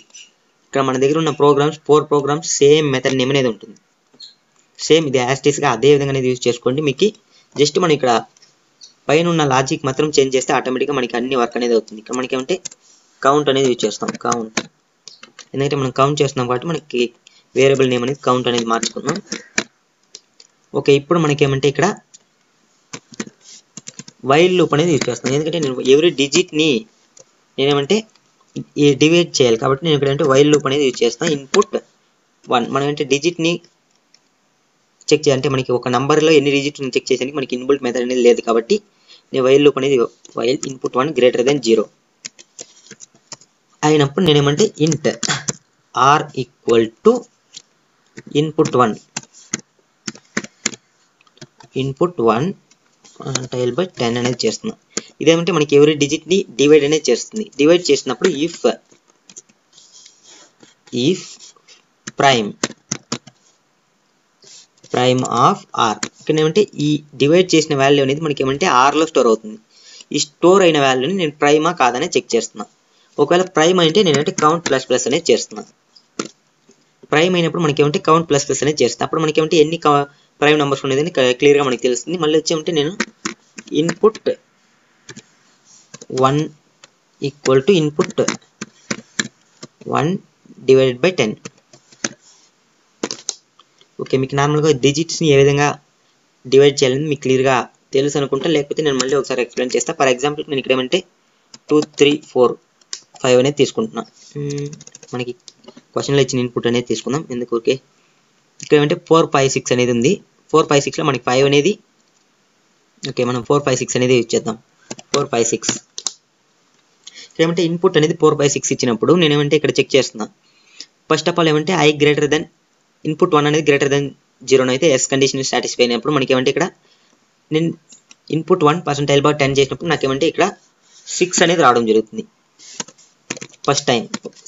ఇక్కడ మన దగ్గర ఉన్న programs 4 programs same method name అనేది ఉంటుంది. సేమ్ ఇది యాస్టిస్గా అదే విధంగా అనేది యూజ్ చేసుకోండి. మీకు జస్ట్ మనం ఇక్కడ పైన ఉన్న లాజిక్ మాత్రం చేంజ్ చేస్తే ఆటోమేటిక్గా మనకి అన్ని వర్క్ అనేది అవుతుంది. ఇక్కడ మనకి ఏమంటే కౌంట్ అనేది యూజ్ చేస్తాం. కౌంట్ ఎందుకంటే మనం కౌంట్ చేస్తున్నాం కాబట్టి మనకి వేరియబుల్ నేమ్ అనేది కౌంట్ అనేది మార్చుకుందాం. ఓకే, ఇప్పుడు మనకి ఏమంటే ఇక్కడ వైల్ లూప్ అనేది యూజ్ చేస్తున్నాను. ఎందుకంటే నేను ఎవ్రీ డిజిట్ని నేనేమంటే డివైడ్ చేయాలి కాబట్టి నేను ఇక్కడ వైల్ లూప్ అనేది యూజ్ చేస్తాను. ఇన్పుట్ 1 మనం అంటే డిజిట్ని చెక్ చేయాలంటే మనకి ఒక నంబర్లో ఎన్ని డిజిట్స్ చెక్ చేసేందుకు మనకి ఇన్బుల్ట్ మెథడ్ అనేది లేదు కాబట్టి నేను వైల్ లూప్ అనేది వైల్ ఇన్పుట్ 1 గ్రేటర్ దెన్ 0 అయినప్పుడు నేనేమంటే int R equal to input 1 టైల్ బై 10 అనేది చేస్తున్నాం. ఇదేమంటే మనకి ఎవరీ డిజిట్ని డివైడ్ అనేది చేస్తుంది. డివైడ్ చేసినప్పుడు if prime prime of R. ఇక్కడ ఏమంటే ఈ డివైడ్ చేసిన వాల్యూ అనేది మనకి ఏమంటే ఆర్లో స్టోర్ అవుతుంది. ఈ స్టోర్ అయిన వాల్యూని నేను ప్రైమా కాదని చెక్ చేస్తున్నా. ఒకవేళ ప్రైమ్ అంటే నేనంటే కౌంట్ ప్లస్ ప్లస్ అనేది చేస్తున్నా. ప్రైమ్ అయినప్పుడు మనకి ఏమంటే కౌంట్ ప్లస్ ప్లస్ అనేది చేస్తాను. అప్పుడు మనకి ఏమంటే ఎన్ని ప్రైమ్ నెంబర్స్ ఉండేదని క్లియర్గా మనకి తెలుస్తుంది. మళ్ళీ వచ్చేమంటే నేను input 1 equal to input 1 divided by 10. Okay, మీకు నార్మల్గా డిజిట్స్ని ఏ విధంగా డివైడ్ చేయాలని మీకు క్లియర్గా తెలుసు అనుకుంటా. లేకపోతే నేను మళ్ళీ ఒకసారి ఎక్స్ప్లెయిన్ చేస్తాను. ఫర్ ఎగ్జాంపుల్ నేను ఇక్కడ ఏమంటే 2 3 4 5 అనేది తీసుకుంటున్నా. మనకి క్వశ్చన్లో ఇచ్చిన ఇన్పుట్ అనేది తీసుకుందాం ఎందుకు. ఓకే, ఇక్కడ ఏమంటే 4 5 6 అనేది ఉంది. 4 5 6లో మనకి 5 అనేది, ఓకే మనం 4 5 6 అనేది యూజ్ చేద్దాం. 4 5 6 ఇక్కడ ఏమంటే ఇన్పుట్ అనేది 4 5 6 ఇచ్చినప్పుడు నేను ఏమంటే ఇక్కడ చెక్ చేస్తున్నా. ఫస్ట్ ఆఫ్ ఆల్ ఏమంటే ఐ గ్రేటర్ దెన్ ఇన్పుట్ 1 అనేది గ్రేటర్ దెన్ 0 అయితే ఎస్ కండిషన్ సాటిస్ఫై అయినప్పుడు మనకి ఏమంటే ఇక్కడ నేను ఇన్పుట్ 1 %10 చేసినప్పుడు నాకేమంటే ఇక్కడ 6 అనేది రావడం జరుగుతుంది. ఫస్ట్ టైం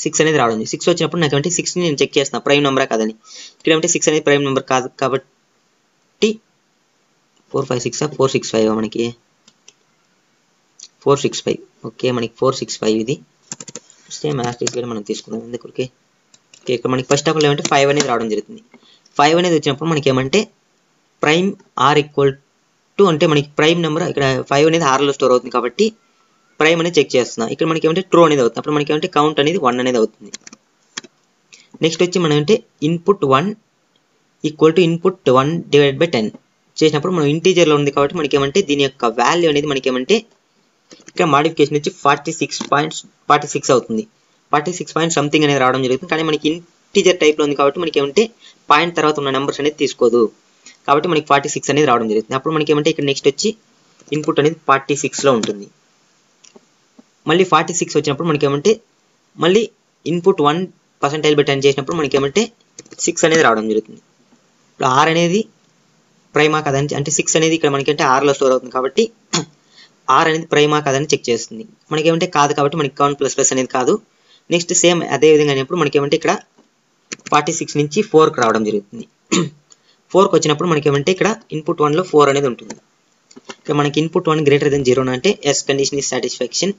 6 అనేది రావడం. 6 వచ్చినప్పుడు నాకేమంటే 6ని నేను చెక్ చేస్తున్నా ప్రైమ్ నెంబరా కాదని. ఇక్కడ ఏమంటే 6 అనేది ప్రైమ్ నెంబర్ కాదు కాబట్టి 4 5 6 4 6 5 మనకి 4 6 5. ఓకే, మనకి 4 6 5 ఇది సేమ్ యాస్టిక్స్ కూడా మనం తీసుకున్నాం ఎందుకు. ఓకే, ఇక్కడ మనకి ఫస్ట్ ఆఫ్ ఆల్ ఏమంటే 5 అనేది రావడం జరుగుతుంది. 5 అనేది వచ్చినప్పుడు మనకి ఏమంటే ప్రైమ్ ఆర్ ఈక్వల్ టు అంటే మనకి ప్రైమ్ నెంబర్ ఇక్కడ 5 అనేది ఆర్లో స్టోర్ అవుతుంది కాబట్టి ప్రైమ్ అనేది చెక్ చేస్తున్నా. ఇక్కడ మనకి ఏమంటే ట్రూ అనేది అవుతుంది. అప్పుడు మనకి ఏమంటే కౌంట్ అనేది 1 అనేది అవుతుంది. నెక్స్ట్ వచ్చి మనం అంటే input 1 equal to input 1 divide by 10 చేసినప్పుడు మనం ఇంటీజర్లో ఉంది కాబట్టి మనకి ఏమంటే దీని యొక్క వాల్యూ అనేది మనకి ఏమంటే ఇక్కడ మాడిఫికేషన్ వచ్చి 46 అవుతుంది. 46 పాయింట్ సంథింగ్ అనేది రావడం జరుగుతుంది. కానీ మనకి ఇంటీజర్ టైప్లో ఉంది కాబట్టి మనకి ఏమంటే పాయింట్ తర్వాత ఉన్న నెంబర్స్ అనేది తీసుకోదు కాబట్టి మనకి 46 అనేది రావడం జరుగుతుంది. అప్పుడు మనకి ఏమంటే ఇక్కడ నెక్స్ట్ వచ్చి ఇన్పుట్ అనేది 46లో ఉంటుంది. మళ్ళీ 46 వచ్చినప్పుడు మనకి ఏమంటే మళ్ళీ ఇన్పుట్ 1 %10 చేసినప్పుడు మనకి ఏమంటే 6 అనేది రావడం జరుగుతుంది. ఇప్పుడు ఆర్ అనేది ప్రైమా కదని అంటే 6 అనేది ఇక్కడ మనకి అంటే ఆర్లో స్టోర్ అవుతుంది కాబట్టి ఆర్ అనేది ప్రైమా కాదని చెక్ చేస్తుంది. మనకి ఏమంటే కాదు కాబట్టి మనకి కౌంట్ ప్లస్ ప్లస్ అనేది కాదు. నెక్స్ట్ సేమ్ అదే విధంగా అయినప్పుడు మనకి ఏమంటే ఇక్కడ 46 నుంచి 4కి రావడం జరుగుతుంది. 4కి వచ్చినప్పుడు మనకి ఏమంటే ఇక్కడ ఇన్పుట్ 1లో 4 అనేది ఉంటుంది. ఇక్కడ మనకి ఇన్పుట్ 1 గ్రేటర్ దెన్ 0 అంటే ఎస్ కండిషన్ ఇస్ సాటిస్ఫాక్షన్.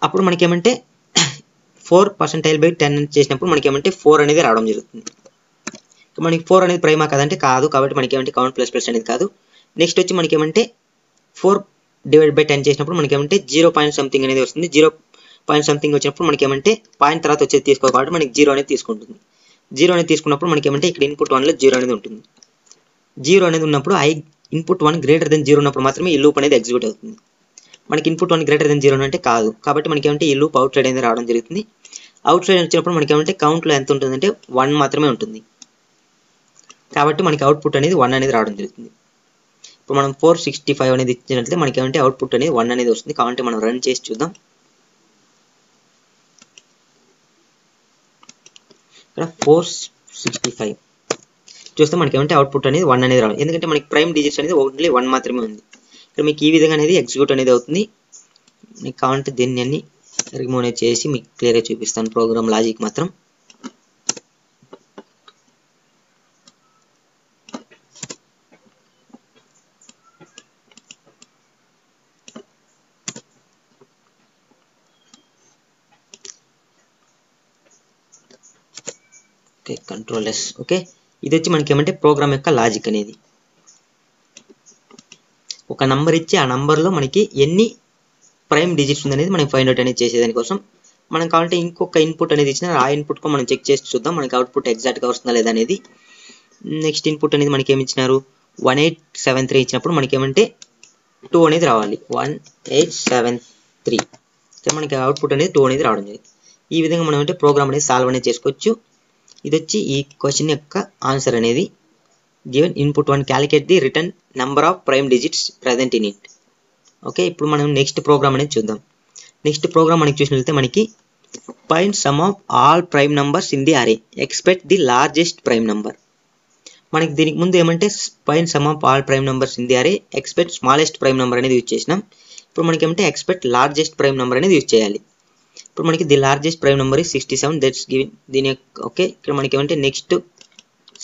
అప్పుడు మనకి ఏమంటే 4 %10 చేసినప్పుడు మనకి ఏమంటే 4 అనేది రావడం జరుగుతుంది. మనకి 4 అనేది ప్రైమా కదంటే కాదు కాబట్టి మనకి ఏమంటే కౌంట్ ప్లస్ ప్లస్ అనేది కాదు. నెక్స్ట్ వచ్చి మనకి ఏమంటే 4 డివైడ్ బై 10 చేసినప్పుడు మనకి ఏమంటే 0 పాయింట్ సంథింగ్ అనేది వస్తుంది. 0 పాయింట్ సంథింగ్ వచ్చినప్పుడు మనకి ఏమంటే పాయింట్ తర్వాత వచ్చేది తీసుకోవాలి కాబట్టి మనకి 0 అనేది తీసుకుంటుంది. 0 అనేది తీసుకున్నప్పుడు మనకి ఏమంటే ఇక్కడ ఇన్పుట్ 1లో 0 అనేది ఉంటుంది. 0 అనేది ఉన్నప్పుడు ఇన్పుట్ 1 గ్రేటర్ దెన్ 0 ఉన్నప్పుడు మాత్రమే ఈ లూప్ అనేది ఎగ్జిక్యూట్ అవుతుంది. మనకి ఇన్పుట్ 1 గ్రేటర్ దెన్ 0 అంటే కాదు కాబట్టి మనకి ఏమంటే ఈ లూప్ అవుట్ సైడ్ అనేది రావడం జరుగుతుంది. అవుట్ సైడ్ వచ్చినప్పుడు మనకి ఏమంటే కౌంట్లో ఎంత ఉంటుందంటే 1 మాత్రమే ఉంటుంది కాబట్టి మనకి అవుట్పుట్ అనేది 1 అనేది రావడం జరుగుతుంది. ఇప్పుడు మనం 465 అనేది ఇచ్చినట్లయితే మనకి ఏమంటే అవుట్పుట్ అనేది 1 అనేది వస్తుంది. కాబట్టి మనం రన్ చేసి చూద్దాం. ఇక్కడ 465 చూస్తే మనకి ఏమంటే అవుట్పుట్ అనేది 1 అనేది రావాలి. ఎందుకంటే మనకి ప్రైమ్ డిజిట్స్ అనేది ఓన్లీ 1 మాత్రమే ఉంది. ఇక్కడ మీకు ఈ విధంగా అనేది ఎగ్జిక్యూట్ అనేది అవుతుంది. మీకు కావాలంటే దీన్ని అన్ని రిమూవ్ అనేది చేసి మీకు క్లియర్గా చూపిస్తాను ప్రోగ్రామ్ లాజిక్ మాత్రం. Control yes. ఓకే, ఇది వచ్చి మనకి ఏమంటే ప్రోగ్రామ్ యొక్క లాజిక్ అనేది ఒక నంబర్ ఇచ్చి ఆ నంబర్లో మనకి ఎన్ని ప్రైమ్ డిజిట్స్ ఉందనేది మనం ఫైండ్ అవుట్ అనేది చేసేదానికోసం మనం కావాలంటే ఇంకొక ఇన్పుట్ అనేది ఇచ్చిన ఆ ఇన్పుట్కు మనం చెక్ చేసి చూద్దాం మనకి అవుట్పుట్ ఎగ్జాక్ట్గా వస్తుందా లేదా అనేది. నెక్స్ట్ ఇన్పుట్ అనేది మనకి ఏమి ఇచ్చినారు 1873 ఇచ్చినప్పుడు మనకి ఏమంటే 2 అనేది రావాలి. 1873 మనకి అవుట్పుట్ అనేది 2 అనేది రావడం జరిగింది. ఈ విధంగా మనం అంటే ప్రోగ్రామ్ అనేది సాల్వ్ అనేది చేసుకోవచ్చు. ఇది వచ్చి ఈ క్వశ్చన్ యొక్క ఆన్సర్ అనేది given input 1 calculate the return number of prime digits present in it. Okay, ఇప్పుడు మనం నెక్స్ట్ ప్రోగ్రామ్ అనేది చూద్దాం. నెక్స్ట్ ప్రోగ్రామ్ మనకి చూసినట్లయితే మనకి find sum of all prime numbers in the array expect the largest prime number. మనకి దీనికి ముందు ఏమంటే find sum of all prime numbers in the array expect smallest prime number అనేది యూజ్ చేసినాం. ఇప్పుడు మనకి ఏమంటే ఎక్స్పెక్ట్ లార్జెస్ట్ ప్రైమ్ నెంబర్ అనేది యూజ్ చేయాలి. ఇప్పుడు మనకి the largest prime number is 67 that's given దీని. ఓకే, ఇక్కడ మనకి ఏమంటే నెక్స్ట్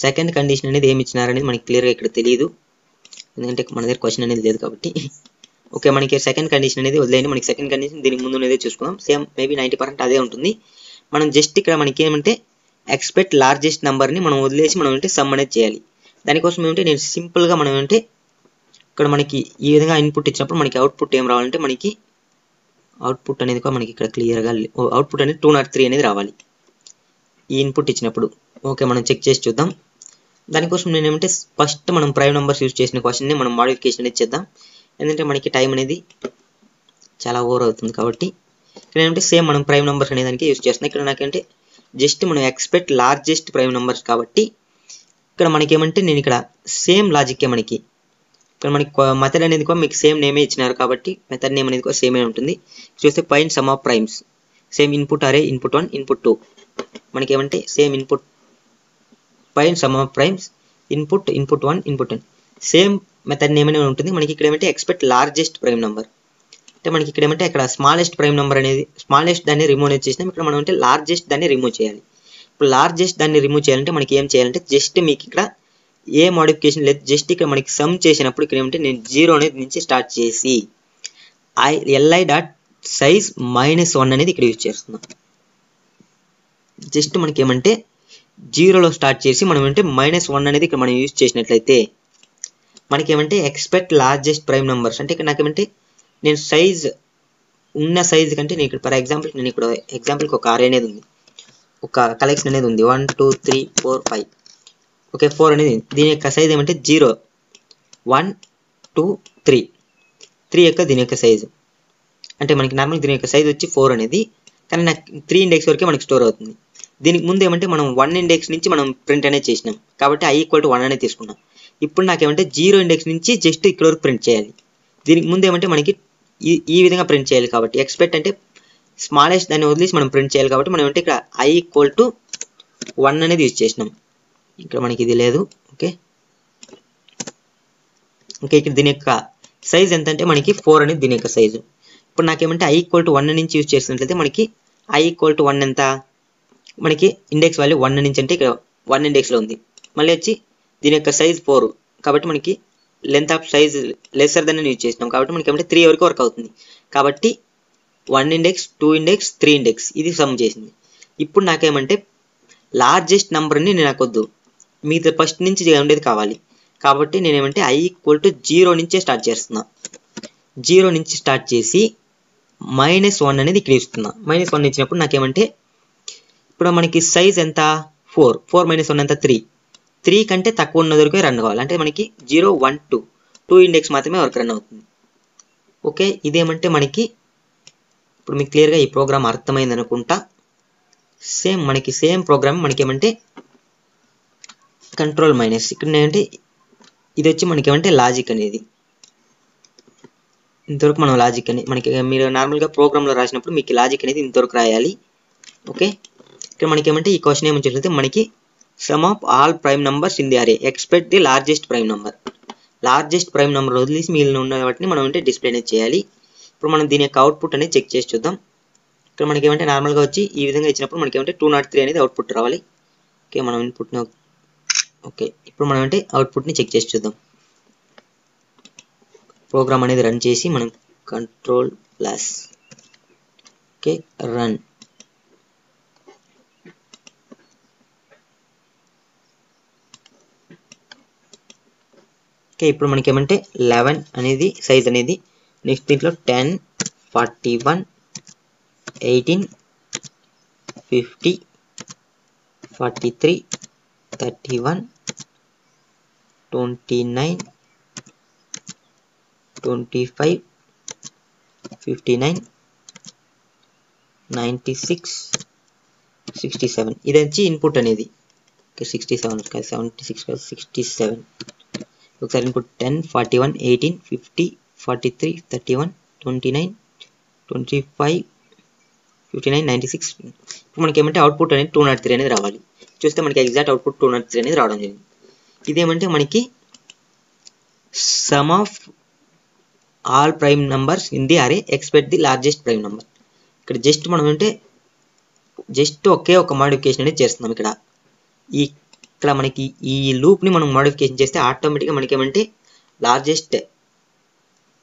సెకండ్ కండిషన్ అనేది ఏమి ఇచ్చినారనేది మనకి క్లియర్గా ఇక్కడ తెలియదు, ఎందుకంటే మన దగ్గర క్వశ్చన్ అనేది లేదు కాబట్టి. ఓకే, మనకి సెకండ్ కండిషన్ అనేది వదిలేయండి. మనకి సెకండ్ కండిషన్ దీనికి ముందు అనేది చూసుకుందాం. సేమ్ మేబీ 90% అదే ఉంటుంది. మనం జస్ట్ ఇక్కడ మనకి ఏమంటే ఎక్స్పెక్ట్ లార్జెస్ట్ నెంబర్ని మనం వదిలేసి మనం అంటే సమ్ అనేది చేయాలి. దానికోసం ఏమంటే నేను సింపుల్గా మనం అంటే ఇక్కడ మనకి ఈ విధంగా ఇన్పుట్ ఇచ్చినప్పుడు మనకి అవుట్పుట్ ఏం రావాలంటే మనకి అవుట్పుట్ అనేది కూడా మనకి ఇక్కడ క్లియర్గా అవుట్పుట్ అనేది 203 అనేది రావాలి ఈ ఇన్పుట్ ఇచ్చినప్పుడు. ఓకే, మనం చెక్ చేసి చూద్దాం. దానికోసం నేను ఏమంటే ఫస్ట్ మనం ప్రైమ్ నెంబర్స్ యూజ్ చేసిన క్వశ్చన్ని మనం మాడిఫికేషన్ అనేది చేద్దాం, ఎందుకంటే మనకి టైం అనేది చాలా ఓవర్ అవుతుంది కాబట్టి. ఇక్కడ ఏమంటే సేమ్ మనం ప్రైమ్ నెంబర్స్ అనే దానికి యూజ్ చేస్తున్నాం. ఇక్కడ నాకంటే జస్ట్ మనం ఎక్స్పెక్ట్ లార్జెస్ట్ ప్రైమ్ నెంబర్స్ కాబట్టి ఇక్కడ మనకి ఏమంటే నేను ఇక్కడ సేమ్ లాజిక్కే మనకి ఇక్కడ మనకి మెథడ్ అనేది కూడా మీకు సేమ్ నేమే ఇచ్చినారు కాబట్టి మెథడ్ నేమ్ అనేది కూడా సేమే ఉంటుంది. చూస్తే find sum of primes, same input అరే ఇన్పుట్ 1 ఇన్పుట్ 2 మనకి ఏమంటే same input find sum of primes input 1 input 1 same method name అనేది ఉంటుంది. మనకి ఇక్కడ ఏమంటే ఎక్స్పెక్ట్ లార్జెస్ట్ ప్రైమ్ నెంబర్ అంటే మనకి ఇక్కడ ఏమంటే ఇక్కడ స్మాలెస్ట్ ప్రైమ్ నెంబర్ అనేది స్మాలెస్ట్ దాన్ని రిమూవ్ అనేది చేసినాం. ఇక్కడ మనం అంటే లార్జెస్ట్ దాన్ని రిమూవ్ చేయాలి. ఇప్పుడు లార్జెస్ట్ దాన్ని రిమూవ్ చేయాలంటే మనకి ఏం చేయాలంటే జస్ట్ మీకు ఇక్కడ ఏ మోడిఫికేషన్ లేదు, జస్ట్ ఇక్కడ మనకి సమ్ చేసినప్పుడు ఇక్కడ ఏమంటే నేను 0 అనేది నుంచి స్టార్ట్ చేసి li డాట్ సైజ్ -1 అనేది ఇక్కడ యూజ్ చేస్తున్నాం. జస్ట్ మనకి ఏమంటే 0లో స్టార్ట్ చేసి మనం అంటే -1 అనేది ఇక్కడ మనం యూజ్ చేసినట్లయితే మనకి ఏమంటే ఎక్స్పెక్ట్ లార్జెస్ట్ ప్రైమ్ నెంబర్స్ అంటే ఇక్కడ నాకేమంటే నేను సైజ్ ఉన్న సైజ్ కంటే నేను ఇక్కడ ఫర్ ఎగ్జాంపుల్ నేను ఇక్కడ ఎగ్జాంపుల్కి ఒక అరే అనేది ఉంది, ఒక కలెక్షన్ అనేది ఉంది 1 2 3 4 5. ఓకే, 4 అనేది దీని యొక్క సైజ్ ఏమంటే 0 1 2 3 యొక్క దీని యొక్క సైజు అంటే మనకి నార్మల్ దీని యొక్క సైజ్ వచ్చి 4 అనేది, కానీ నాకు 3 ఇండెక్స్ వరకే మనకి స్టోర్ అవుతుంది. దీనికి ముందు ఏమంటే మనం 1 ఇండెక్స్ నుంచి మనం ప్రింట్ అనేది చేసినాం కాబట్టి i = 1 అనేది తీసుకున్నాం. ఇప్పుడు నాకేమంటే 0 ఇండెక్స్ నుంచి జస్ట్ ఇక్కడ వరకు ప్రింట్ చేయాలి. దీనికి ముందు ఏమంటే మనకి ఈ విధంగా ప్రింట్ చేయాలి కాబట్టి ఎక్స్పెక్ట్ అంటే స్మాలెస్ట్ దాన్ని వదిలేసి మనం ప్రింట్ చేయాలి కాబట్టి మనం అంటే ఇక్కడ i = 1 అనేది యూజ్ చేసినాం. ఇక్కడ మనకి ఇది లేదు. ఓకే, ఇక్కడ దీని యొక్క సైజ్ ఎంత అంటే మనకి 4 అనేది దీని యొక్క సైజు. ఇప్పుడు నాకేమంటే i = 1 నుంచి యూజ్ చేసినట్లయితే మనకి i = 1 ఎంత మనకి ఇండెక్స్ వాల్యూ 1 నుంచి అంటే ఇక్కడ 1 ఇండెక్స్లో ఉంది. మళ్ళీ వచ్చి దీని యొక్క సైజ్ 4 కాబట్టి మనకి లెంత్ ఆఫ్ సైజ్ లెసర్ దాన్ని యూజ్ చేసినాం కాబట్టి మనకి ఏమంటే 3 వరకు వర్క్ అవుతుంది. కాబట్టి 1 ఇండెక్స్ 2 ఇండెక్స్ 3 ఇండెక్స్ ఇది సమ్ చేసింది. ఇప్పుడు నాకేమంటే లార్జెస్ట్ నెంబర్ని నాకు వద్దు, మీతో ఫస్ట్ నుంచి ఉండేది కావాలి కాబట్టి నేనేమంటే i = 0 నుంచే స్టార్ట్ చేస్తున్నా. 0 నుంచి స్టార్ట్ చేసి -1 అనేది ఇక్కడ ఇస్తున్నా. -1 ఇచ్చినప్పుడు నాకేమంటే ఇప్పుడు మనకి సైజ్ ఎంత 4 -1 ఎంత 3 కంటే తక్కువ ఉన్న వరకు రన్ కావాలి. అంటే మనకి 0 1 2 ఇండెక్స్ మాత్రమే వర్క్ రన్ అవుతుంది. ఓకే, ఇదేమంటే మనకి ఇప్పుడు మీకు క్లియర్గా ఈ ప్రోగ్రామ్ అర్థమైంది అనుకుంటా. సేమ్ మనకి సేమ్ ప్రోగ్రామ్ మనకి ఏమంటే కంట్రోల్ మైనస్ ఇక్కడ ఏంటంటే ఇది వచ్చి మనకి ఏమంటే లాజిక్ అనేది ఇంతవరకు మనం లాజిక్ అని మనకి మీరు నార్మల్గా ప్రోగ్రామ్లో రాసినప్పుడు మీకు లాజిక్ అనేది ఇంతవరకు రాయాలి. ఓకే, ఇక్కడ మనకి ఏమంటే ఈ క్వశ్చన్ ఏమని చూస్తే మనకి sum of all prime numbers in the array expect the largest prime number. Largest prime number వదిలేసి మిగిలిన ఉన్న వాటిని మనం అంటే డిస్ప్లే అనేది చేయాలి. ఇప్పుడు మనం దీని యొక్క అవుట్పుట్ అనేది చెక్ చేసి చూద్దాం. ఇక్కడ మనకి ఏమంటే నార్మల్గా వచ్చి ఈ విధంగా ఇచ్చినప్పుడు మనకి ఏమంటే 203 అనేది అవుట్పుట్ రావాలి. ఓకే, మనం ఇన్పుట్ని ఓకే ఇప్పుడు మనం అంటే అవుట్పుట్ని చెక్ చేసి చూద్దాం. ప్రోగ్రామ్ అనేది రన్ చేసి మనం control plus okay run. Okay, ఇప్పుడు మనకి ఏమంటే 11 అనేది సైజ్ అనేది, నెక్స్ట్ దీంట్లో 10 41 18 50 43 31 29 25 59 96 67 ఇది వచ్చి ఇన్పుట్ అనేది. ఓకే 67 కాదు 76 కాదు 67. ఒకసారి ఇన్పుట్ 10 41 18 50 43 31 29 25 59 96. ఇప్పుడు మనకి ఏమంటే అవుట్పుట్ అనేది 203 అనేది రావాలి. చూస్తే మనకి ఎగ్జాక్ట్ అవుట్పుట్ 203 అనేది రావడం జరిగింది. ఇదేమంటే మనకి sum of all prime numbers in the array expect the largest prime number. ఇక్కడ జస్ట్ మనం అంటే జస్ట్ ఒకే ఒక మోడిఫికేషన్ అనేది చేస్తున్నాం. ఇక్కడ ఇక్కడ మనకి ఈ లూప్ని మనం మోడిఫికేషన్ చేస్తే ఆటోమేటిక్గా మనకి ఏమంటే లార్జెస్ట్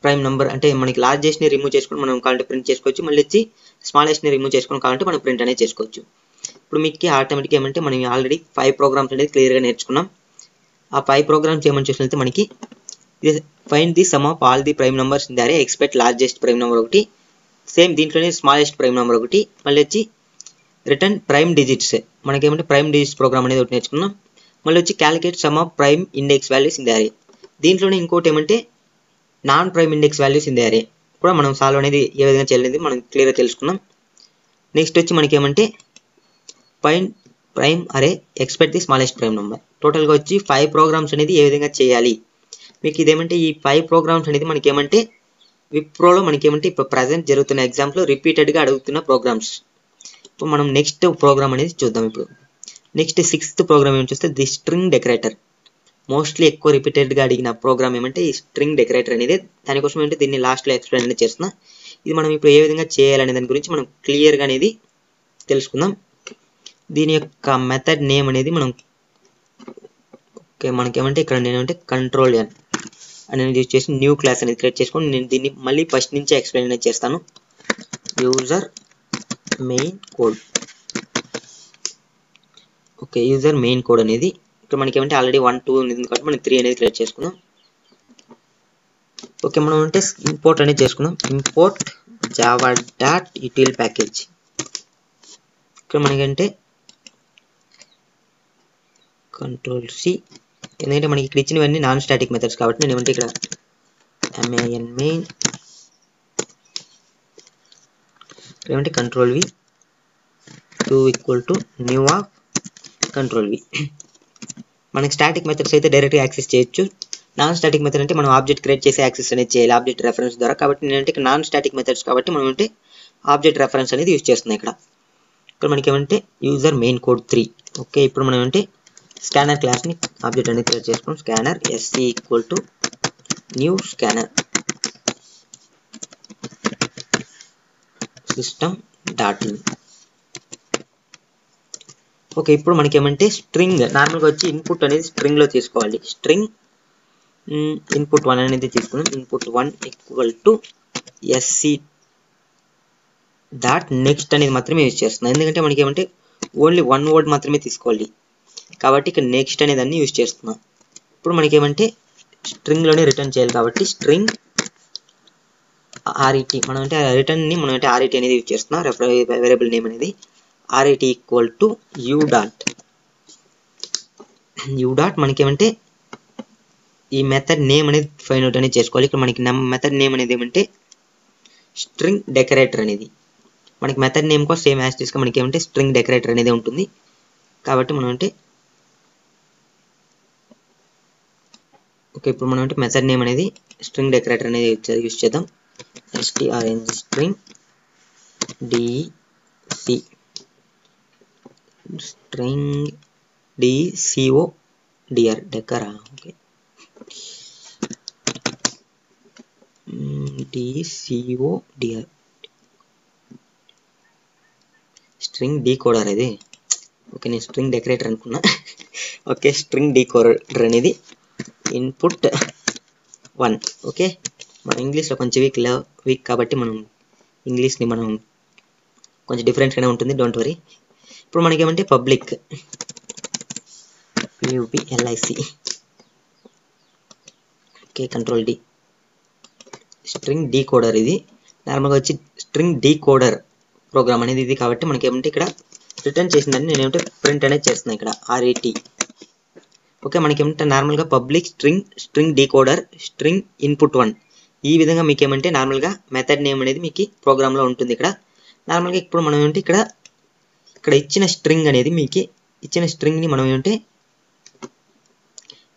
ప్రైమ్ నెంబర్ అంటే మనకి లార్జెస్ట్ని రిమూవ్ చేసుకొని మనం కావాలంటే ప్రింట్ చేసుకోవచ్చు, మళ్ళీ వచ్చి స్మాలెస్ట్ని రిమూవ్ చేసుకొని కావాలంటే మనం ప్రింట్ అనేది చేసుకోవచ్చు. ఇప్పుడు మీకు ఆటోమేటిక్గా ఏమంటే మనం ఆల్రెడీ 5 ప్రోగ్రామ్స్ అనేది క్లియర్గా నేర్చుకున్నాం. ఆ 5 ప్రోగ్రామ్స్ ఏమని చూసినట్లయితే మనకి find the some of all the prime numbers in the array, expect largest prime number ఒకటి, సేమ్ దీంట్లోనే స్మాలెస్ట్ ప్రైమ్ నెంబర్ ఒకటి, మళ్ళీ వచ్చి రిటర్న్ ప్రైమ్ డిజిట్స్ మనకి ఏమంటే ప్రైమ్ డిజిట్స్ ప్రోగ్రామ్ అనేది ఒకటి నేర్చుకున్నాం. మళ్ళీ వచ్చి calculate some of prime index values in the అరే, దీంట్లోనే ఇంకోటి ఏమంటే non prime index values in the అరే కూడా మనం సాల్వ్ అనేది ఏ విధంగా చేయాలనేది మనం క్లియర్గా తెలుసుకున్నాం. నెక్స్ట్ వచ్చి మనకి ఏమంటే ఫైండ్ ప్రైమ్ అరే, expect the smallest prime number. టోటల్గా వచ్చి 5 ప్రోగ్రామ్స్ అనేది ఏ విధంగా చేయాలి మీకు ఇదేమంటే ఈ 5 ప్రోగ్రామ్స్ అనేది మనకి ఏమంటే విప్రోలో మనకి ఏమంటే ఇప్పుడు ప్రజెంట్ జరుగుతున్న ఎగ్జామ్లో రిపీటెడ్గా అడుగుతున్న ప్రోగ్రామ్స్. ఇప్పుడు మనం నెక్స్ట్ ప్రోగ్రామ్ అనేది చూద్దాం. ఇప్పుడు నెక్స్ట్ 6th ప్రోగ్రామ్ ఏమి చూస్తే ది స్ట్రింగ్ డెకరేటర్. మోస్ట్లీ ఎక్కువ రిపీటెడ్గా అడిగిన ప్రోగ్రామ్ ఏమంటే ఈ స్ట్రింగ్ డెకరేటర్ అనేది. దానికోసం ఏంటంటే దీన్ని లాస్ట్లో ఎక్స్ప్లెయిన్ అనేది చేస్తున్నా. ఇది మనం ఇప్పుడు ఏ విధంగా చేయాలనే దాని గురించి మనం క్లియర్గా అనేది తెలుసుకుందాం. దీని యొక్క మెథడ్ నేమ్ అనేది మనం మనకేమంటే ఇక్కడ నేనేమంటే కంట్రోల్ ఎన్ అనేది యూజ్ చేసి న్యూ క్లాస్ అనేది క్రియేట్ చేసుకొని నేను దీన్ని మళ్ళీ ఫస్ట్ నుంచి ఎక్స్ప్లెయిన్ అనేది చేస్తాను. User main code. Okay, user main code అనేది ఇక్కడ మనకి ఏమంటే ఆల్రెడీ 1, 2 ఉంది కాబట్టి మనం 3 అనేది క్రియేట్ చేసుకుందాం. ఓకే, మనం అంటే ఇంపోర్ట్ అనేది చేసుకుందాం. Import Java dot util package. ఇక్కడ మనకంటే కంట్రోల్ సి, ఎందుకంటే మనకి ఇక్కడ ఇచ్చినవన్నీ నాన్ స్టాటిక్ మెథడ్స్ కాబట్టి నేను ఏమంటే ఇక్కడ main మెయిన్ ఏమంటే control V 2 = new of control V. మనకి స్టాటిక్ మెథడ్స్ అయితే డైరెక్ట్గా యాక్సెస్ చేయొచ్చు. నాన్ స్టాటిక్ మెథడ్ అంటే మనం ఆబ్జెక్ట్ క్రియేట్ చేసి యాక్సెస్ అనేది చేయాలి ఆబ్జెక్ట్ రెఫరెన్స్ ద్వారా. కాబట్టి నేనంటే ఇక్కడ నాన్ స్టాటిక్ మెథడ్స్ కాబట్టి మనం అంటే ఆబ్జెక్ట్ రెఫరెన్స్ అనేది యూజ్ చేస్తున్నాం. ఇక్కడ మనకి ఏమంటే యూజర్ మెయిన్ కోడ్ 3. ఓకే, ఇప్పుడు మనం అంటే స్కానర్ క్లాస్ని ఆబ్జెక్ట్ అనేది క్రియేట్ చేసుకున్నాం. Scanner SC = new scanner system dot in. Okay, ఇప్పుడు మనకి ఏమంటే స్ట్రింగ్ నార్మల్గా వచ్చి ఇన్పుట్ అనేది స్ట్రింగ్లో తీసుకోవాలి. స్ట్రింగ్ input 1 అనేది తీసుకున్నాం. input 1 = SC డాట్ నెక్స్ట్ అనేది మాత్రమే యూజ్ చేస్తున్నాం. ఎందుకంటే మనకి ఏమంటే ఓన్లీ 1 వర్డ్ మాత్రమే తీసుకోవాలి కాబట్టి ఇక్కడ నెక్స్ట్ అనేది అన్ని యూజ్ చేస్తున్నాం. ఇప్పుడు మనకి ఏమంటే స్ట్రింగ్లోనే రిటర్న్ చేయాలి కాబట్టి స్ట్రింగ్ RET మనం అంటే రిటర్న్ని మనం అంటే RET అనేది యూజ్ చేస్తున్నాం. వేరియబుల్ నేమ్ అనేది RET = u డాట్ మనకి ఏమంటే ఈ మెథడ్ నేమ్ అనేది ఫైండ్ అవుట్ అనేది చేసుకోవాలి. ఇక్కడ మనకి మెథడ్ నేమ్ అనేది ఏమంటే స్ట్రింగ్ డెకరేటర్ అనేది. మనకి మెథడ్ నేమ్ కూడా సేమ్ యాజ్ టీస్గా మనకి ఏమంటే స్ట్రింగ్ డెకరేటర్ అనేది ఉంటుంది. కాబట్టి మనం అంటే ఓకే, ఇప్పుడు మనం అంటే మెథడ్ నేమ్ అనేది స్ట్రింగ్ డెకరేటర్ అనేది యూజ్ చేద్దాం. strng string dc string dcodr డెకరా. ఓకే, dcodr స్ట్రింగ్ డీకోడర్ ఇది. ఓకే, నేను స్ట్రింగ్ డెకరేటర్ అనుకున్నా. ఓకే, స్ట్రింగ్ డీకోడర్ అనేది ఇన్పుట్ 1. ఓకే, మన ఇంగ్లీష్లో కొంచెం వీక్ కాబట్టి మనం ఇంగ్లీష్ని మనం కొంచెం డిఫరెంట్గానే ఉంటుంది, డోంట్ వరీ. ఇప్పుడు మనకి ఏమంటే public public okay, control D string decoder. ఇది నార్మల్గా వచ్చి స్ట్రింగ్ డీకోడర్ ప్రోగ్రామ్ అనేది ఇది కాబట్టి మనకి ఏమంటే ఇక్కడ రిటర్న్ చేసిందని నేను ఏమంటే ప్రింట్ అనేది చేస్తున్నాను ఇక్కడ RET. ఓకే, మనకి ఏమంటే నార్మల్గా public string decoder string input 1 ఈ విధంగా మీకు ఏమంటే నార్మల్గా మెథడ్ నేమ్ అనేది మీకు ప్రోగ్రామ్లో ఉంటుంది. ఇక్కడ నార్మల్గా ఇప్పుడు మనం ఏమంటే ఇక్కడ ఇచ్చిన స్ట్రింగ్ అనేది మీకు ఇచ్చిన స్ట్రింగ్ని మనం ఏమంటే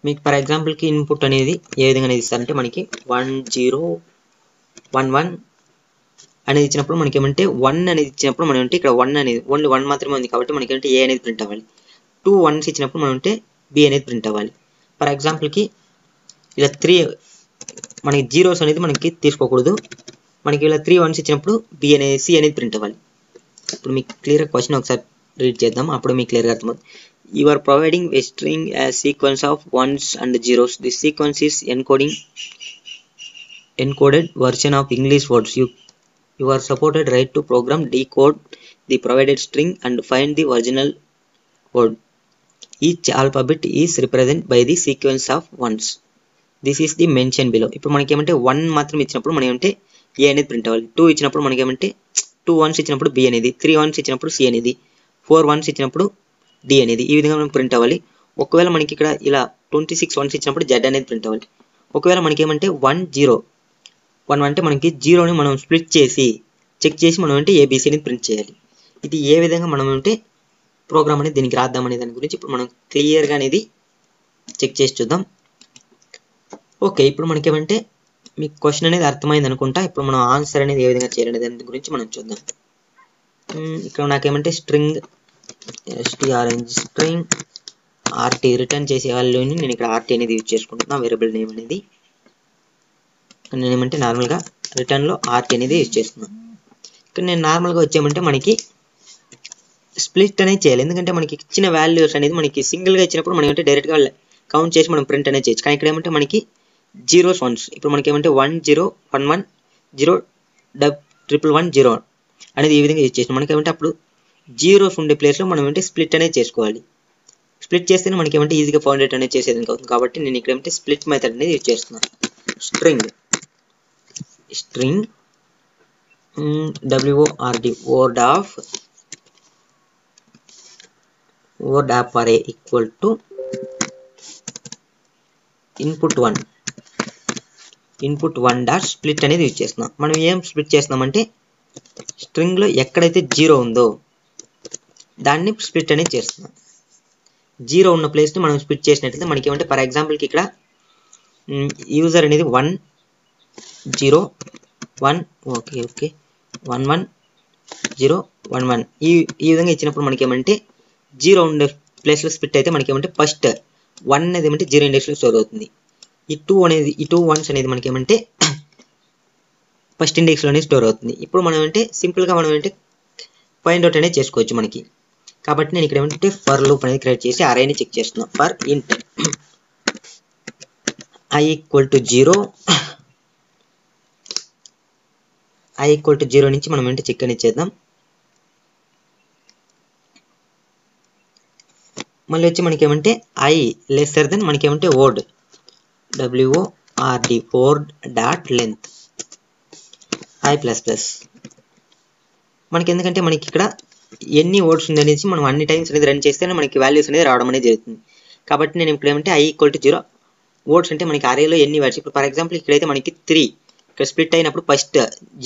మీకు ఫర్ ఎగ్జాంపుల్కి ఇన్పుట్ అనేది ఏ విధంగా అనేది ఇస్తారంటే మనకి 1011 అనేది ఇచ్చినప్పుడు మనకి ఏమంటే 1 అనేది ఇచ్చినప్పుడు మనం అంటే ఇక్కడ 1 అనేది ఓన్లీ 1 మాత్రమే ఉంది కాబట్టి మనకి అంటే A అనేది ప్రింట్ అవ్వాలి. 2 1s ఇచ్చినప్పుడు మనం అంటే B అనేది ప్రింట్ అవ్వాలి. ఫర్ ఎగ్జాంపుల్కి ఇలా 3 మనకి జీరోస్ అనేది మనకి తీసుకోకూడదు. మనకి ఇలా 3 1s ఇచ్చినప్పుడు B అనేది C అనేది ప్రింట్ అవ్వాలి. ఇప్పుడు మీకు క్లియర్గా క్వశ్చన్ ఒకసారి రీడ్ చేద్దాం, అప్పుడు మీకు క్లియర్గా అర్థమవుతుంది. You are providing a string a sequence of ones and zeros. This sequence is encoded version of English words. You are supported right to program decode the provided string and find the original word. Each alphabet is represented by the sequence of ones. This is the mention below. ఇప్పుడు మనకి ఏమంటే 1 మాత్రం ఇచ్చినప్పుడు మనం ఏమంటే a అనేది print అవ్వాలి. 2 ఇచ్చినప్పుడు మనకి ఏమంటే 2 వన్స్ ఇచ్చినప్పుడు b అనేది, 3 వన్స్ ఇచ్చినప్పుడు c అనేది, 4 వన్స్ ఇచ్చినప్పుడు d అనేది ఈ విధంగా మనం ప్రింట్ అవ్వాలి. ఒకవేళ మనకి ఇక్కడ ఇలా 26 వన్స్ ఇచ్చినప్పుడు z అనేది ప్రింట్ అవ్వాలి. ఒకవేళ మనకి ఏమంటే 1 అంటే మనకి 0 ని మనం స్ప్లిట్ చేసి చెక్ చేసి మనం అంటే ABC అనేది ప్రింట్ చేయాలి. ఇది ఏ విధంగా మనం అంటే ప్రోగ్రామ్ అనేది దీనికి రాద్దాం అనే దాని గురించి ఇప్పుడు మనం క్లియర్ గా అనేది చెక్ చేసి చూద్దాం. ఓకే, ఇప్పుడు మనకి ఏమంటే మీకు క్వశ్చన్ అనేది అర్థమైంది అనుకుంటా. ఇప్పుడు మనం ఆన్సర్ అనేది ఏ విధంగా చేయాలనే దాని గురించి మనం చూద్దాం. ఇక్కడ నాకేమంటే స్ట్రింగ్ string rt రిటర్న్ చేసే వాల్యూని నేను ఇక్కడ rt అనేది యూజ్ చేసుకుంటున్నా, వేరియబుల్ నేమ్ అనేది. నేను ఏమంటే నార్మల్గా రిటర్న్లో rt అనేది యూజ్ చేస్తున్నాను. ఇక్కడ నేను నార్మల్గా వచ్చేమంటే మనకి స్ప్లిట్ అనేది చేయాలి. ఎందుకంటే మనకి ఇచ్చిన వాల్యూస్ అనేది మనకి సింగిల్గా ఇచ్చినప్పుడు మనం ఏమంటే డైరెక్ట్గా కౌంట్ చేసి మనం ప్రింట్ అనేది చేయొచ్చు. కానీ ఇక్కడ ఏమంటే మనకి జీరోస్ వన్స్, ఇప్పుడు మనకి ఏమంటే 1 0 1 1 0 1 0 అనేది ఈ విధంగా యూజ్ చేసినాం. మనకి ఏమంటే అప్పుడు జీరోస్ ఉండే ప్లేస్లో మనం ఏమంటే స్ప్లిట్ అనేది చేసుకోవాలి. స్ప్లిట్ చేస్తేనే మనకి ఏమంటే ఈజీగా ఫౌండ్ రేట్ అనేది చేసేది అవుతుంది. కాబట్టి నేను ఇక్కడ ఏమంటే స్ప్లిట్ మెథడ్ అనేది యూజ్ చేస్తున్నాను. String word of array equal to input 1 dot split అనేది యూజ్ చేస్తున్నాం. మనం ఏం స్ప్లిట్ చేస్తున్నామంటే స్ట్రింగ్ లో ఎక్కడైతే 0 ఉందో దాన్ని స్ప్లిట్ అనేది చేస్తున్నాం. 0 ఉన్న ప్లేస్ ని మనం స్ప్లిట్ చేసినట్లయితే మనకి ఏమంటే ఫర్ ఎగ్జాంపుల్ కి ఇక్కడ యూజర్ అనేది 1 0 1 ఓకే 1 1 0 1 1 ఈ విధంగా ఇచ్చినప్పుడు మనకి ఏమంటే 0 ఉండే ప్లేస్ లో స్ప్లిట్ అయితే మనకి ఏమంటే ఫస్ట్ 1 అనేది ఏమంటే 0 ఇండెక్స్ లో స్టోర్ అవుతుంది. ఈ 2 వన్స్ అనేది మనకి ఏమంటే ఫస్ట్ ఇండెక్స్ లోనే స్టోర్ అవుతుంది. ఇప్పుడు మనం అంటే సింపుల్ గా మనం అంటే ఫైండ్ అవుట్ అనేది చేసుకోవచ్చు మనకి. కాబట్టి నేను ఇక్కడ ఏమంటే ఫర్ లూప్ అనేది క్రియేట్ చేసి అరేని చెక్ చేస్తున్నాను. For int i equal to 0 నుంచి మనం ఏంటి చెక్ అనేది చేద్దాం. మళ్ళీ వచ్చి మనకి ఏమంటే i లెస్సర్ దెన్ మనకి ఏమంటే word word dot length i plus plus. మనకి ఎందుకంటే మనకి ఇక్కడ ఎన్ని వర్డ్స్ ఉంది అనేసి మనం అన్ని టైమ్స్ అనేది రన్ చేస్తేనే మనకి వాల్యూస్ అనేది రావడం అనేది జరుగుతుంది. కాబట్టి నేను ఇప్పుడు ఏమంటే i ఈక్వల్ టు 0 వర్డ్స్ అంటే మనకి అరేలో ఎన్ని వర్డ్స్, ఇప్పుడు ఫర్ ఎగ్జాంపుల్ ఇక్కడైతే మనకి 3 ఇక్కడ స్ప్లిట్ అయినప్పుడు ఫస్ట్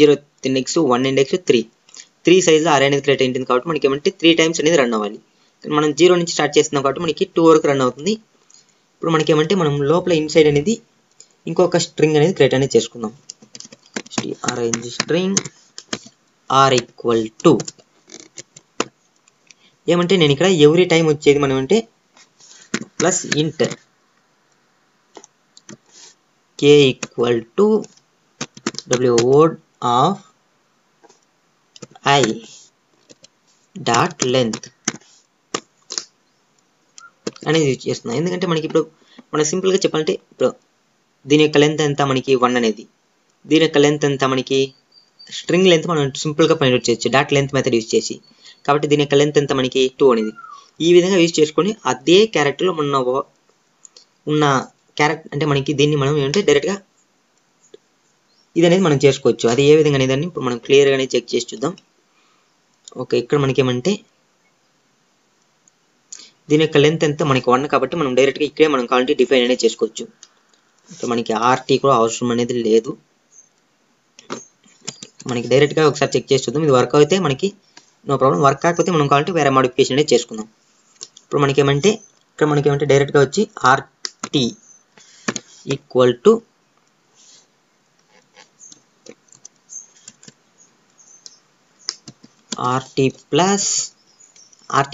0 ఇండెక్స్ 1 ఇండెక్స్ 3 సైజ్లో అరే అనేది క్రియేట్ అయింది. కాబట్టి మనకి ఏమంటే 3 టైమ్స్ అనేది రన్ అవ్వాలి. మనం 0 నుంచి స్టార్ట్ చేస్తున్నాం కాబట్టి మనకి 2 వరకు రన్ అవుతుంది. ఇప్పుడు మనకి ఏమంటే మనం లోపల ఇన్సైడ్ అనేది ఇంకొక స్ట్రింగ్ అనేది క్రియేట్ అనేది చేసుకుందాం. string r ఈక్వల్ టు ఏమంటే నేను ఇక్కడ ఎవ్రీ టైం వచ్చేది మనం అంటే ప్లస్ ఇంట్ k equal to word of i dot length అనేది యూజ్ చేస్తున్నాం. ఎందుకంటే మనకి ఇప్పుడు మనం సింపుల్ గా చెప్పాలంటే ఇప్పుడు దీని యొక్క లెంత్ ఎంత మనకి 1 అనేది, దీని యొక్క లెంత్ ఎంత మనకి స్ట్రింగ్ లెంత్ మనం సింపుల్ గా ఫైండ్ అవుట్ చేయొచ్చు డాట్ లెంత్ మెథడ్ యూజ్ చేసి. కాబట్టి దీని యొక్క లెంత్ ఎంత మనకి 2 అనేది. ఈ విధంగా యూజ్ చేసుకొని అదే క్యారెక్టర్ లో ఉన్న క్యారెక్టర్ అంటే మనకి దీన్ని మనం ఏమంటే డైరెక్ట్ గా ఇది అనేది మనం చేసుకోవచ్చు. అది ఏ విధంగా అనేది ఇప్పుడు మనం క్లియర్ గానే చెక్ చేసి చూద్దాం. ఓకే, ఇక్కడ మనకి ఏమంటే దీని యొక్క లెంత్ ఎంత మనకి 1 కాబట్టి మనం డైరెక్ట్ గా ఇక్కడే మనం కావాలంటే డిఫైన్ అనేది చేసుకోవచ్చు. మనకి rt కూడా అవసరం అనేది లేదు. మనకి డైరెక్ట్ గా ఒకసారి చెక్ చేసి చూద్దాం. ఇది వర్క్ అయితే మనకి నో ప్రాబ్లం, వర్క్ కాకపోతే మనం కావాలంటే వేరే మోడిఫికేషన్ అనేది చేసుకుందాం. ఇప్పుడు మనకి ఏమంటే ఇక్కడ మనకి ఏమంటే డైరెక్ట్ గా వచ్చి rt equal to rt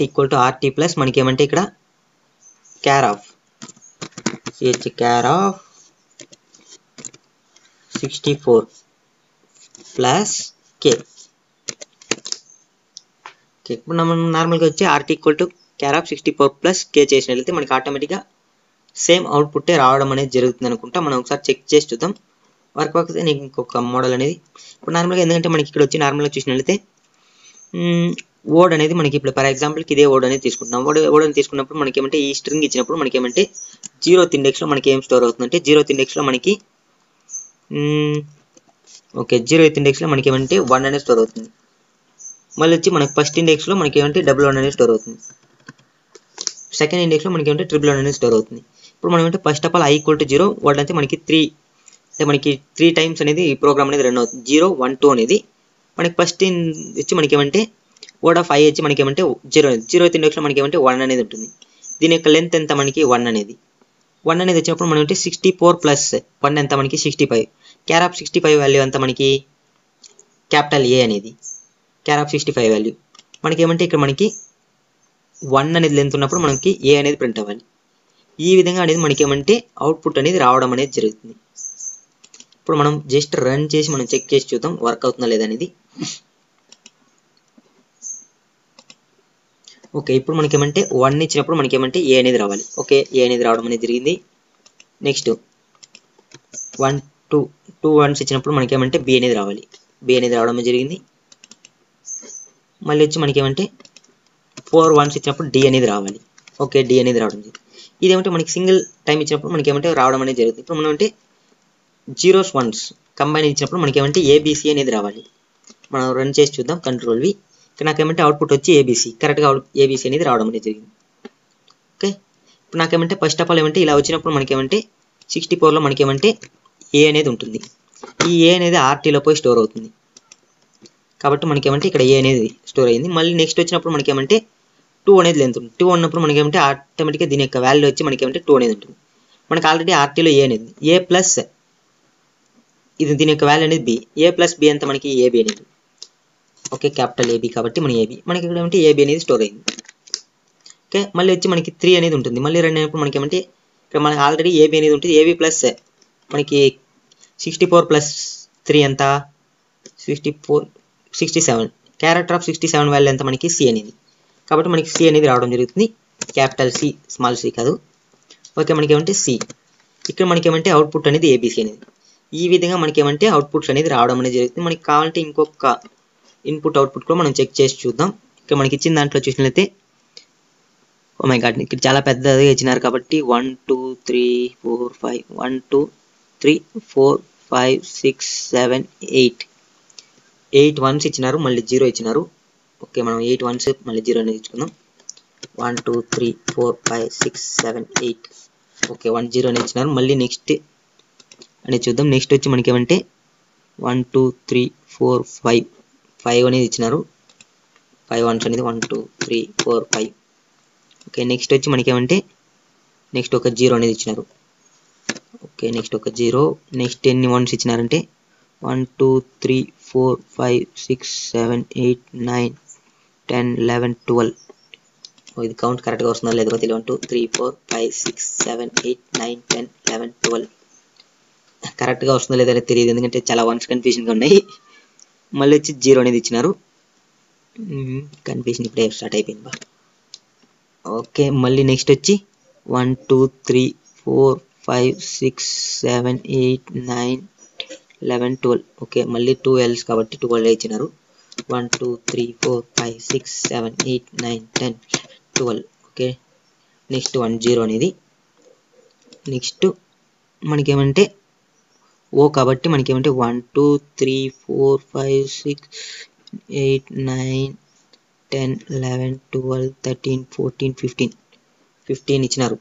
equal to rt plus మనకి ఏమంటే ఇక్కడ క్యార్ ఆఫ్ 64 ప్లస్ k. ఇప్పుడు మనం నార్మల్గా వచ్చి rt equal to char of 64 plus K చేసినట్లయితే మనకి ఆటోమేటిక్గా సేమ్ అవుట్పుట్టే రావడం అనేది జరుగుతుంది అనుకుంటా. మనం ఒకసారి చెక్ చేసి చూద్దాం. వర్క్ అయితే నీకు ఇంకొక మోడల్ అనేది ఇప్పుడు నార్మల్గా ఎందుకంటే మనకి ఇక్కడ వచ్చి నార్మల్గా చూసినట్లయితే వర్డ్ అనేది మనకి ఇప్పుడు ఫర్ ఎగ్జాంపుల్కి ఇదే వర్డ్ అనేది తీసుకుంటున్నాం. వర్డ్ అని తీసుకున్నప్పుడు మనకి ఏమంటే ఈ స్ట్రింగ్ ఇచ్చినప్పుడు మనకి ఏమంటే 0th ఇండెక్స్లో మనకి ఏం స్టోర్ అవుతుందంటే 0th ఇండెక్స్లో మనకి ఓకే 0th ఇండెక్స్లో మనకి ఏమంటే 1 అనేది స్టోర్ అవుతుంది. మళ్ళీ వచ్చి మనకి ఫస్ట్ ఇండెక్స్లో మనకి ఏమంటే 111 అనేది స్టోర్ అవుతుంది. సెకండ్ ఇండెక్స్లో మనకి ఏమంటే 111 అనేది స్టోర్ అవుతుంది. ఇప్పుడు మనం అంటే first of all i = 0 word అంటే మనకి 3 అంటే మనకి 3 టైమ్స్ అనేది ఈ ప్రోగ్రామ్ అనేది రన్ అవుతుంది. 0 1 2 అనేది మనకి ఫస్ట్ వచ్చి మనకి ఏమంటే వర్డ్ ఆఫ్ i వచ్చి మనకి ఏమంటే 0th ఇండెక్స్లో మనకి ఏమంటే 1 అనేది ఉంటుంది. దీని యొక్క లెంత్ ఎంత మనకి 1 అనేది వచ్చినప్పుడు మనం అంటే 64 ప్లస్ 1 ఎంత మనకి 65. క్యార్ ఆఫ్ 65 వాల్యూ ఎంత మనకి క్యాపిటల్ ఏ అనేది క్యార్ ఆఫ్ 65 వాల్యూ మనకి ఏమంటే ఇక్కడ మనకి 1 అనేది లెంత్ ఉన్నప్పుడు మనకి ఏ అనేది ప్రింట్ అవ్వాలి. ఈ విధంగా అనేది మనకి ఏమంటే అవుట్పుట్ అనేది రావడం అనేది జరుగుతుంది. ఇప్పుడు మనం జస్ట్ రన్ చేసి మనం చెక్ చేసి చూద్దాం వర్క్ అవుతుందా లేదా అనేది. ఓకే ఇప్పుడు మనకి ఏమంటే 1 ఇచ్చినప్పుడు మనకి ఏమంటే ఏ అనేది రావాలి. ఓకే ఏ అనేది రావడం అనేది జరిగింది. నెక్స్ట్ 1 2 1s ఇచ్చినప్పుడు మనకి ఏమంటే బి అనేది రావాలి. బి అనేది రావడం జరిగింది. మళ్ళీ వచ్చి మనకి ఏమంటే 4 1s ఇచ్చినప్పుడు డి అనేది రావాలి. ఓకే డి అనేది రావడం జరిగింది. ఇదేమంటే మనకి సింగిల్ టైం ఇచ్చినప్పుడు మనకి ఏమంటే రావడం అనేది జరుగుతుంది. ఇప్పుడు మనం అంటే 0s 1s కంబైన్ ఇచ్చినప్పుడు మనకి ఏమంటే ఏబిసి అనేది రావాలి. మనం రన్ చేసి చూద్దాం కంట్రోల్ వి. ఇక్కడ నాకేమంటే అవుట్పుట్ వచ్చి ఏబిసి కరెక్ట్గా ఏబిసి అనేది రావడం అనేది జరిగింది. ఓకే ఇప్పుడు నాకేమంటే ఫస్ట్ ఆఫ్ ఆల్ ఏమంటే ఇలా వచ్చినప్పుడు మనకి ఏమంటే 64లో మనకి ఏమంటే ఏ అనేది ఉంటుంది. ఈ ఏ అనేది ఆర్టీలో పోయి స్టోర్ అవుతుంది. కాబట్టి మనకి ఏమంటే ఇక్కడ ఏ అనేది స్టోర్ అయ్యింది. మళ్ళీ నెక్స్ట్ వచ్చినప్పుడు మనకి ఏమంటే 2 అనేది లెంత్ ఉంటుంది. 2 ఉన్నప్పుడు మనకి ఏమంటే ఆటోమేటిక్గా దీని యొక్క వాల్యూ వచ్చి మనకి ఏమంటే 2 అనేది ఉంటుంది. మనకి ఆల్రెడీ ఆర్టీలో ఏ అనేది ఏ ప్లస్ ఇది దీని యొక్క వాల్యూ అనేది బి. ఏ ప్లస్ బి అంత మనకి ఏబి అనేది ఓకే క్యాపిటల్ ఏబి కాబట్టి మన ఏబి మనకి ఇక్కడ ఏమంటే ఏబి అనేది స్టోర్ అయింది. ఓకే మళ్ళీ వచ్చి మనకి 3 అనేది ఉంటుంది. మళ్ళీ రన్ అయినప్పుడు మనకి ఏమంటే ఇక్కడ మనకి ఆల్రెడీ ఏబి అనేది ఉంటుంది. ఏబి ప్లస్ మనకి 64 ప్లస్ 3 ఎంత 67 క్యారెక్టర్ ఆఫ్ 67 వాల్యూ ఎంత మనకి సి అనేది కాబట్టి మనకి సి అనేది రావడం జరుగుతుంది. క్యాపిటల్ సి స్మాల్ సి కాదు. ఓకే మనకి ఏమంటే సి ఇక్కడ మనకి ఏమంటే అవుట్పుట్ అనేది ఏబిసి అనేది ఈ విధంగా మనకి ఏమంటే అవుట్పుట్స్ అనేది రావడం అనేది జరుగుతుంది. మనకి కావాలంటే ఇంకొక ఇన్పుట్ అవుట్పుట్ కూడా మనం చెక్ చేసి చూద్దాం. ఇక్కడ మనకి ఇచ్చిన దాంట్లో చూసినట్లయితే ఓ మై గాడ్ ఇక్కడ చాలా పెద్దగా ఇచ్చినారు కాబట్టి 1 2 3 4 5 1 2 3 4 5 6 7 8 1s ఇచ్చినారు. మళ్ళీ 0 ఇచ్చినారు. ఓకే మనం 8 1s మళ్ళీ 0 అనేది ఇచ్చుకుందాం. 1 2 3 4 5 6 7 8 ఓకే 1 0 అనేది ఇచ్చినారు. మళ్ళీ నెక్స్ట్ అనేది చూద్దాం. నెక్స్ట్ వచ్చి మనకి ఏమంటే 1 2 3 4 5 అనేది ఇచ్చినారు. 5 1s అనేది 1 2 3 4 5 ఓకే నెక్స్ట్ వచ్చి మనకి ఏమంటే నెక్స్ట్ ఒక 0 అనేది ఇచ్చినారు. ఓకే నెక్స్ట్ ఒక 0 నెక్స్ట్ ఎన్ని 1s ఇచ్చినారంటే 1 2 3 4 5 6 7 8 9 10 11 12 ఇది కౌంట్ కరెక్ట్గా వస్తుందా లేదో తెలియదు. 1 2 3 4 5 6 7 8 9 10 11 12 కరెక్ట్గా వస్తుందో లేదో తెలియదు ఎందుకంటే చాలా 1s కన్ఫ్యూజన్గా ఉన్నాయి. మళ్ళీ వచ్చి 0 అనేది ఇచ్చినారు. కన్ఫ్యూజన్ ఇప్పుడే స్టార్ట్ అయిపోయింది బా. ఓకే మళ్ళీ నెక్స్ట్ వచ్చి 1 2 3 4 5 6 7 8 9 11 12 ఓకే మళ్ళీ 2Ls కాబట్టి 12 ఇచ్చినారు. 1 2 3 4 5 6 7 8 9 10 12 ఓకే నెక్స్ట్ 1 0 అనేది నెక్స్ట్ మనకి ఏమంటే ఓ కాబట్టి మనకి ఏమంటే 1 2 3 4 5 6 8 9 10 11 12 13 14 15 ఇచ్చినారు.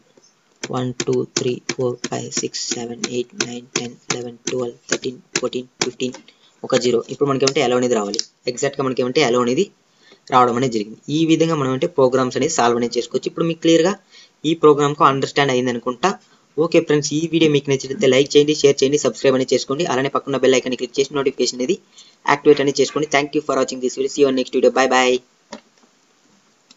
1 2 3 4 5 6 7 8 9 10 11 12 13 14 15 ఒక 0 ఇప్పుడు మనకి ఏమంటే అలో అనేది రావాలి. ఎగ్జాక్ట్గా మనకి ఏమంటే అలో అనేది రావడం అనేది జరిగింది. ఈ విధంగా మనం అంటే ప్రోగ్రామ్స్ అనేది సాల్వ్ అనేది చేసుకోవచ్చు. ఇప్పుడు మీకు క్లియర్గా ఈ ప్రోగ్రామ్కు అండర్స్టాండ్ అయింది అనుకుంటా. ఓకే ఫ్రెండ్స్ ఈ వీడియో మీకు నచ్చితే లైక్ చేయండి, షేర్ చేయండి, సబ్స్క్రైబ్ అనేది చేసుకోండి. అలానే పక్కన బెల్ ఐకాన్ క్లిక్ చేసి నోటిఫికేషన్ అనేది యాక్టివేట్ అనేది చేసుకోండి. Thank you for watching this video. See you on next video. Bye by.